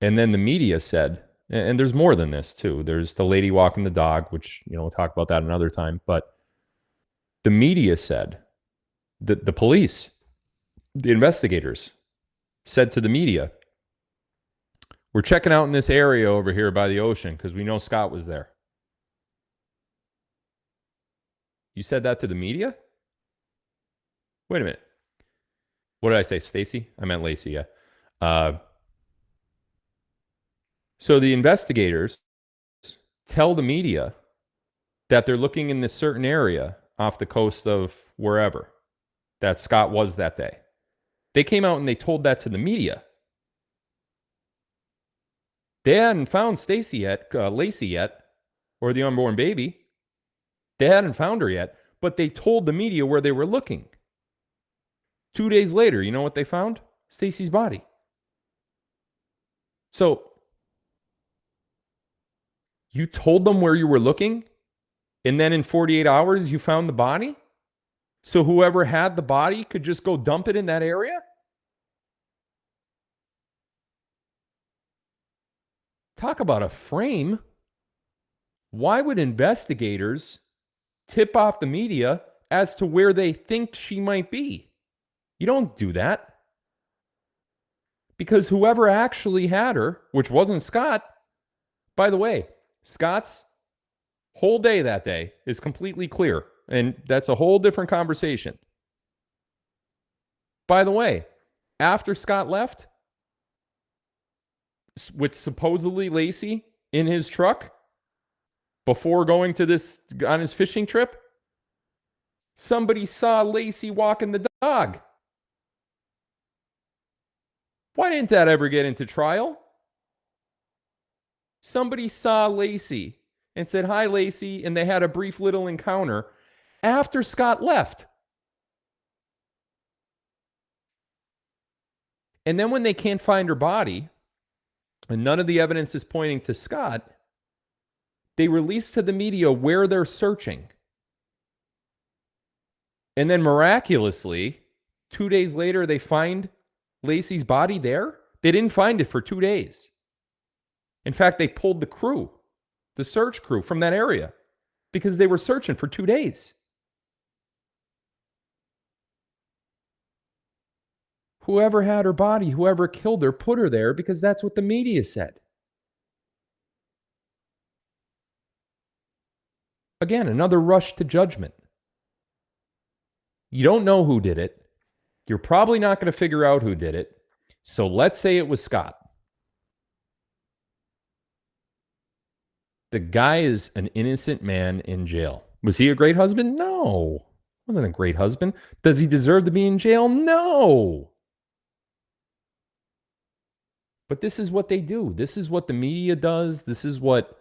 And then the media said, and there's more than this too. There's the lady walking the dog, which, we'll talk about that another time. But the media said The police, the investigators said to the media, we're checking out in this area over here by the ocean because we know Scott was there. You said that to the media? Wait a minute. What did I say? Stacy? I meant Lacey, yeah. So the investigators tell the media that they're looking in this certain area off the coast of wherever that Scott was that day. They came out and they told that to the media. They hadn't found Stacy yet, Lacey yet, or the unborn baby. They hadn't found her yet, but they told the media where they were looking. 2 days later, you know what they found? Stacy's body. So you told them where you were looking, and then in 48 hours, you found the body? So whoever had the body could just go dump it in that area? Talk about a frame. Why would investigators tip off the media as to where they think she might be? You don't do that. Because whoever actually had her, which wasn't Scott, by the way, Scott's whole day that day is completely clear. And that's a whole different conversation. By the way, after Scott left, with supposedly Lacey in his truck, before going to this on his fishing trip, somebody saw Lacey walking the dog. Why didn't that ever get into trial? Somebody saw Lacey and said, hi, Lacey, and they had a brief little encounter after Scott left. And then when they can't find her body, and none of the evidence is pointing to Scott, they release to the media where they're searching. And then miraculously, 2 days later, they find Lacey's body there. They didn't find it for 2 days. In fact, they pulled the crew, the search crew from that area because they were searching for 2 days. Whoever had her body, whoever killed her, put her there because that's what the media said. Again, another rush to judgment. You don't know who did it. You're probably not going to figure out who did it. So let's say it was Scott. The guy is an innocent man in jail. Was he a great husband? No. Wasn't a great husband. Does he deserve to be in jail? No. But this is what they do. This is what the media does. This is what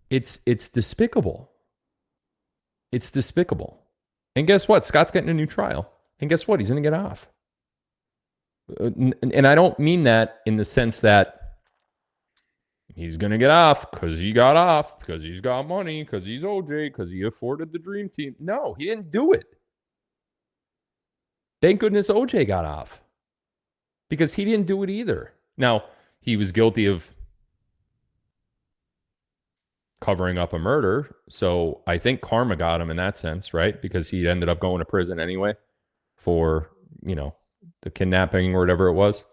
it's despicable. It's despicable. And guess what? Scott's getting a new trial. And guess what? He's going to get off. And I don't mean that in the sense that he's going to get off because he got off, because he's got money, because he's OJ, because he afforded the dream team. No, he didn't do it. Thank goodness OJ got off because he didn't do it either. Now, he was guilty of covering up a murder. So I think karma got him in that sense, right? Because he ended up going to prison anyway for, the kidnapping or whatever it was.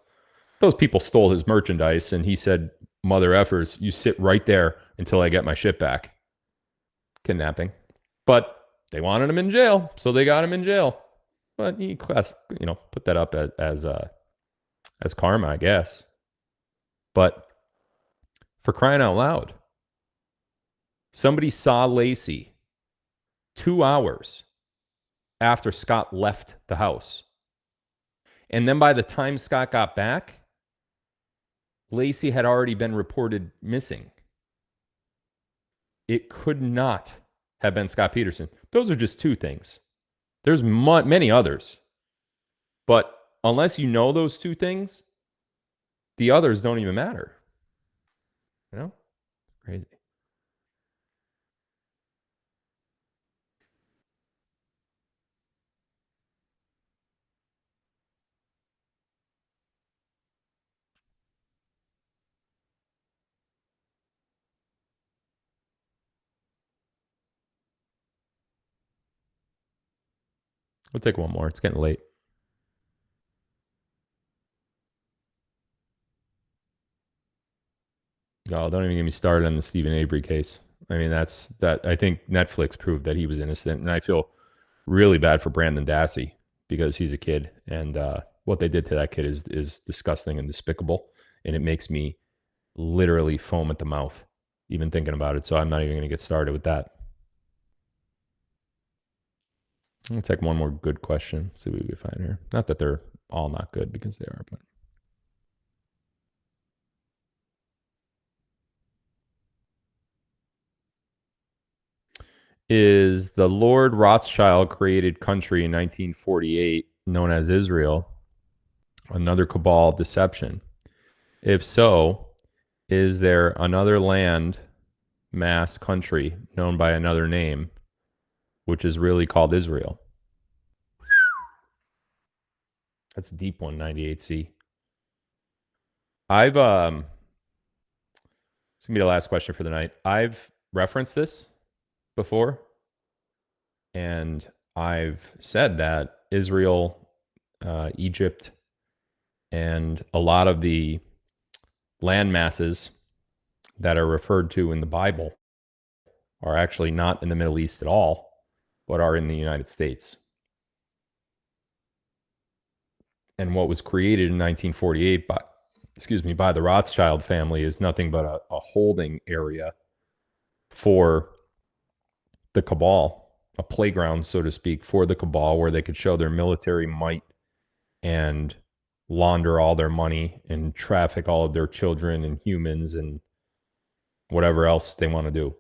Those people stole his merchandise and he said, mother effers, you sit right there until I get my shit back. Kidnapping. But they wanted him in jail, so they got him in jail. But he put that up as karma, I guess. But for crying out loud, somebody saw Lacey 2 hours after Scott left the house. And then by the time Scott got back, Lacey had already been reported missing. It could not have been Scott Peterson. Those are just 2 things. There's many others. But unless you know those 2 things, the others don't even matter. Crazy. We'll take one more. It's getting late. Oh, don't even get me started on the Stephen Avery case. I mean, I think Netflix proved that he was innocent, and I feel really bad for Brandon Dassey because he's a kid, and what they did to that kid is disgusting and despicable, and it makes me literally foam at the mouth even thinking about it. So I'm not even going to get started with that. I'll take one more good question. See what we can find here. Not that they're all not good, because they are, but. Is the Lord Rothschild created country in 1948, known as Israel, another cabal deception? If so, is there another land mass country known by another name, which is really called Israel? That's a deep one, 98C. It's gonna be the last question for the night. I've referenced this before, and I've said that Israel, Egypt, and a lot of the land masses that are referred to in the Bible are actually not in the Middle East at all, but are in the United States. And what was created in 1948 by the Rothschild family is nothing but a holding area for the cabal, a playground, so to speak, for the cabal, where they could show their military might and launder all their money and traffic all of their children and humans and whatever else they want to do.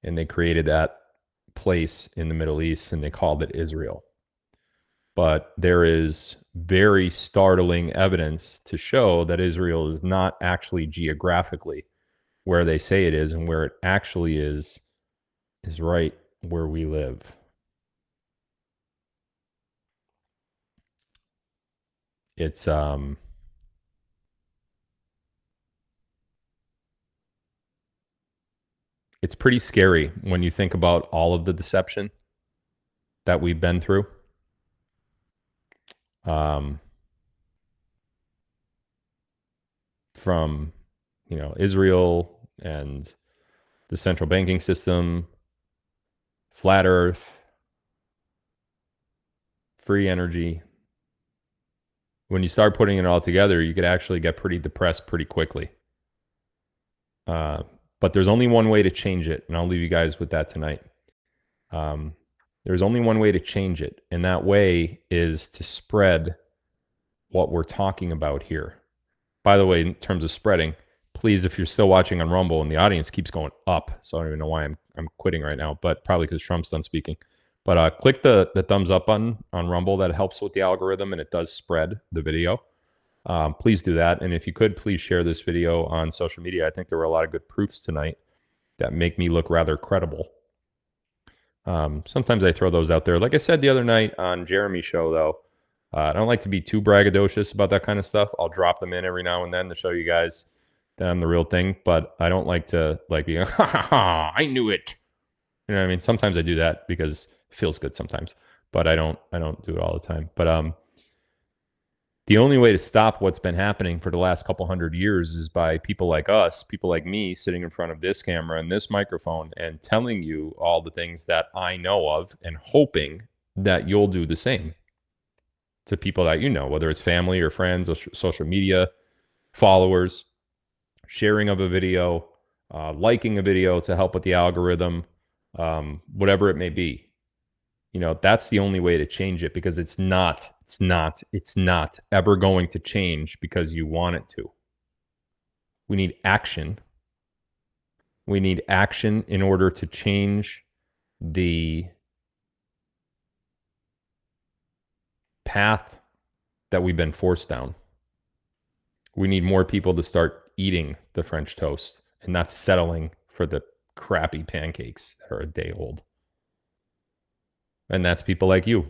And they created that place in the Middle East, and they called it Israel. But there is very startling evidence to show that Israel is not actually geographically where they say it is, and where it actually is right where we live. It's pretty scary when you think about all of the deception that we've been through. From, Israel and the central banking system, flat earth, free energy. When you start putting it all together, you could actually get pretty depressed pretty quickly. But there's only one way to change it, and I'll leave you guys with that tonight. There's only one way to change it, and that way is to spread what we're talking about here. By the way, in terms of spreading, please, if you're still watching on Rumble and the audience keeps going up, so I don't even know why I'm quitting right now, but probably because Trump's done speaking. But click the thumbs up button on Rumble. That helps with the algorithm, and it does spread the video. Please do that. And if you could, please share this video on social media. I think there were a lot of good proofs tonight that make me look rather credible. Sometimes I throw those out there. Like I said the other night on Jeremy's show, though, I don't like to be too braggadocious about that kind of stuff. I'll drop them in every now and then to show you guys that I'm the real thing, but I don't like to be, ha ha ha, I knew it. You know what I mean? Sometimes I do that because it feels good sometimes, but I don't do it all the time. But the only way to stop what's been happening for the last couple hundred years is by people like us, people like me, sitting in front of this camera and this microphone and telling you all the things that I know of, and hoping that you'll do the same to people that you know, whether it's family or friends or social media followers, sharing of a video, liking a video to help with the algorithm, whatever it may be. That's the only way to change it, because it's not ever going to change because you want it to. We need action. We need action in order to change the path that we've been forced down. We need more people to start eating the French toast and not settling for the crappy pancakes that are a day old. And that's people like you.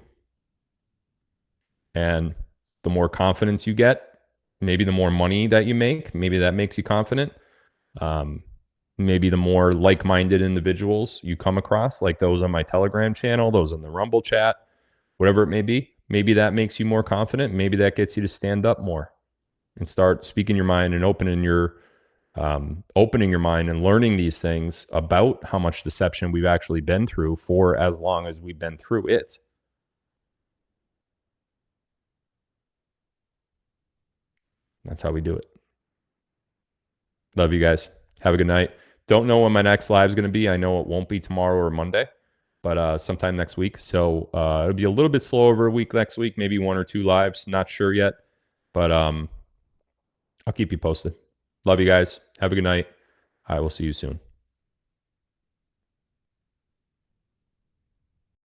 And the more confidence you get, maybe the more money that you make, maybe that makes you confident. Maybe the more like-minded individuals you come across, like those on my Telegram channel, those in the Rumble chat, whatever it may be. Maybe that makes you more confident. Maybe that gets you to stand up more and start speaking your mind and opening your mind and learning these things about how much deception we've actually been through for as long as we've been through it. That's how we do it. Love you guys. Have a good night. Don't know when my next live is going to be. I know it won't be tomorrow or Monday, but sometime next week. So it'll be a little bit slow over a week next week, maybe 1 or 2 lives. Not sure yet, but I'll keep you posted. Love you guys. Have a good night. I will see you soon.